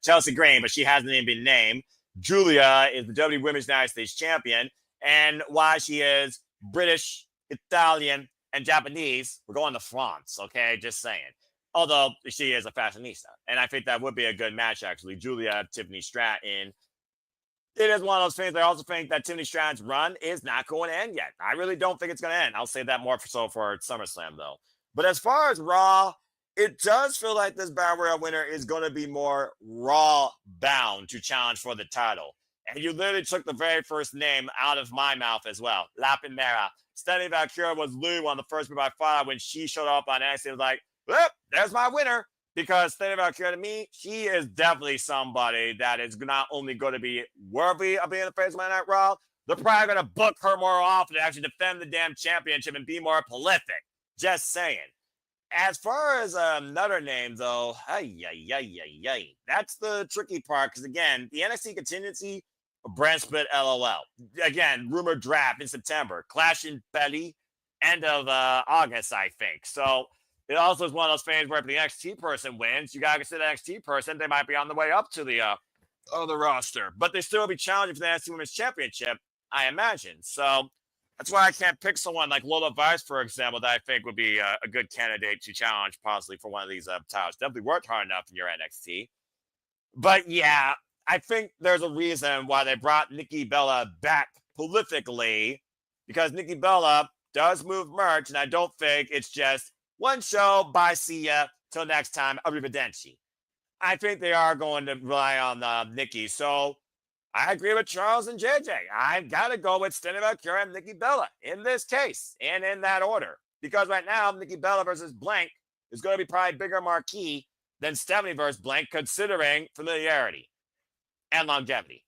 Chelsea Green, but she hasn't even been named. Julia is the WWE Women's United States Champion. And why she is British, Italian, and Japanese, we're going to France, okay? Just saying. Although she is a fashionista. And I think that would be a good match, actually. Julia, Tiffany Stratton. It is one of those things. I also think that Tiffany Stratton's run is not going to end yet. I really don't think it's going to end. I'll say that more so for SummerSlam, though. But as far as Raw, it does feel like this Battle Royale winner is going to be more Raw bound to challenge for the title. And you literally took the very first name out of my mouth as well. La Primera. Stephanie Valkyria was literally one of the first people I thought when she showed up on NXT. It was like, well, there's my winner. Because Stephanie Valkyria, to me, she is definitely somebody that is not only going to be worthy of being the face of Monday Night Raw, they're probably going to book her more often to actually defend the damn championship and be more prolific. Just saying. As far as another name, though, that's the tricky part. Because, again, the NXT contingency, brand split LOL. Again, rumored draft in September. Clash in Belly, end of August, I think. So it also is one of those things where if the NXT person wins, you got to consider the NXT person. They might be on the way up to the roster. But they still will be challenging for the NXT Women's Championship, I imagine. So that's why I can't pick someone like Lola Vice, for example, that I think would be a good candidate to challenge possibly for one of these titles. Definitely worked hard enough in your NXT. But yeah, I think there's a reason why they brought Nikki Bella back prolifically, because Nikki Bella does move merch, and I don't think it's just one show, bye, see ya, till next time, arrivederci. I think they are going to rely on Nikki. So I agree with Charles and JJ. I've got to go with Stephanie Valkyria and Nikki Bella in this case, and in that order. Because right now, Nikki Bella versus Blank is going to be probably bigger marquee than Stephanie versus Blank, considering familiarity and longevity.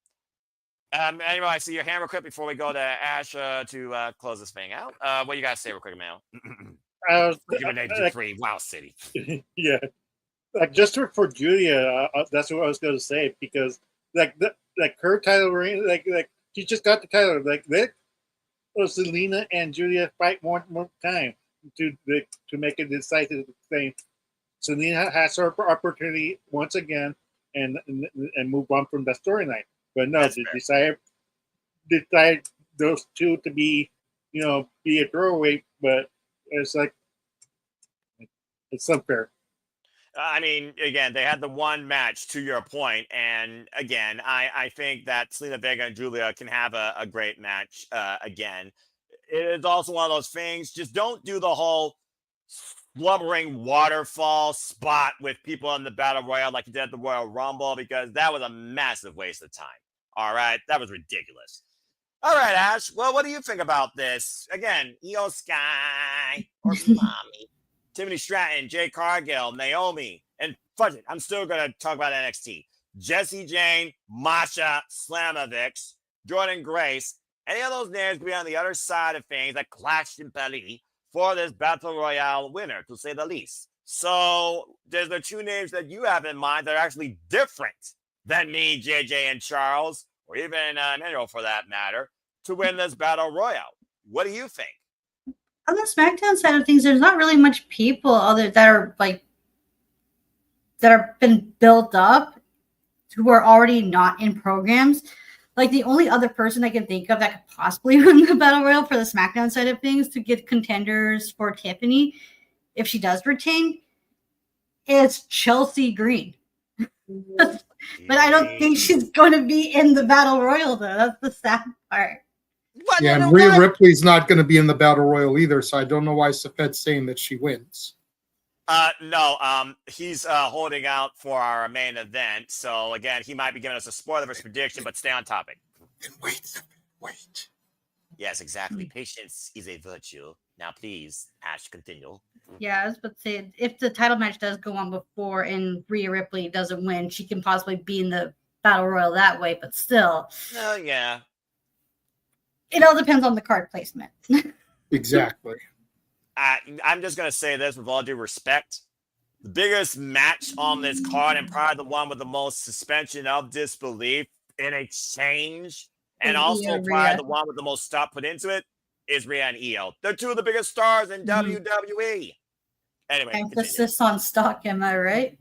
Anyway, I see your hand real quick before we go to Ash to close this thing out. What you got to say real quick, Mel? Give it a 3. Wow City. Yeah. Like just for Julia, that's what I was going to say, because like her title reign, like she just got the title. Like Selena and Julia fight one more time to make a decisive thing. Selena has her opportunity once again and move on from that storyline. But no, they decide those two to be a throwaway. But it's like it's unfair. I mean, again, they had the one match, to your point, and again, I think that Selena Vega and Julia can have a great match again. It is also one of those things, just don't do the whole slumbering waterfall spot with people in the Battle Royale like you did at the Royal Rumble, because that was a massive waste of time. All right, that was ridiculous. All right, Ash, well, what do you think about this? Again, Io Sky or Mommy? Tiffany Stratton, Jade Cargill, Naomi, and fudge it, I'm still going to talk about NXT. Jessie Jane, Masha Slamovich, Jordan Grace, any of those names could be on the other side of things that clashed in Paris for this Battle Royale winner, to say the least. So there's the two names that you have in mind that are actually different than me, JJ, and Charles, or even Emmanuel for that matter, to win this Battle Royale. What do you think? On the SmackDown side of things, there's not really much people other that are been built up who are already not in programs. Like the only other person I can think of that could possibly win the Battle Royal for the SmackDown side of things to get contenders for Tiffany, if she does retain, is Chelsea Green. But I don't think she's going to be in the Battle Royal, though. That's the sad part. What? Yeah, and Rhea Ripley's not going to be in the Battle Royal either, so I don't know why Safet's saying that she wins. No, he's holding out for our main event. So again, he might be giving us a spoiler of his prediction, but stay on topic. And wait. Yes, exactly. Patience is a virtue. Now, please, Ash, continue. Yeah, I was about to say, if the title match does go on before and Rhea Ripley doesn't win, she can possibly be in the Battle Royal that way, but still. Oh, yeah. It all depends on the card placement. Exactly. I'm just going to say this with all due respect. The biggest match on this card, and probably the one with the most suspension of disbelief in a change, and also probably the one with the most stuff put into it, is Rhea and Io. They're two of the biggest stars in WWE. Anyway, emphasis on stock, am I right?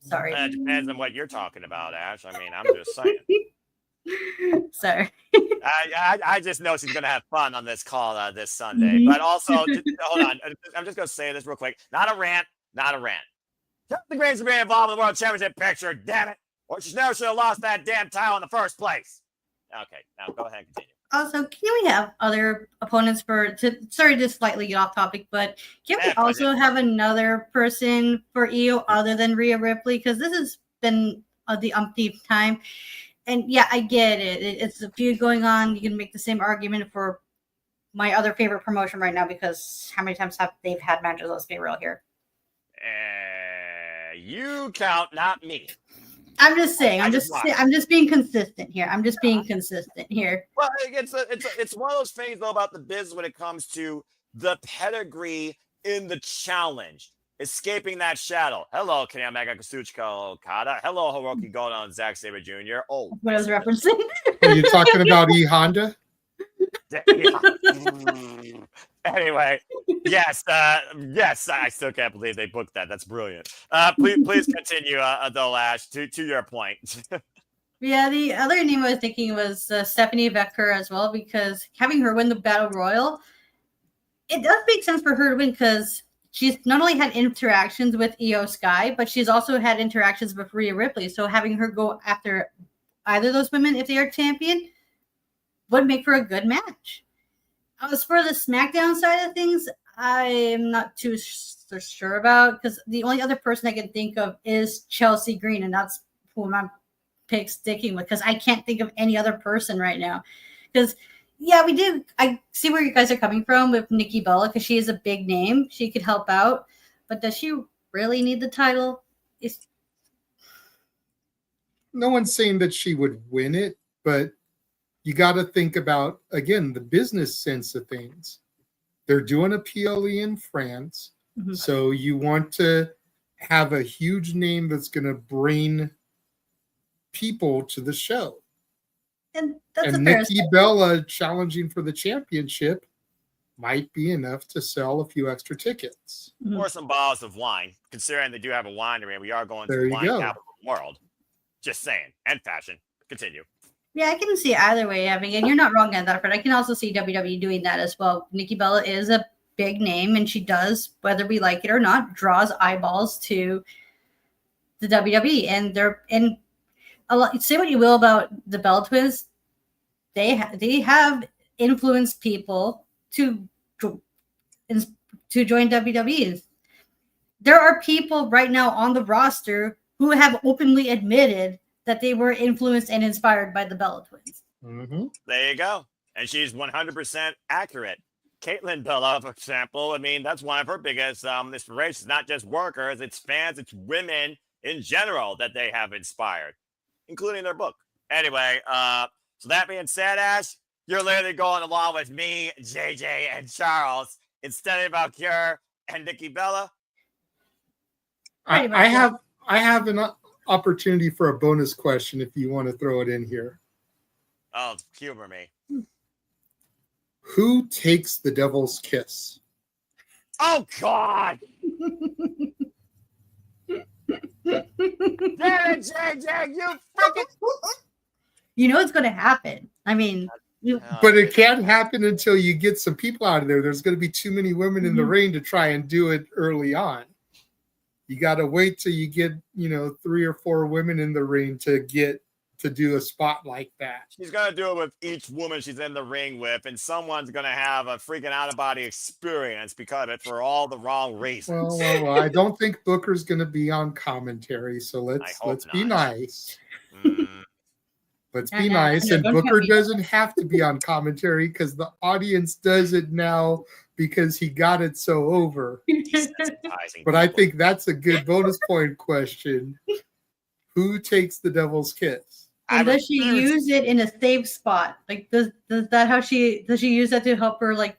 Sorry. It depends on what you're talking about, Ash. I mean, I'm just saying. Sorry. I just know she's going to have fun on this call this Sunday. But also, hold on. I'm just going to say this real quick. Not a rant. The Grace of being involved in the World Championship picture, damn it. Or she never should have lost that damn title in the first place. Okay, now go ahead and continue. Also, can we have other opponents sorry to slightly get off topic, but can we also have another person for Io other than Rhea Ripley? Because this has been the umpteenth time. And yeah, I get it. It's a feud going on. You can make the same argument for my other favorite promotion right now, because how many times have they've had matches? Let's be real here. You count, not me. I'm just saying. I'm just being consistent here. Well, it's one of those things though about the business when it comes to the pedigree in the challenge, escaping that shadow. Hello, Kenny Omega, Kazuchika Okada. Hello, Hiroki Goto and Zack Sabre Jr. Oh, what I was referencing. Are you talking about E Honda? Anyway, yes, I still can't believe they booked that. That's brilliant. Please continue, though, Ash, to your point. Yeah, the other name I was thinking was Stephanie Becker as well, because having her win the Battle Royal, it does make sense for her to win, because she's not only had interactions with Io Sky, but she's also had interactions with Rhea Ripley. So having her go after either of those women, if they are champion, would make for a good match. As for the SmackDown side of things, I am not too sure about, because the only other person I can think of is Chelsea Green, and that's who I'm sticking with, because I can't think of any other person right now. Because, yeah, I see where you guys are coming from with Nikki Bella, because she is a big name. She could help out, but does she really need the title? No one's saying that she would win it, but you got to think about, again, the business sense of things. They're doing a PLE in France, so you want to have a huge name that's going to bring people to the show. And Nikki Bella challenging for the championship might be enough to sell a few extra tickets. Or some bottles of wine, considering they do have a winery and we are going to the wine capital of the world. Just saying. And fashion. Continue. Yeah, I can see either way having, and you're not wrong on that, but I can also see WWE doing that as well. Nikki Bella is a big name, and she does, whether we like it or not, draws eyeballs to the WWE. And they're in a lot. Say what you will about the Bella Twins, they have influenced people to join WWE. There are people right now on the roster who have openly admitted that they were influenced and inspired by the Bella Twins. There you go. And she's 100% accurate. Caitlyn Bella, for example, I mean, that's one of her biggest inspirations, not just workers, it's fans, it's women in general that they have inspired, including their book. Anyway, so that being said, Ash, you're literally going along with me, JJ, and Charles instead of Valkyrie and Nikki Bella. I have an opportunity for a bonus question if you want to throw it in here. Oh, humor me. Who takes the devil's kiss? Oh, God! Damn it, JJ, you freaking... You know it's going to happen. I mean... But it can't happen until you get some people out of there. There's going to be too many women in the ring to try and do it early on. You got to wait till you get, 3 or 4 women in the ring to get to do a spot like that. She's going to do it with each woman she's in the ring with, and someone's going to have a freaking out-of-body experience because of it for all the wrong reasons. Well, I don't think Booker's going to be on commentary, so let's be nice. Let's be nice. And Booker doesn't have to be on commentary because the audience does it now because he got it so over. But I think that's a good bonus point question. Who takes the devil's kiss? And does she use it in a safe spot? Like, does she use that to help her like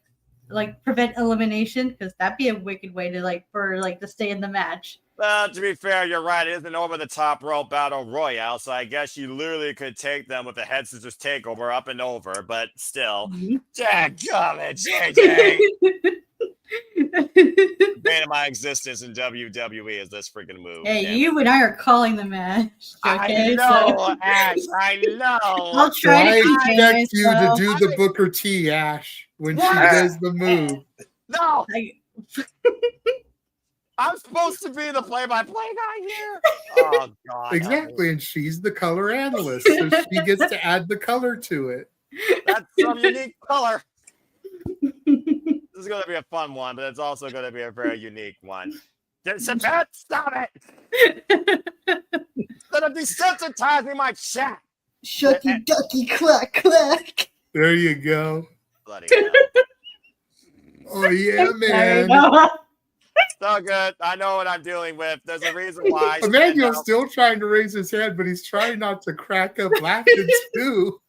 prevent elimination? Because that'd be a wicked way to to stay in the match. Well, to be fair, you're right. It is an over-the-top rope battle royale, so I guess you literally could take them with a head scissors takeover up and over, but still. Dadgummit, JJ! The bane of my existence in WWE is this freaking move. Hey, you and I are calling the match. Okay? I know, Ash, I know. I'll try to expect you to do the Booker T, Ash, when she does the move. No! I'm supposed to be the play-by-play guy here? Oh, God. Exactly, and she's the color analyst, so she gets to add the color to it. That's some unique color. This is going to be a fun one, but it's also going to be a very unique one. Stop it! Instead of desensitizing my chat. Shucky ducky quack quack. There you go. Bloody hell. Oh, yeah, man. So good. I know what I'm dealing with. There's a reason why. Emmanuel's still trying to raise his hand, but he's trying not to crack up laughing too.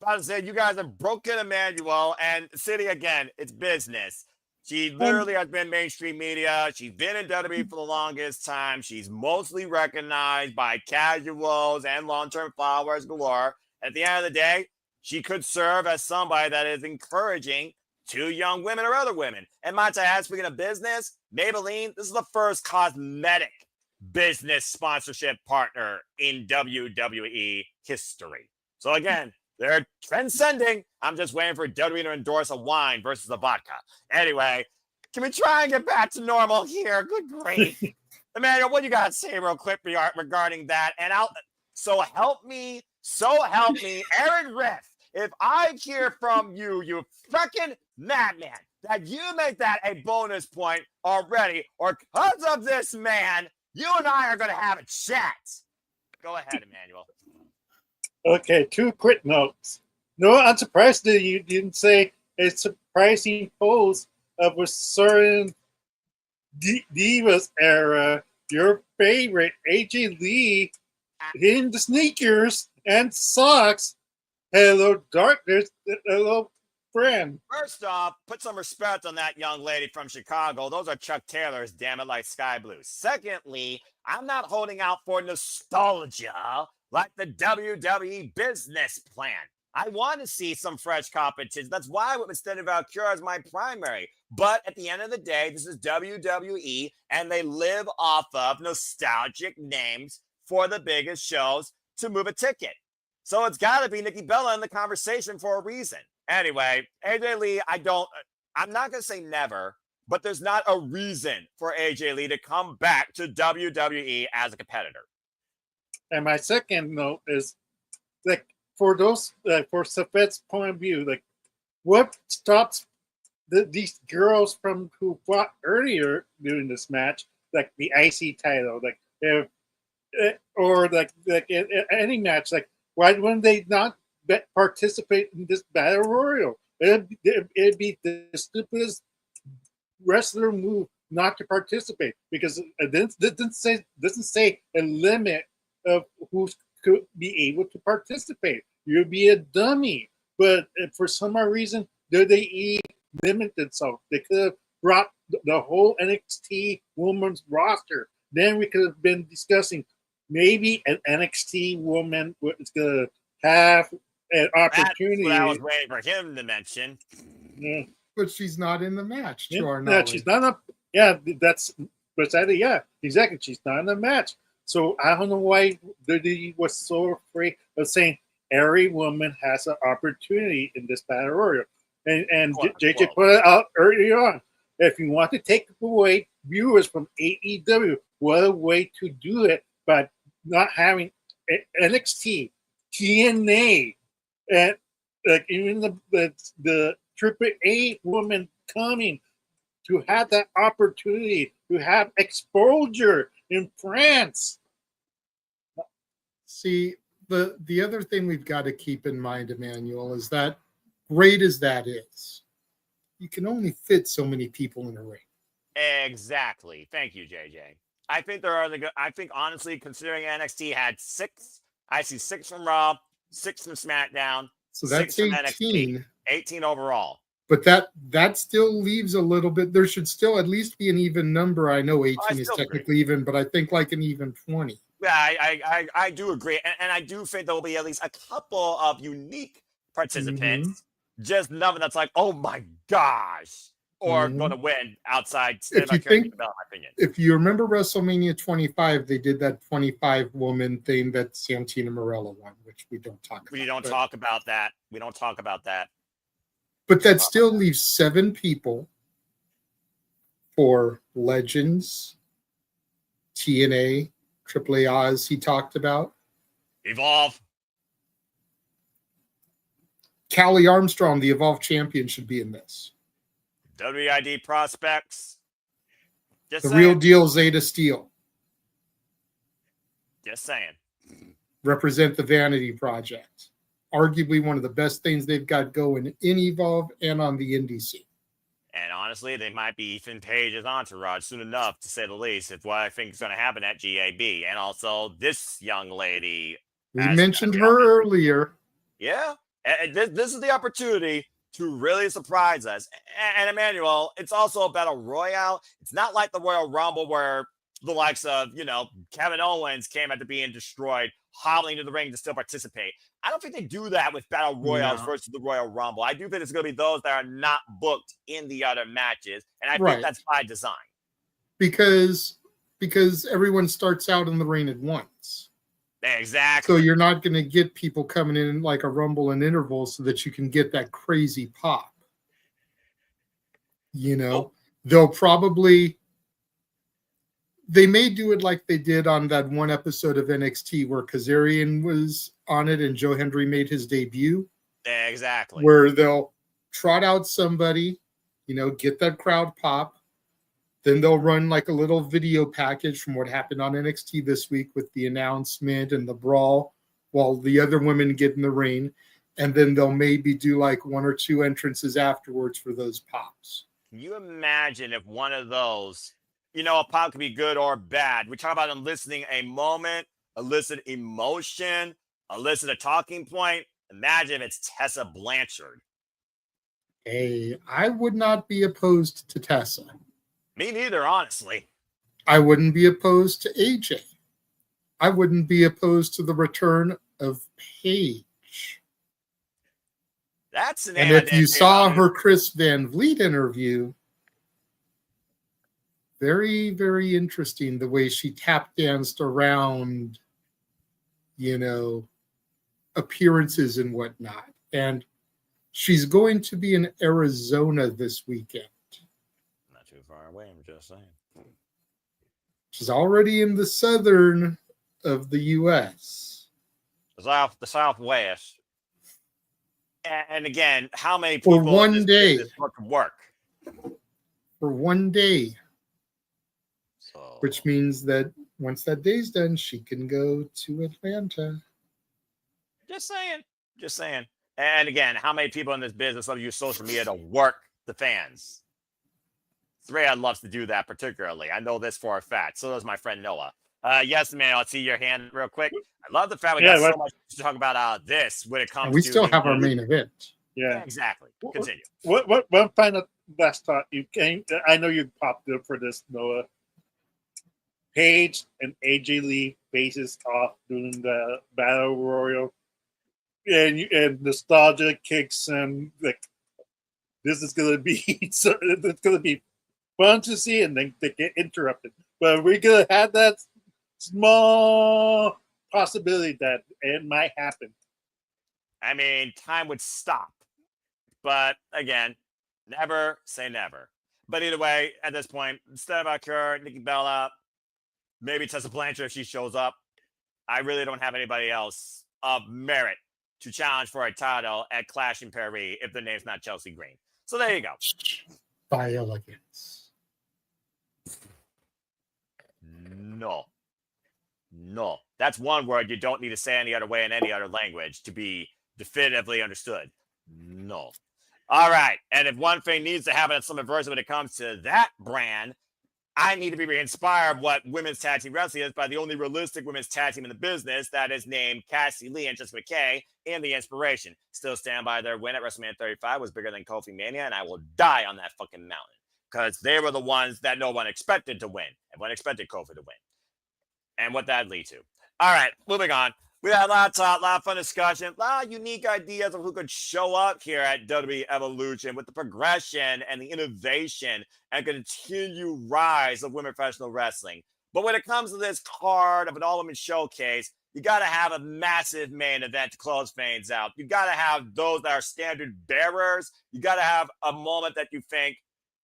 I was saying, you guys have broken Emmanuel, and City, again, it's business. She literally has been mainstream media. She's been in WWE for the longest time. She's mostly recognized by casuals and long-term followers galore. At the end of the day, she could serve as somebody that is encouraging to young women or other women. And might I add, speaking of business, Maybelline, this is the first cosmetic business sponsorship partner in WWE history. So again, they're transcending. I'm just waiting for WWE to endorse a wine versus a vodka. Anyway, can we try and get back to normal here? Good grief. Emmanuel, what you got to say real quick regarding that? And so help me, Aaron Riff, if I hear from you, you fucking madman, that you make that a bonus point already, or because of this man, you and I are going to have a chat. Go ahead, Emmanuel. Okay, 2 quick notes. No, I'm surprised that you didn't say a surprising pose of a certain Divas era, your favorite, AJ Lee, in the sneakers and socks. Hello, darkness. Hello, friend. First off, put some respect on that young lady from Chicago. Those are Chuck Taylors, damn it, like Sky Blue. Secondly, I'm not holding out for nostalgia like the WWE business plan. I want to see some fresh competition. That's why I went with Standard Valkyrie as my primary. But at the end of the day, this is WWE, and they live off of nostalgic names for the biggest shows to move a ticket. So it's got to be Nikki Bella in the conversation for a reason. Anyway, AJ Lee, I'm not going to say never, but there's not a reason for AJ Lee to come back to WWE as a competitor. And my second note is, like, for those, for Safet's point of view, like, what stops these girls from who fought earlier during this match, like the IC title, like, if, or like in any match, like, why wouldn't they not participate in this battle royal? It'd be the stupidest wrestler move not to participate, because it doesn't say a limit of who could be able to participate. You'd be a dummy. But for some reason, WWE limited themselves. They could have brought the whole NXT women's roster. Then we could have been discussing maybe an NXT woman is going to have an opportunity. That's what I was waiting for him to mention. Yeah. But she's not in the match, to our No, knowledge. she's not. Yeah, that's precisely. Yeah, exactly. She's not in the match. So I don't know why WWE was so afraid of saying every woman has an opportunity in this battle royal. And JJ put it out early on. If you want to take away viewers from AEW, what a way to do it by not having NXT TNA, and like even the AAA woman coming to have that opportunity to have exposure in France. See, the other thing we've got to keep in mind, Emmanuel, is that great as that is, you can only fit so many people in a ring. Exactly. Thank you, JJ. I think there are I think honestly, considering NXT had 6, I see 6 from Raw, 6 from SmackDown, So 6 that's from 18. NXT, 18 overall. But that still leaves a little bit. There should still at least be an even number. I know 18 is technically even, but I think like an even 20. Yeah, I do agree. And I do think there will be at least a couple of unique participants. Just nothing that's like, oh my gosh, or going to win outside. If you think, my opinion. If you remember WrestleMania 25, they did that 25 woman thing that Santina Marella won, which we don't talk about. We don't talk about that. We don't talk about that. But that still leaves 7 people for Legends, TNA, AAA Oz he talked about. Evolve. Callie Armstrong, the Evolve champion, should be in this. WID prospects. Just the saying. Real deal Zeta Steel. Just saying. Represent the Vanity Project. Arguably one of the best things they've got going in Evolve and on the indie scene. And honestly, they might be Ethan Page's entourage soon enough, to say the least. It's what I think is going to happen at GAB. And also this young lady. We mentioned her earlier. Yeah. And this is the opportunity to really surprise us. And Emmanuel, it's also a battle royale. It's not like the Royal Rumble where the likes of, Kevin Owens came after being destroyed, hobbling to the ring to still participate. I don't think they do that with battle royals versus the Royal Rumble. I do think it's going to be those that are not booked in the other matches, and I think that's by design. Because everyone starts out in the ring at once. Exactly. So you're not going to get people coming in like a Rumble and intervals so that you can get that crazy pop. They'll probably. They may do it like they did on that one episode of NXT where Kazarian was on it and Joe Hendry made his debut. Exactly. Where they'll trot out somebody, get that crowd pop. Then they'll run like a little video package from what happened on NXT this week with the announcement and the brawl while the other women get in the ring. And then they'll maybe do like 1 or 2 entrances afterwards for those pops. Can you imagine if one of those... a pop could be good or bad. We talk about eliciting a moment, elicit emotion, elicit a talking point. Imagine if it's Tessa Blanchard. Hey, I would not be opposed to Tessa. Me neither, honestly. I wouldn't be opposed to AJ. I wouldn't be opposed to the return of Paige. That's an and if you saw her Chris Van Vliet interview, very, very interesting the way she tap danced around, appearances and whatnot. And she's going to be in Arizona this weekend. Not too far away, I'm just saying. She's already in the southern of the U.S. The Southwest. And again, how many people for one day work? For one day. Which means that once that day's done, she can go to Atlanta. Just saying. And again, how many people in this business love to use social media to work the fans? Rhea loves to do that particularly. I know this for a fact. So does my friend Noah. Yes, man, I'll see your hand real quick. I love the fact we got so much to talk about this when it comes to... We still have our main event. Yeah, exactly. Continue. What one final last thought you came? I know you popped up for this, Noah. Paige and AJ Lee faces off during the Battle Royal, and nostalgia kicks in. Like, this is gonna be it's gonna be fun to see, and then they get interrupted. But we're gonna have that small possibility that it might happen. I mean, time would stop, but again, never say never. But either way, at this point, instead of Akira, Nikki Bella. Maybe Tessa Blanchard if she shows up. I really don't have anybody else of merit to challenge for a title at Clash in Paris if the name's not Chelsea Green. So there you go. By elegance. No. That's one word you don't need to say any other way in any other language to be definitively understood. No. All right. And if one thing needs to happen at some version when it comes to that brand, I need to be inspired what women's tag team wrestling is by the only realistic women's tag team in the business that is named Cassie Lee and Jessica McKay and the inspiration. Still stand by their win at WrestleMania 35 was bigger than Kofi Mania, and I will die on that fucking mountain because they were the ones that no one expected to win. Everyone expected Kofi to win. And what that lead to. All right, moving on. We had a lot of talk, a lot of fun discussion, a lot of unique ideas of who could show up here at WWE Evolution with the progression and the innovation and continued rise of women professional wrestling. But when it comes to this card of an all-women showcase, you got to have a massive main event to close things out. You got to have those that are standard bearers. You got to have a moment that you think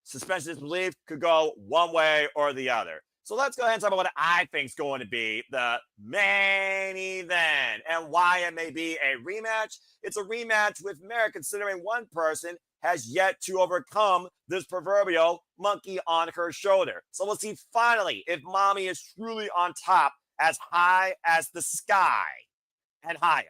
suspension of disbelief could go one way or the other. So let's go ahead and talk about what I think is going to be the main event and why it may be a rematch. It's a rematch with merit considering one person has yet to overcome this proverbial monkey on her shoulder. So we'll see finally if Mommy is truly on top as high as the sky and higher.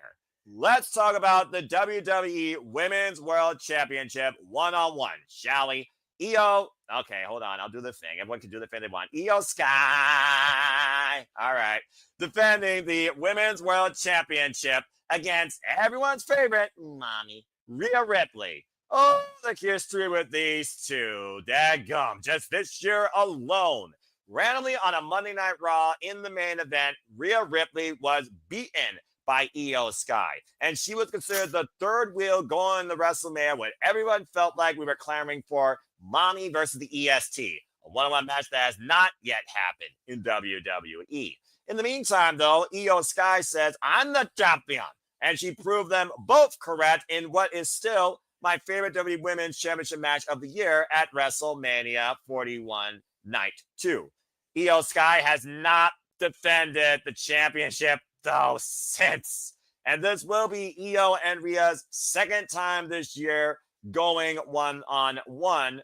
Let's talk about the WWE Women's World Championship one-on-one, shall we? Io, okay, hold on. I'll do the thing. Everyone can do the thing they want. Io Sky. All right. Defending the Women's World Championship against everyone's favorite, Mommy, Rhea Ripley. Oh, the history with these two. Dadgum. Just this year alone. Randomly on a Monday Night Raw in the main event, Rhea Ripley was beaten by Io Sky. And she was considered the third wheel going to WrestleMania when everyone felt like we were clamoring for Mommy versus the EST, a one-on-one match that has not yet happened in WWE. In the meantime, though, Io Sky says, I'm the champion. And she proved them both correct in what is still my favorite WWE Women's Championship match of the year at WrestleMania 41 Night 2. Io Sky has not defended the championship, though, since. And this will be Io and Rhea's second time this year going one-on-one,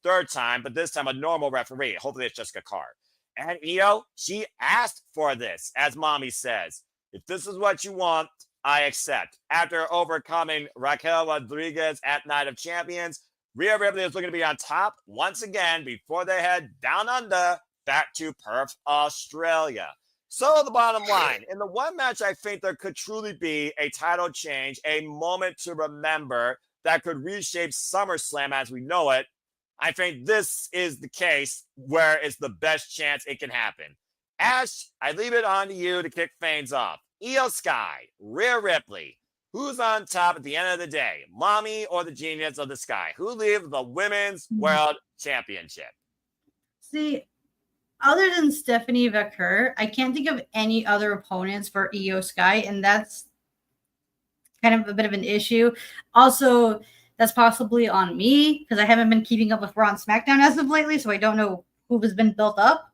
third time, but this time a normal referee. Hopefully it's Jessica Carr. And Io, she asked for this, as Mommy says. If this is what you want, I accept. After overcoming Raquel Rodriguez at Night of Champions, Rhea Ripley is looking to be on top once again before they head down under back to Perth, Australia. So the bottom line, in the one match, I think there could truly be a title change, a moment to remember that could reshape SummerSlam as we know it. I think this is the case where it's the best chance it can happen. Ash, I leave it on to you to kick things off. Io Sky, Rhea Ripley. Who's on top at the end of the day? Mommy or the Genius of the Sky? Who leaves the Women's World Championship? See, other than Stephanie Vaquer, I can't think of any other opponents for Io Sky, and that's kind of a bit of an issue. Also, that's possibly on me because I haven't been keeping up with Raw and SmackDown as of lately, so I don't know who has been built up.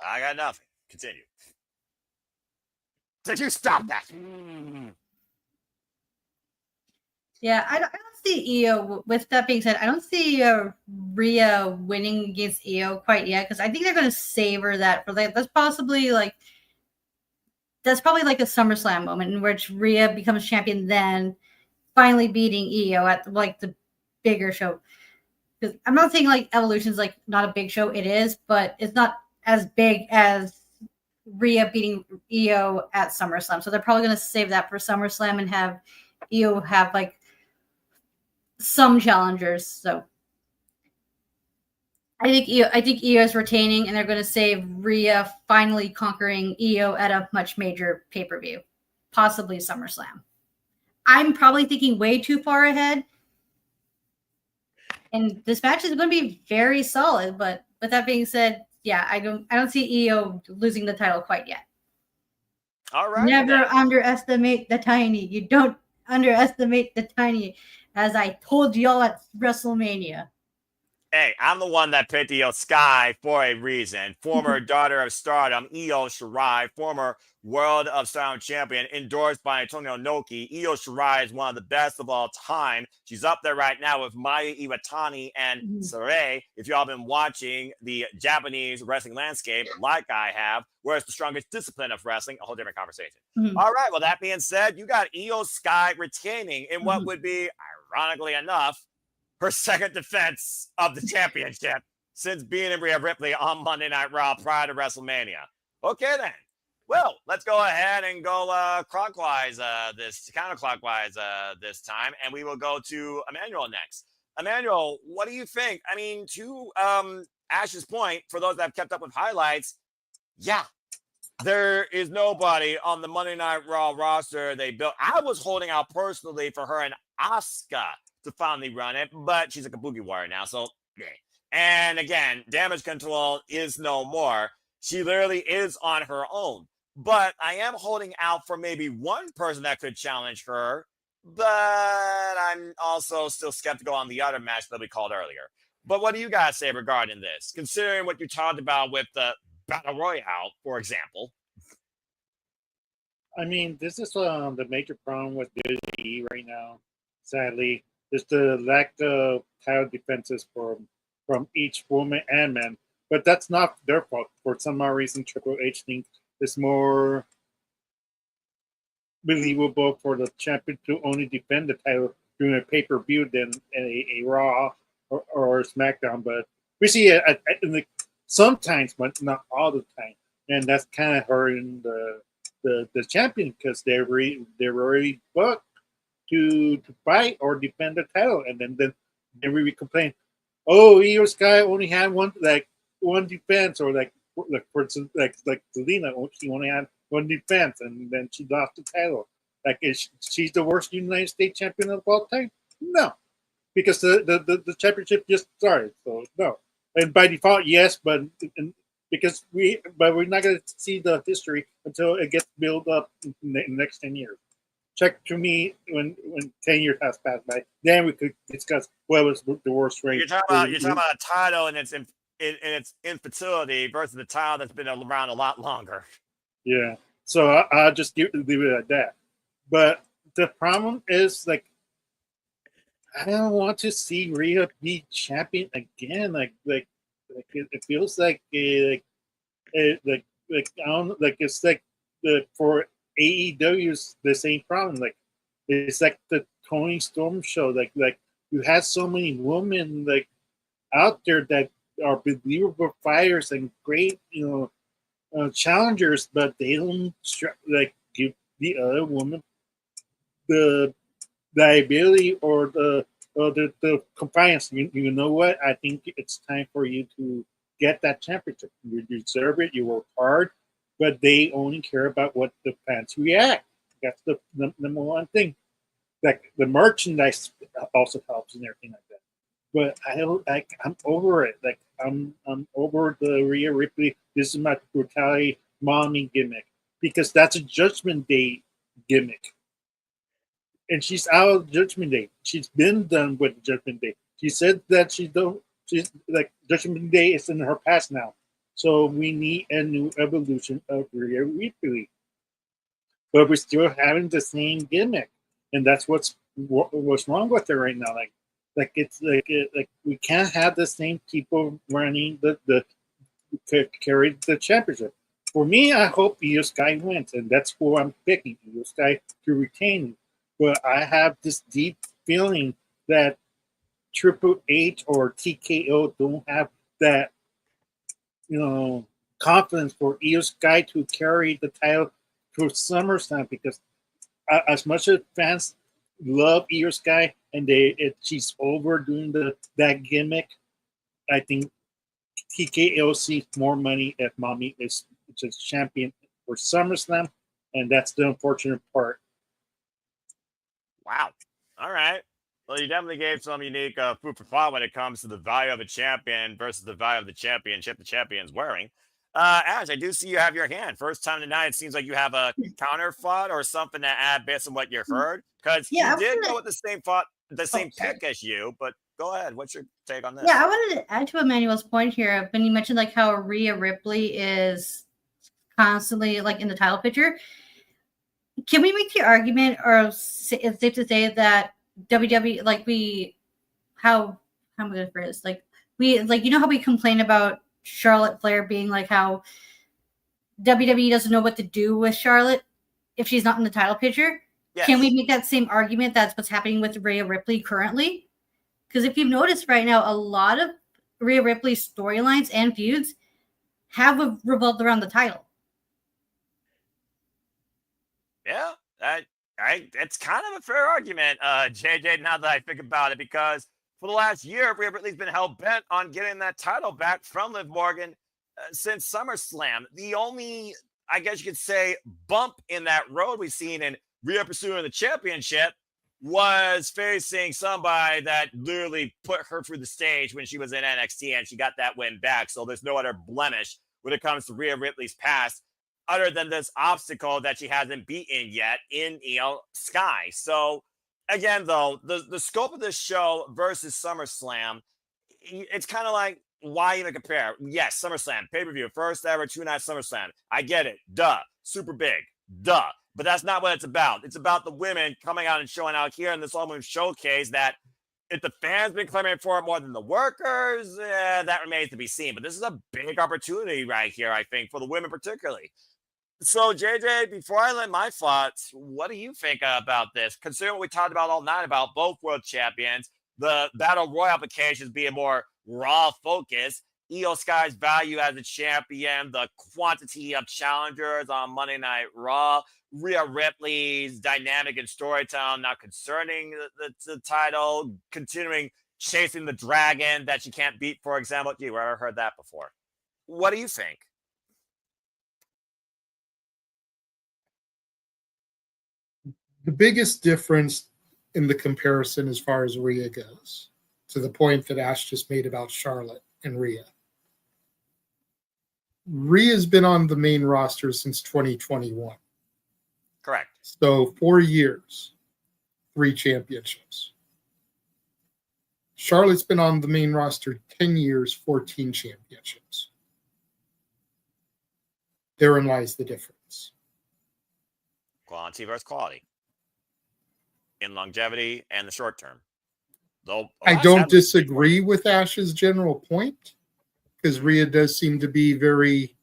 I got nothing. Continue. Did you stop that? Yeah, I don't see Io. With that being said, I don't see Rhea winning against Io quite yet because I think they're going to savor that for like that's probably like a SummerSlam moment in which Rhea becomes champion, then finally beating Io at like the bigger show. Because I'm not saying like Evolution's like not a big show, it is, but it's not as big as Rhea beating Io at SummerSlam. So they're probably going to save that for SummerSlam and have Io have like some challengers. So I think Io is retaining, and they're going to save Rhea finally conquering Io at a much major pay-per-view, possibly SummerSlam. I'm probably thinking way too far ahead, and this match is going to be very solid. But with that being said, yeah, I don't see Io losing the title quite yet. All right. Never underestimate the tiny. You don't underestimate the tiny, as I told y'all at WrestleMania. Hey, I'm the one that picked Io Sky for a reason. Former daughter of Stardom, Io Shirai, former World of Stardom champion, endorsed by Antonio Inoki. Io Shirai is one of the best of all time. She's up there right now with Maya Iwatani and Sarai. If y'all been watching the Japanese wrestling landscape, like I have, where it's the strongest discipline of wrestling, a whole different conversation. All right, well, that being said, you got Io Sky retaining in what would be, ironically enough, her second defense of the championship since being Rhea Ripley on Monday Night Raw prior to WrestleMania. Okay, then. Well, let's go ahead and go counterclockwise this time, and we will go to Emmanuel next. Emmanuel, what do you think? I mean, to Ash's point, for those that have kept up with highlights, yeah, there is nobody on the Monday Night Raw roster they built. I was holding out personally for her and Asuka to finally run it, but she's a Kabuki warrior now, so yeah. And again, Damage Control is no more. She literally is on her own. But I am holding out for maybe one person that could challenge her, but I'm also still skeptical on the other match that we called earlier. But what do you guys say regarding this? Considering what you talked about with the Battle Royale, for example. I mean, this is the major problem with WWE right now. Sadly, is the lack of title defenses from each woman and man. But that's not their fault. For some odd reason, Triple H thinks it's more believable for the champion to only defend the title during a pay-per-view than a Raw or SmackDown. But we see it sometimes, but not all the time. And that's kind of hurting the champion because they're already booked to fight or defend the title, and then we complain, oh, Io Sky only had one defense, or for instance, like Zelina, she only had one defense, and then she lost the title. Like, is she's the worst United States champion of all time? No, because the championship just started, so no. And by default, yes, but we're not going to see the history until it gets built up in the next 10 years. Check to me when 10 years has passed by. Then we could discuss what was the worst reign. You're talking about a title and its infertility versus the title that's been around a lot longer. Yeah. So I'll just leave it at that. But the problem is, like, I don't want to see Rhea be champion again. Like it feels like I don't, like, it's like for AEW's the same problem. Like, it's like the Tony Storm show. Like you had so many women like out there that are believable fighters and great, challengers, but they don't like give the other woman the ability or the compliance. You know what? I think it's time for you to get that championship. You deserve it. You work hard, but they only care about what the fans react. That's the number one thing. Like, the merchandise also helps and everything like that. But I don't like. I'm over it. Like, I'm over the Rhea Ripley. This is my brutality mommy gimmick, because that's a Judgment Day gimmick, and she's out of Judgment Day. She's been done with Judgment Day. She said that she's like, Judgment Day is in her past now. So we need a new evolution of Rhea Ripley. But we're still having the same gimmick, and that's what's wrong with her right now. Like it's like we can't have the same people running the carry the championship. For me, I hope Io Sky wins, and that's who I'm picking, Io Sky to retain. But I have this deep feeling that Triple H or TKO don't have that, confidence for Io Sky to carry the title for SummerSlam, because as much as fans love Io Sky and she's overdoing that gimmick, I think TKO sees more money if Mommy is just champion for SummerSlam, and that's the unfortunate part. Wow. All right. Well, you definitely gave some unique food for thought when it comes to the value of a champion versus the value of the championship the champion's wearing. Ash, I do see you have your hand. First time tonight, it seems like you have a counter thought or something to add based on what you heard. Because he did go with the same thought, the same pick as you, but go ahead. What's your take on this? Yeah, I wanted to add to Emmanuel's point here. When you mentioned like how Rhea Ripley is constantly like in the title picture, can we make the argument, or it's safe to say that WWE, like how am I going to phrase, like how we complain about Charlotte Flair being like how WWE doesn't know what to do with Charlotte if she's not in the title picture? Yes. Can we make that same argument that's what's happening with Rhea Ripley currently? Because if you've noticed right now, a lot of Rhea Ripley's storylines and feuds have revolved around the title. Yeah, it's kind of a fair argument, JJ, now that I think about it, because for the last year, Rhea Ripley's been hell-bent on getting that title back from Liv Morgan since SummerSlam. The only, I guess you could say, bump in that road we've seen in Rhea pursuing the championship was facing somebody that literally put her through the stage when she was in NXT, and she got that win back. So there's no other blemish when it comes to Rhea Ripley's past, other than this obstacle that she hasn't beaten yet in Sky. So again, though, the scope of this show versus SummerSlam, it's kind of like, why even compare? Yes, SummerSlam, pay-per-view, first ever 2-night SummerSlam. I get it. Duh. Super big. Duh. But that's not what it's about. It's about the women coming out and showing out here in this all-women showcase that if the fans been clamoring for it more than the workers, that remains to be seen. But this is a big opportunity right here, I think, for the women particularly. So, JJ, before I let my thoughts, what do you think about this? Considering what we talked about all night about both world champions, the Battle Royal applications being more Raw focused, Io Sky's value as a champion, the quantity of challengers on Monday Night Raw, Rhea Ripley's dynamic and storytelling not concerning the title, continuing chasing the dragon that she can't beat, for example. Gee, where I heard that before. What do you think? The biggest difference in the comparison as far as Rhea goes, to the point that Ash just made about Charlotte and Rhea. Rhea's been on the main roster since 2021. Correct. So 4 years, 3 championships. Charlotte's been on the main roster 10 years, 14 championships. Therein lies the difference. Quantity versus quality. In longevity and the short term. Though I don't disagree with Ash's general point, because Rhea does seem to be very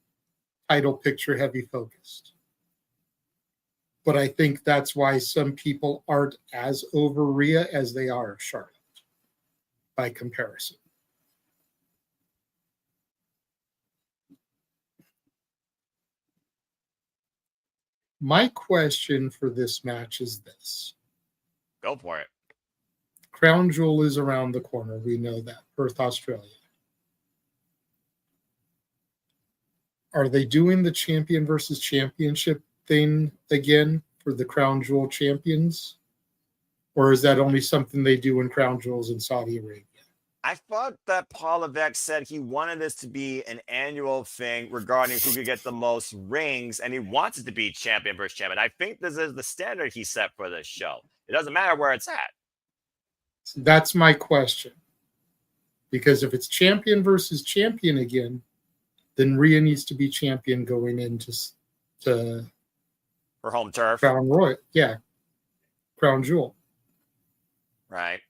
title picture heavy focused. But I think that's why some people aren't as over Rhea as they are Charlotte by comparison. My question for this match is this. Go for it. Crown Jewel is around the corner. We know that. Perth, Australia. Are they doing the champion versus championship thing again for the Crown Jewel champions? Or is that only something they do when Crown Jewel's in Saudi Arabia? I thought that Paul Levesque said he wanted this to be an annual thing regarding who could get the most rings, and he wants it to be champion versus champion. I think this is the standard he set for this show. It doesn't matter where it's at. That's my question. Because if it's champion versus champion again, then Rhea needs to be champion going into For home turf. Crown Royal. Yeah. Crown Jewel. Right.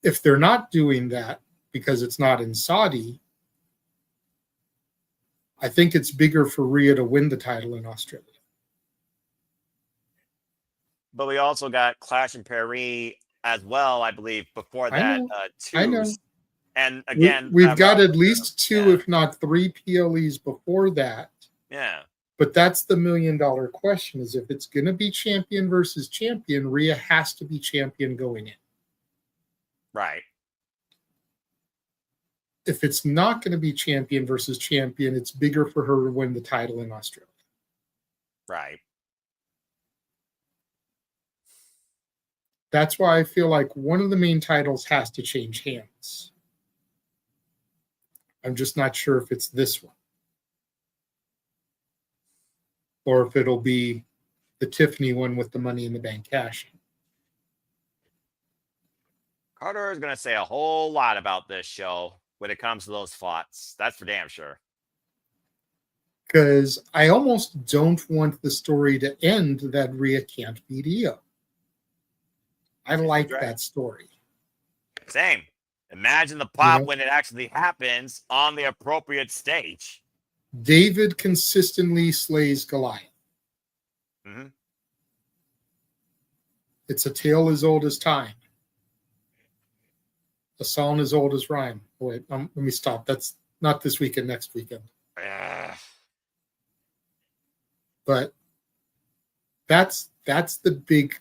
If they're not doing that because it's not in Saudi, I think it's bigger for Rhea to win the title in Australia. But we also got Clash in Paris as well, I believe, before that too. I know. And again, we've got at least 2, if not 3 PLEs before that. Yeah. But that's the $1 million question: is if it's going to be champion versus champion, Rhea has to be champion going in. Right. If it's not going to be champion versus champion, it's bigger for her to win the title in Australia. Right. That's why I feel like one of the main titles has to change hands. I'm just not sure if it's this one. Or if it'll be the Tiffany one with the Money in the Bank cash. Carter is going to say a whole lot about this show when it comes to those thoughts. That's for damn sure. Because I almost don't want the story to end that Rhea can't beat Io. I like that story. Same. Imagine the pop when it actually happens on the appropriate stage. David consistently slays Goliath. Mm-hmm. It's a tale as old as time. A song as old as rhyme. Wait, let me stop. That's not this weekend, next weekend. But that's the big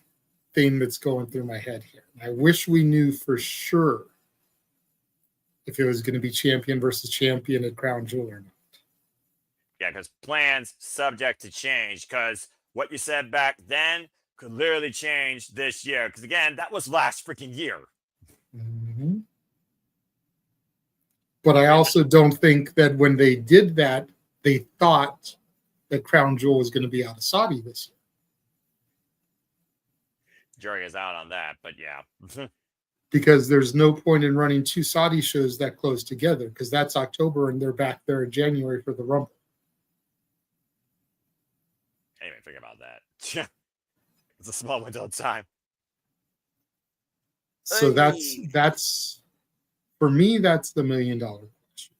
thing that's going through my head here. I wish we knew for sure if it was going to be champion versus champion at Crown Jewel or not. Yeah, because plans subject to change. Because what you said back then could literally change this year. Because again, that was last freaking year. Mm-hmm. But I also don't think that when they did that, they thought that Crown Jewel was going to be out of Saudi this year. Jury is out on that, but yeah. Because there's no point in running two Saudi shows that close together, because that's October and they're back there in January for the Rumble. I didn't even think about that. It's a small window of time. So that's for me, that's the $1 million question.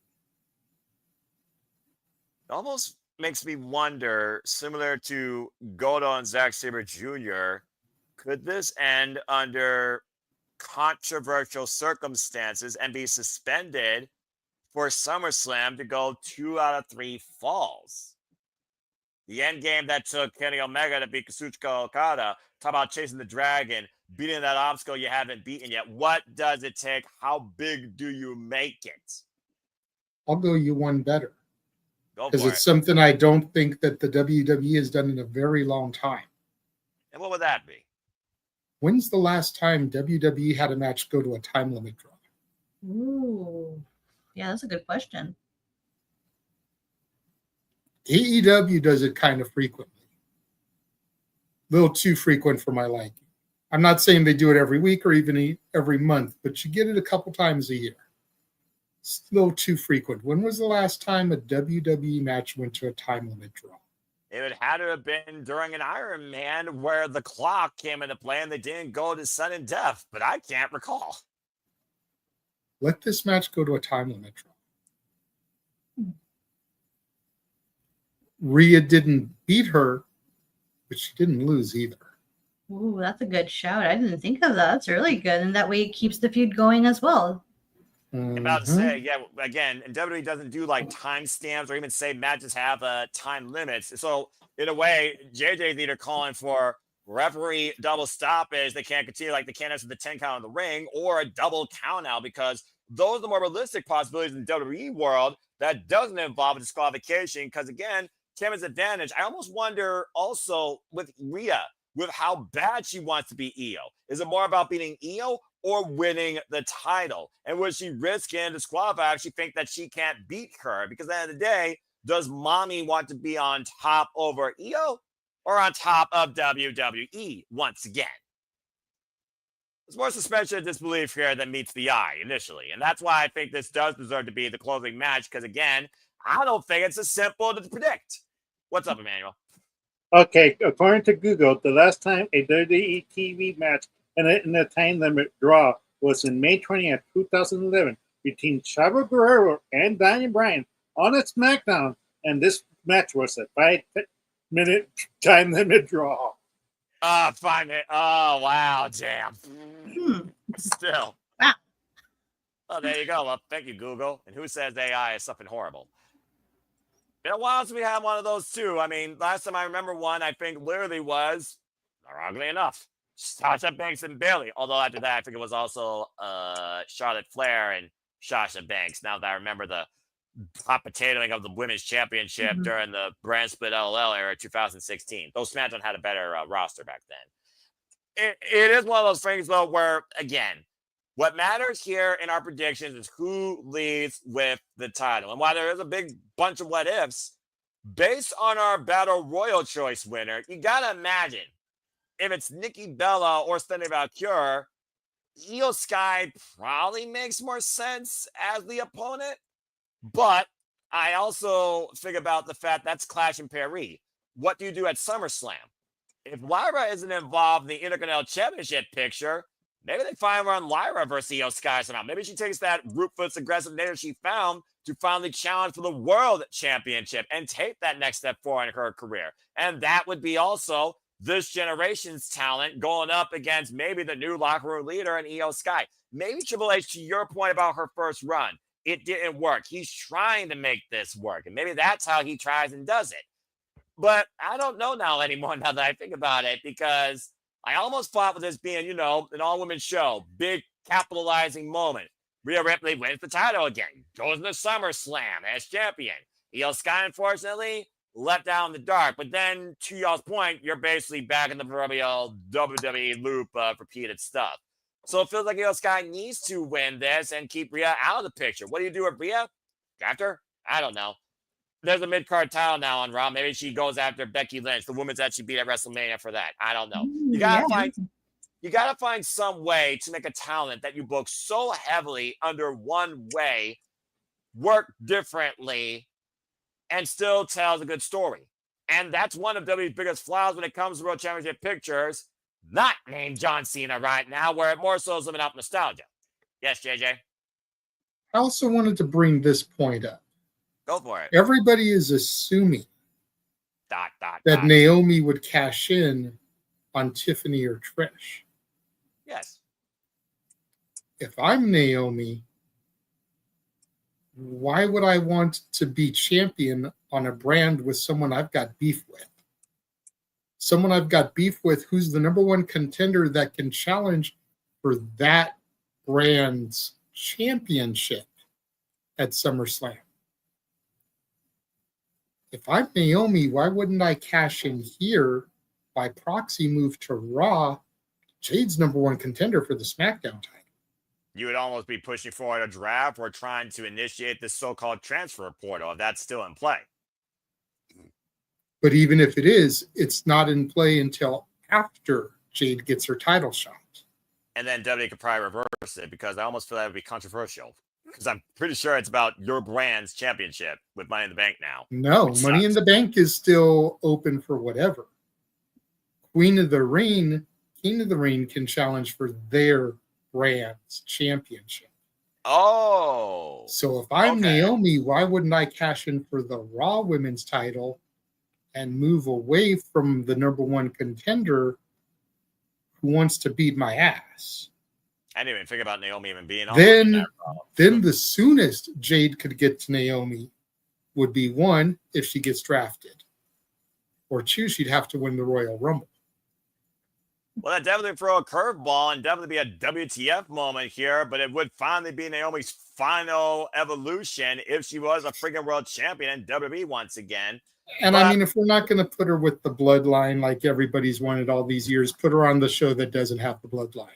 It almost makes me wonder, similar to Goto and Zack Sabre Jr., could this end under controversial circumstances and be suspended for SummerSlam to go 2 out of 3 falls? The end game that took Kenny Omega to beat Kazuchika Okada. Talk about chasing the dragon, beating that obstacle you haven't beaten yet. What does it take? How big do you make it? I'll go you one better. Because it's something I don't think that the WWE has done in a very long time. And what would that be? When's the last time WWE had a match go to a time limit draw? Ooh. Yeah, that's a good question. AEW does it kind of frequently. A little too frequent for my liking. I'm not saying they do it every week or even every month, but you get it a couple times a year. It's a little too frequent. When was the last time a WWE match went to a time limit draw? It would have to have been during an Iron Man where the clock came into play and they didn't go to sudden death, but I can't recall. Let this match go to a time limit draw. Rhea didn't beat her, but she didn't lose either. Ooh, that's a good shout. I didn't think of that. That's really good. And that way it keeps the feud going as well. I'm about to say, yeah, again, and WWE doesn't do like timestamps or even say matches have time limits. So in a way, JJ's either calling for referee double stoppage, they can't continue like they can't answer the 10 count in the ring, or a double count out, because those are the more realistic possibilities in the WWE world that doesn't involve a disqualification. Because again, Kevin's advantage. I almost wonder also with Rhea, with how bad she wants to be Io. Is it more about beating Io or winning the title? And would she risk getting disqualified if she think that she can't beat her? Because at the end of the day, does mommy want to be on top over Io or on top of WWE once again? There's more suspension of disbelief here than meets the eye initially. And that's why I think this does deserve to be the closing match. Because again, I don't think it's as simple to predict. What's up, Emmanuel? Okay, according to Google, the last time a WWE TV match in a time limit draw was in May 20th, 2011, between Chavo Guerrero and Daniel Bryan on a SmackDown, and this match was a 5-minute time limit draw. 5 minutes. Oh, wow, damn. Still. Wow. Oh, there you go. Well, thank you, Google. And who says AI is something horrible? Been a while since we had one of those too. I mean, last time I remember one, I think literally was, ugly enough, Sasha Banks and Bayley. Although after that, I think it was also Charlotte Flair and Sasha Banks. Now that I remember the hot potatoing of the women's championship during the brand split LOL era 2016. Those SmackDown had a better roster back then. It is one of those things, though, where, again, what matters here in our predictions is who leads with the title. And while there is a big bunch of what ifs, based on our Battle Royal choice winner, you got to imagine if it's Nikki Bella or Stephanie Valkyrie, Io Sky probably makes more sense as the opponent, but I also think about the fact that's Clash in Paris. What do you do at SummerSlam? If Lyra isn't involved in the Intercontinental Championship picture, maybe they finally run Lyra versus Io Sky somehow. Maybe she takes that ruthless, aggressive nature she found to finally challenge for the World Championship and take that next step forward in her career. And that would be also this generation's talent going up against maybe the new locker room leader in Io Sky. Maybe Triple H, to your point about her first run, it didn't work. He's trying to make this work. And maybe that's how he tries and does it. But I don't know now anymore now that I think about it, because I almost thought with this being, an all-women show, big capitalizing moment. Rhea Ripley wins the title again, goes into SummerSlam as champion. Io Sky, unfortunately, left down in the dark. But then, to y'all's point, you're basically back in the proverbial WWE loop of repeated stuff. So it feels like Io Sky needs to win this and keep Rhea out of the picture. What do you do with Rhea? After? I don't know. There's a mid-card title now on Raw. Maybe she goes after Becky Lynch, the woman that she beat at WrestleMania for that. I don't know. You gotta find some way to make a talent that you book so heavily under one way work differently and still tells a good story. And that's one of WWE's biggest flaws when it comes to World Championship pictures, not named John Cena right now, where it more so is living up nostalgia. Yes, JJ? I also wanted to bring this point up. Go for it. Everybody is assuming that Naomi would cash in on Tiffany or Trish. Yes. If I'm Naomi, why would I want to be champion on a brand with someone I've got beef with? Someone I've got beef with who's the number one contender that can challenge for that brand's championship at SummerSlam. If I'm Naomi, why wouldn't I cash in here by proxy move to Raw? Jade's number one contender for the SmackDown title. You would almost be pushing forward a draft or trying to initiate this so-called transfer portal if that's still in play. But even if it is, it's not in play until after Jade gets her title shot. And then WWE could probably reverse it, because I almost feel that would be controversial. Because I'm pretty sure it's about your brand's championship with Money in the Bank now. No, Money in the Bank is still open for whatever. King of the Ring can challenge for their brand's championship. Oh. So if I'm Naomi, why wouldn't I cash in for the Raw Women's title and move away from the number one contender who wants to beat my ass? I didn't even think about Naomi even being on. Then the soonest Jade could get to Naomi would be, one, if she gets drafted, or two, she'd have to win the Royal Rumble. Well, that definitely throw a curveball and definitely be a WTF moment here, but it would finally be Naomi's final evolution if she was a freaking world champion in WWE once again. And I mean, if we're not going to put her with the bloodline like everybody's wanted all these years, put her on the show that doesn't have the bloodline.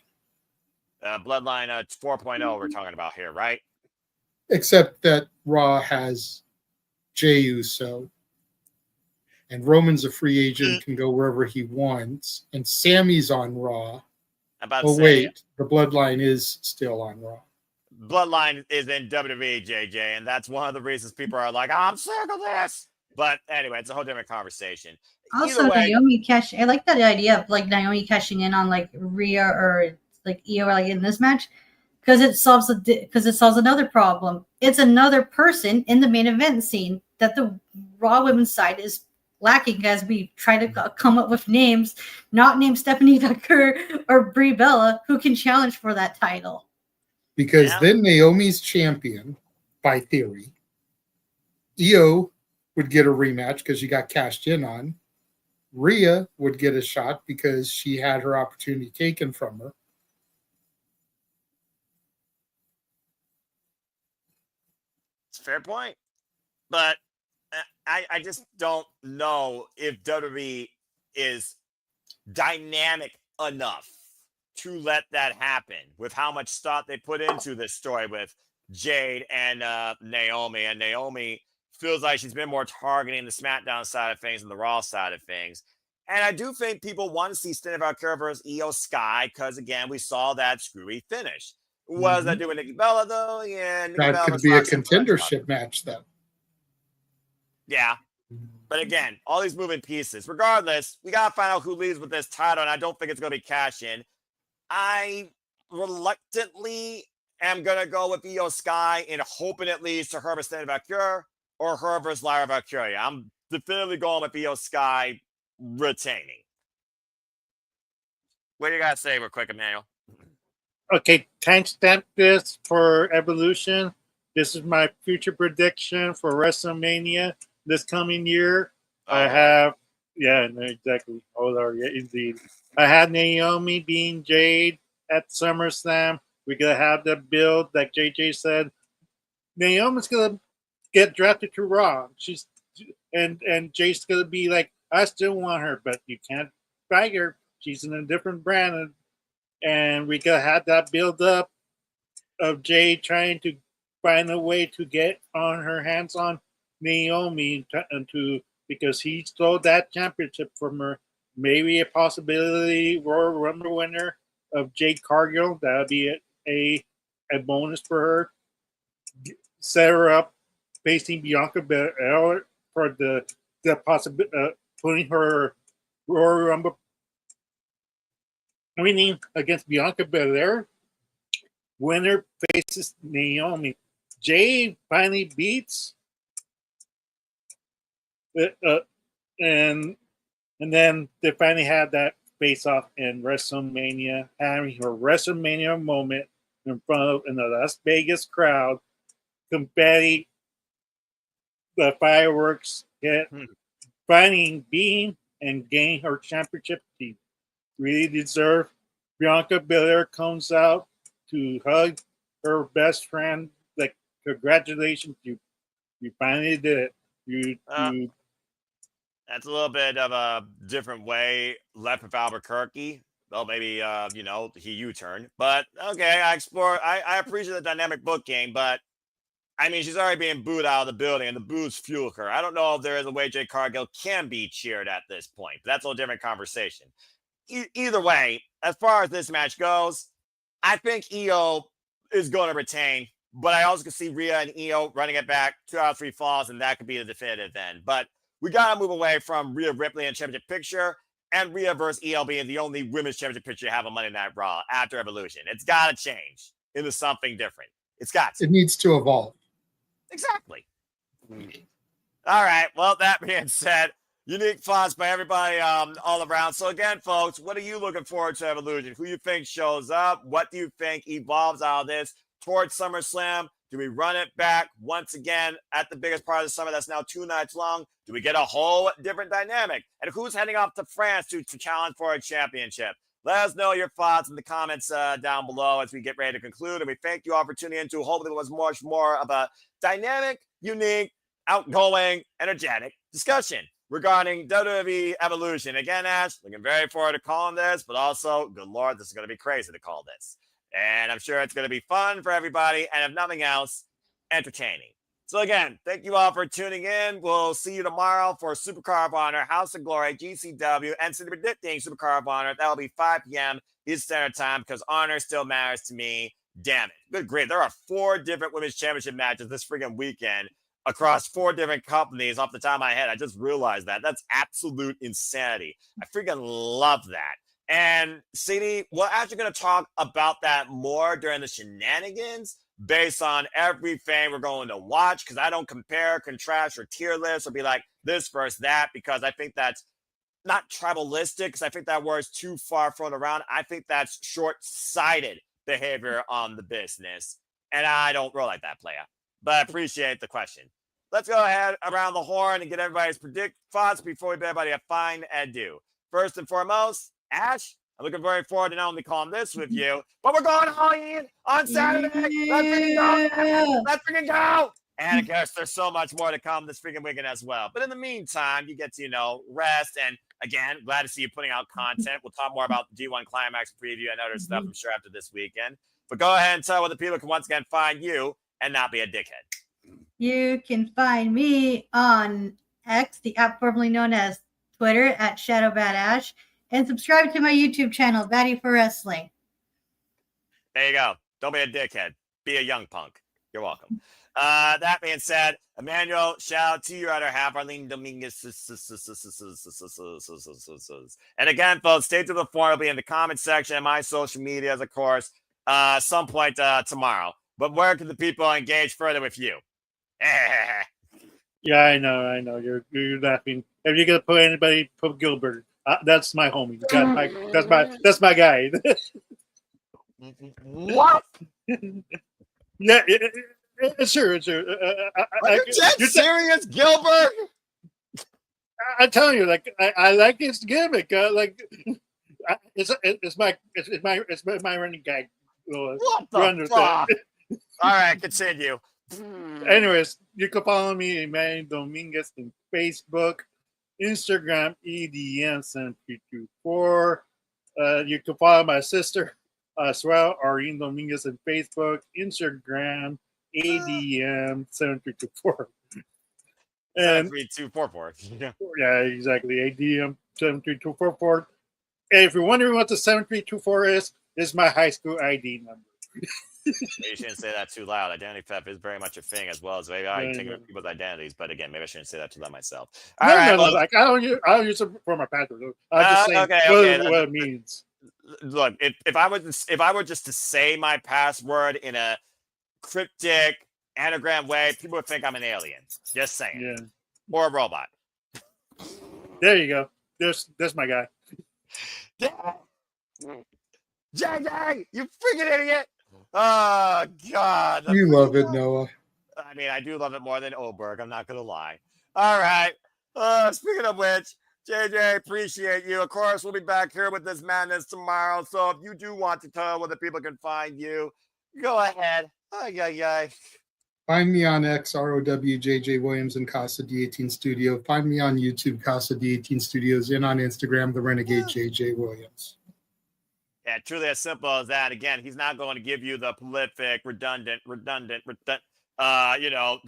Bloodline 4.0 we're talking about here, right? Except that Raw has Jey Uso, and Roman's a free agent, can go wherever he wants, and Sammy's on Raw. Wait, the bloodline is still on Raw. Bloodline is in WWE, JJ, and that's one of the reasons people are like, I'm sick of this. But anyway, it's a whole different conversation. Also, Naomi I like that idea of like Naomi cashing in on like Rhea or like Io, like in this match, because it solves another problem. It's another person in the main event scene that the Raw women's side is lacking, as we try to come up with names, not named Stephanie Becker or Brie Bella, who can challenge for that title. Because then Naomi's champion, by theory. Io would get a rematch because she got cashed in on. Rhea would get a shot because she had her opportunity taken from her. It's a fair point. But I just don't know if WWE is dynamic enough to let that happen with how much thought they put into this story with Jade and Naomi. And Naomi feels like she's been more targeting the SmackDown side of things than the Raw side of things. And I do think people want to see Stina Valkyria versus Io Sky because, again, we saw that screwy finish. Was that doing Nikki Bella, though? Yeah, Nikki That Bella could versus be a Roxanne Perez. contendership match, though. Yeah. But again, all these moving pieces. Regardless, we got to find out who leads with this title, and I don't think it's going to be cash-in. I reluctantly am going to go with Io Sky and hoping it leads to her versus Stina Valkyria or her versus Lyra Valkyria. I'm definitively going with Io Sky retaining. What do you got to say real quick, Emmanuel? Okay, timestamp this for Evolution. This is my future prediction for WrestleMania this coming year. I have, yeah, no, exactly. Oh, Lord, yeah, indeed. I had Naomi being Jade at SummerSlam. We're going to have the build, like JJ said. Naomi's going to get drafted to Raw. And Jade's going to be like, I still want her, but you can't buy her. She's in a different brand. And we got to have that build up of Jade trying to find a way to get on her hands on Naomi because he stole that championship from her. Maybe a possibility Royal Rumble winner of Jade Cargill. That would be a bonus for her. Set her up facing Bianca Belair for the possibility putting her Royal Rumble winning against Bianca Belair. Winner faces Naomi. Jade finally beats, and then they finally had that face off in WrestleMania, having her WrestleMania moment in front of in the Las Vegas crowd, confetti, the fireworks hit, finally beating and gaining her championship. She really deserved. Bianca Belair comes out to hug her best friend. Like, congratulations, you finally did it. You That's a little bit of a different way left with Albuquerque. Well, maybe he U-turned. But okay, I appreciate the dynamic booking, but I mean, she's already being booed out of the building, and the boos fuel her. I don't know if there is a way Jade Cargill can be cheered at this point. But that's a different conversation. Either way, as far as this match goes, I think Io is going to retain, but I also can see Rhea and Io running it back 2 out of 3 falls, and that could be the definitive then. But we got to move away from Rhea Ripley in championship picture and Rhea versus Io being the only women's championship picture you have on Monday Night Raw after Evolution. It's got to change into something different. It's got to. It needs to evolve. Exactly. All right. Well, that being said, unique thoughts by everybody all around. So again, folks, what are you looking forward to Evolution? Who you think shows up? What do you think evolves out of this towards SummerSlam? Do we run it back once again at the biggest part of the summer that's now 2 nights long? Do we get a whole different dynamic? And who's heading off to France to challenge for a championship? Let us know your thoughts in the comments down below as we get ready to conclude. And we thank you all for tuning in to hopefully it was much more of a dynamic, unique, outgoing, energetic discussion regarding WWE Evolution. Again, Ash, looking very forward to calling this, but also, good Lord, this is going to be crazy to call this. And I'm sure it's going to be fun for everybody, and if nothing else, entertaining. So again, thank you all for tuning in. We'll see you tomorrow for Supercard of Honor, House of Glory, GCW, and City Predicting Supercard of Honor. That'll be 5 p.m. Eastern Standard Time because honor still matters to me. Damn it. Good grief. There are 4 different women's championship matches this freaking weekend across 4 different companies off the top of my head. I just realized that. That's absolute insanity. I freaking love that. And CD, we're actually going to talk about that more during the shenanigans based on everything we're going to watch, because I don't compare, contrast, or tier list or be like this versus that, because I think that's not tribalistic, because I think that word's too far thrown around. I think that's short-sighted behavior on the business, and I don't roll like that, player. But I appreciate the question. Let's go ahead around the horn and get everybody's thoughts before we bid everybody a fine adieu. First and foremost, Ash, I'm looking very forward to not only calling this with you, but we're going all in on Saturday. Yeah. Let's freaking go. Let's freaking go. And of course, there's so much more to come this freaking weekend as well. But in the meantime, you get to, rest. And again, glad to see you putting out content. We'll talk more about the G1 Climax preview and other stuff, I'm sure, after this weekend. But go ahead and tell where the people can once again find you and not be a dickhead. You can find me on X, the app formerly known as Twitter at ShadowBadAsh, and subscribe to my YouTube channel, Batty for Wrestling. There you go. Don't be a dickhead. Be a young punk. You're welcome. That being said, Emmanuel, shout out to your other half, Arlene Dominguez. And again, folks, stay to the forum. It'll be in the comment section and my social medias, of course, some point tomorrow. But where can the people engage further with you? Yeah, I know. You're laughing. If you're gonna put anybody, put Gilbert. That's my homie. That's my guy. What? Yeah, sure. Are you dead serious, Gilbert? I'm telling you, like I like his gimmick. It's my running gag. What the fuck? All right, continue. Anyways, you can follow me, Emmanuel Dominguez, on Facebook, Instagram, EDM7324. You can follow my sister as well, Arlene Dominguez, on Facebook, Instagram, ADM7324. And 73244. yeah, exactly. ADM73244. And if you're wondering what the 7324 is, it's my high school ID number. You shouldn't say that too loud. Identity theft is very much a thing, as well as maybe I take people's identities. But again, maybe I shouldn't say that too loud myself. No, like I don't use it for my password. I'm just saying what it means. Look, if I were just to say my password in a cryptic anagram way, people would think I'm an alien. Just saying. Yeah. Or a robot. There you go. There's my guy. JJ, you freaking idiot! Oh God! You love it, Noah. I mean, I do love it more than Oberg. I'm not gonna lie. All right. Speaking of which, JJ, appreciate you. Of course, we'll be back here with this madness tomorrow. So if you do want to tell where the people can find you, go ahead. Find me on X, ROWJJ Williams and Casa D18 Studio. Find me on YouTube, Casa D18 Studios, and on Instagram, the Renegade JJ Williams. Yeah, truly as simple as that. Again, he's not going to give you the prolific, redundant,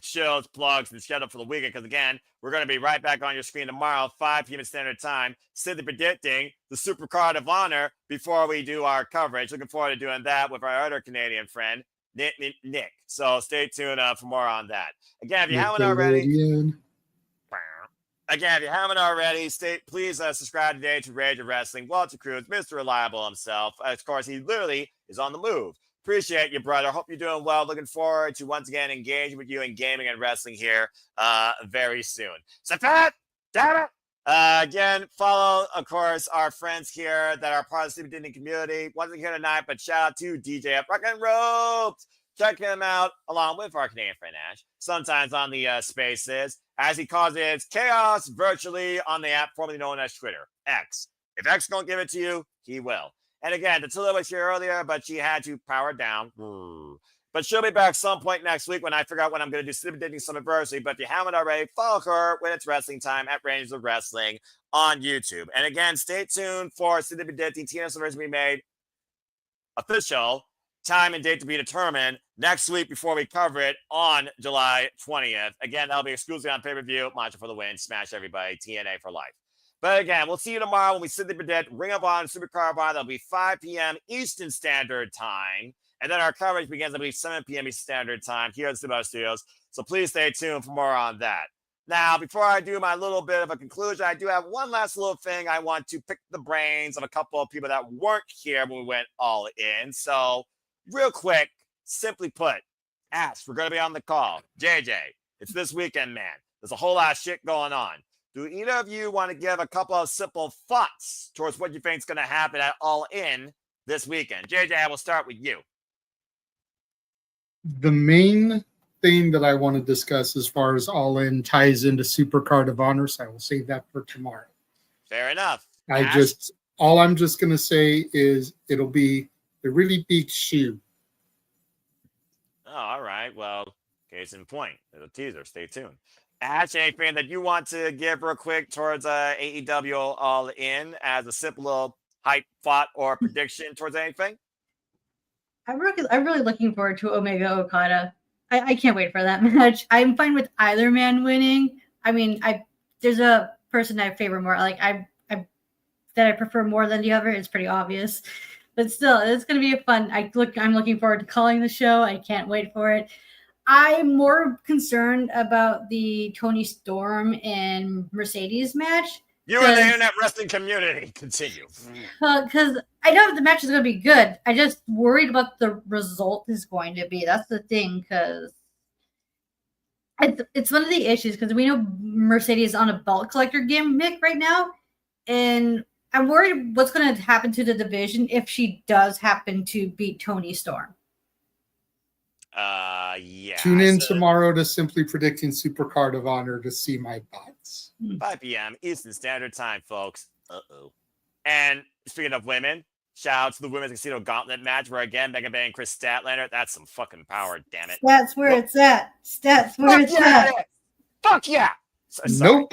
shows, plugs, and schedule for the weekend. Because again, we're going to be right back on your screen tomorrow, 5 p.m. Standard Time, simply predicting the Super Card of Honor before we do our coverage. Looking forward to doing that with our other Canadian friend, Nick. So stay tuned for more on that. Again, if you haven't already, please subscribe today to Rage of Wrestling. Walter Cruz, Mr. Reliable himself. Of course, he literally is on the move. Appreciate you, brother. Hope you're doing well. Looking forward to once again engaging with you in gaming and wrestling here very soon. So, damn it. Again, follow, of course, our friends here that are part of the Super Disney community. Wasn't here tonight, but shout out to DJ F. Rockin' Ropes. Check him out along with our Canadian friend Ash, sometimes on the spaces, as he causes chaos virtually on the app formerly known as Twitter, X. If X don't give it to you, he will. And again, Tatula was here earlier, but she had to power down. But she'll be back some point next week when I figure out when I'm going to do Super Disney Summiversary. But if you haven't already, follow her when it's wrestling time at Rangers of Wrestling on YouTube. And again, stay tuned for Super Disney TNA Summiversary we made official. Time and date to be determined next week before we cover it on July 20th. Again, that'll be exclusively on pay-per-view. Mantra for the win. Smash everybody. TNA for life. But again, we'll see you tomorrow when we simply predict Ring of Honor, Super Card of Honor. That'll be 5 p.m. Eastern Standard Time. And then our coverage begins, I believe, 7 p.m. Eastern Standard Time here at the Super Studios. So please stay tuned for more on that. Now, before I do my little bit of a conclusion, I do have one last little thing. I want to pick the brains of a couple of people that weren't here when we went all in. So, real quick, simply put, Ash, we're going to be on the call. JJ, it's this weekend, man. There's a whole lot of shit going on. Do either of you want to give a couple of simple thoughts towards what you think is going to happen at All In this weekend? JJ, I will start with you. The main thing that I want to discuss as far as All In ties into Super Card of Honor, so I will save that for tomorrow. Fair enough. All I'm just going to say is it'll be a really big shoe. Oh, all right. Well, case in point. There's a teaser. Stay tuned. Ash, anything that you want to give real quick towards AEW All In as a simple little hype thought or prediction towards anything? I'm really looking forward to Omega Okada. I can't wait for that match. I'm fine with either man winning. I mean, there's a person I favor more. Like I that I prefer more than the other. It's pretty obvious, but still, it's going to be fun. I'm looking forward to calling the show. I can't wait for it. I'm more concerned about the Tony Storm and Mercedes match. You and the internet wrestling community continue. Because I know the match is going to be good. I just worried about the result is going to be. That's the thing, because it's one of the issues, because we know Mercedes is on a belt collector gimmick right now, and I'm worried what's going to happen to the division if she does happen to beat Tony Storm. Yeah. Tune in tomorrow to Simply Predicting Supercard of Honor to see my thoughts. 5 p.m. Eastern Standard Time, folks. And speaking of women, shout out to the Women's Casino Gauntlet match where, again, Megan Bay and Chris Statlander. That's some fucking power, damn it. That's where it's at. Stats where it's at. Fuck yeah. Nope.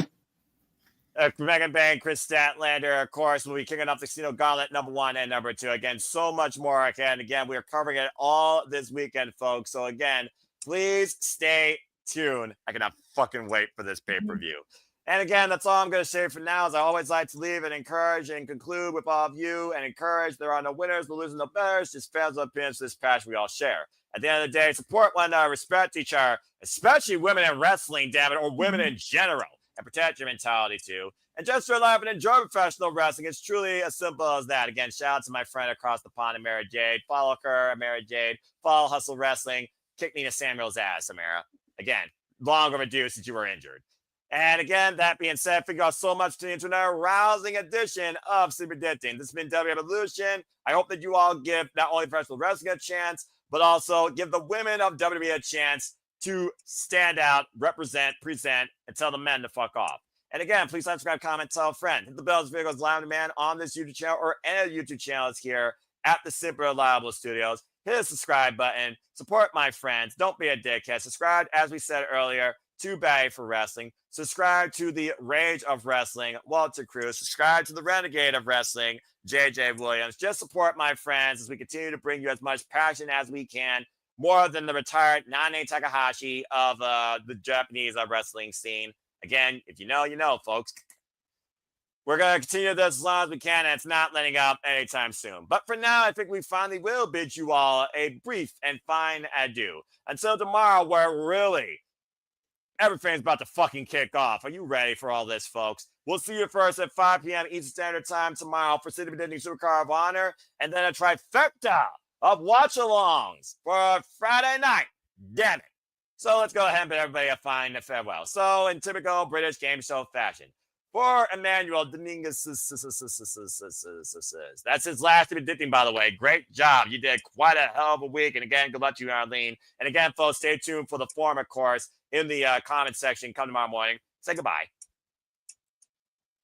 Megan Bay and Chris Statlander, of course, will be kicking off the Casino Gauntlet #1 and #2. Again, so much more. And again, we are covering it all this weekend, folks. So again, please stay tuned. I cannot fucking wait for this pay-per-view. And again, that's all I'm going to say for now. As I always like to leave and encourage and conclude with all of you and encourage. There are no winners, no losers, no betters. Just fans of opinions. This passion we all share. At the end of the day, support one another, respect each other, especially women in wrestling, damn it, or women in general. And protect your mentality too. And just for life and enjoy professional wrestling. It's truly as simple as that. Again, shout out to my friend across the pond, Amara Jade. Follow her, Amara Jade. Follow Hustle Wrestling. Kick Nina Samuel's ass, Amara. Again, long overdue since you were injured. And again, that being said, thank you all so much to the internet rousing edition of Super Predicting. This has been W Evolution. I hope that you all give not only professional wrestling a chance, but also give the women of WWE a chance to stand out, represent, present, and tell the men to fuck off. And again, please subscribe, comment, tell a friend. Hit the bell as videos live on demand on this YouTube channel or any of the YouTube channels here at the Super Reliable Studios. Hit the subscribe button. Support my friends. Don't be a dickhead. Subscribe, as we said earlier, to Batty for Wrestling. Subscribe to the Rage of Wrestling, Walter Cruz. Subscribe to the Renegade of Wrestling, JJ Williams. Just support my friends as we continue to bring you as much passion as we can. More than the retired Nane Takahashi of the Japanese wrestling scene. Again, if you know, you know, folks. We're going to continue this as long as we can, and it's not letting up anytime soon. But for now, I think we finally will bid you all a brief and fine adieu. Until tomorrow, where really everything's about to fucking kick off. Are you ready for all this, folks? We'll see you first at 5 p.m. Eastern Standard Time tomorrow for City Predicting Supercard of Honor, and then a trifecta of watch-alongs for Friday night. Damn it. So let's go ahead and bid everybody a fine farewell. So in typical British game show fashion, for Emmanuel Dominguez, that's his last predicting, by the way. Great job. You did quite a hell of a week. And again, good luck to you, Arlene. And again, folks, stay tuned for the forum, of course, in the comment section. Come tomorrow morning. Say goodbye.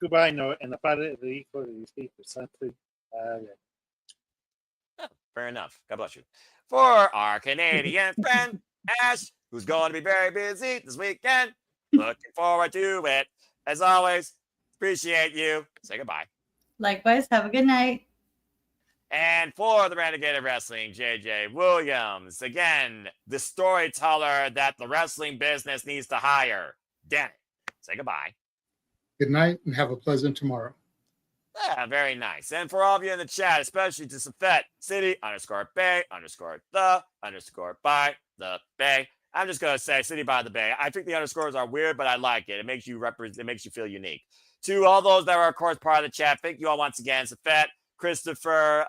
Goodbye, Noah. And the father of the equal to speak for something. Fair enough. God bless you. For our Canadian friend, Ash, who's going to be very busy this weekend. Looking forward to it. As always, appreciate you. Say goodbye. Likewise, have a good night. And for the Renegade of Wrestling, JJ Williams, again, the storyteller that the wrestling business needs to hire. Damn it. Say goodbye. Good night and have a pleasant tomorrow. Yeah, very nice. And for all of you in the chat, especially to Safet City _Bay _by the Bay. I'm just gonna say City by the Bay. I think the underscores are weird, but I like it. It makes you represent. It makes you feel unique. To all those that are, of course, part of the chat, thank you all once again. Safet, Christopher,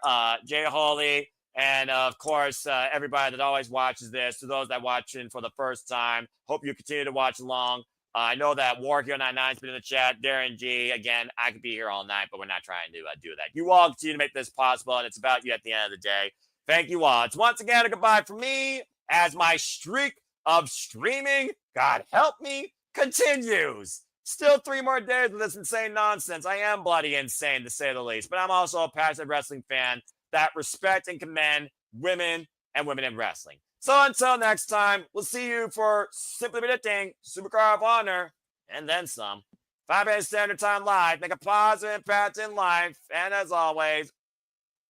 Jay Holly, and of course everybody that always watches this. To those that watching for the first time, hope you continue to watch along. I know that Warhero99's been in the chat. Darren G, again, I could be here all night, but we're not trying to do that. You all continue to make this possible, and it's about you at the end of the day. Thank you all. It's once again a goodbye from me as my streak of streaming, God help me, continues. Still 3 more days with this insane nonsense. I am bloody insane, to say the least, but I'm also a passionate wrestling fan that respect and commend women and women in wrestling. So until next time, we'll see you for Simply Predicting Supercard of Honor, and then some. 5 a.m. Standard Time live. Make a positive impact in life. And as always,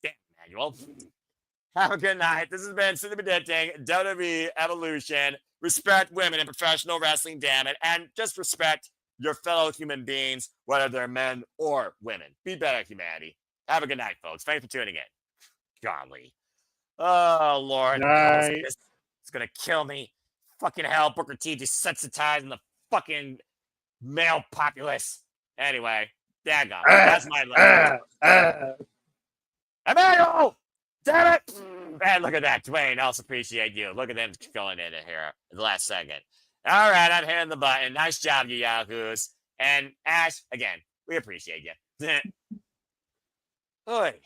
damn, Manuel. Have a good night. This has been Simply Predicting WWE Evolution. Respect women in professional wrestling, damn it. And just respect your fellow human beings, whether they're men or women. Be better, humanity. Have a good night, folks. Thanks for tuning in. Golly. Oh, Lord. Night. It's going to kill me. Fucking hell, Booker T desensitizing the fucking male populace. Anyway, daggone. That's my Emmanuel! Damn it! Man, look at that. Dwayne, I'll appreciate you. Look at them going in here in the last second. All right, I'm hitting the button. Nice job, you yahoos. And Ash, again, we appreciate you. Oy.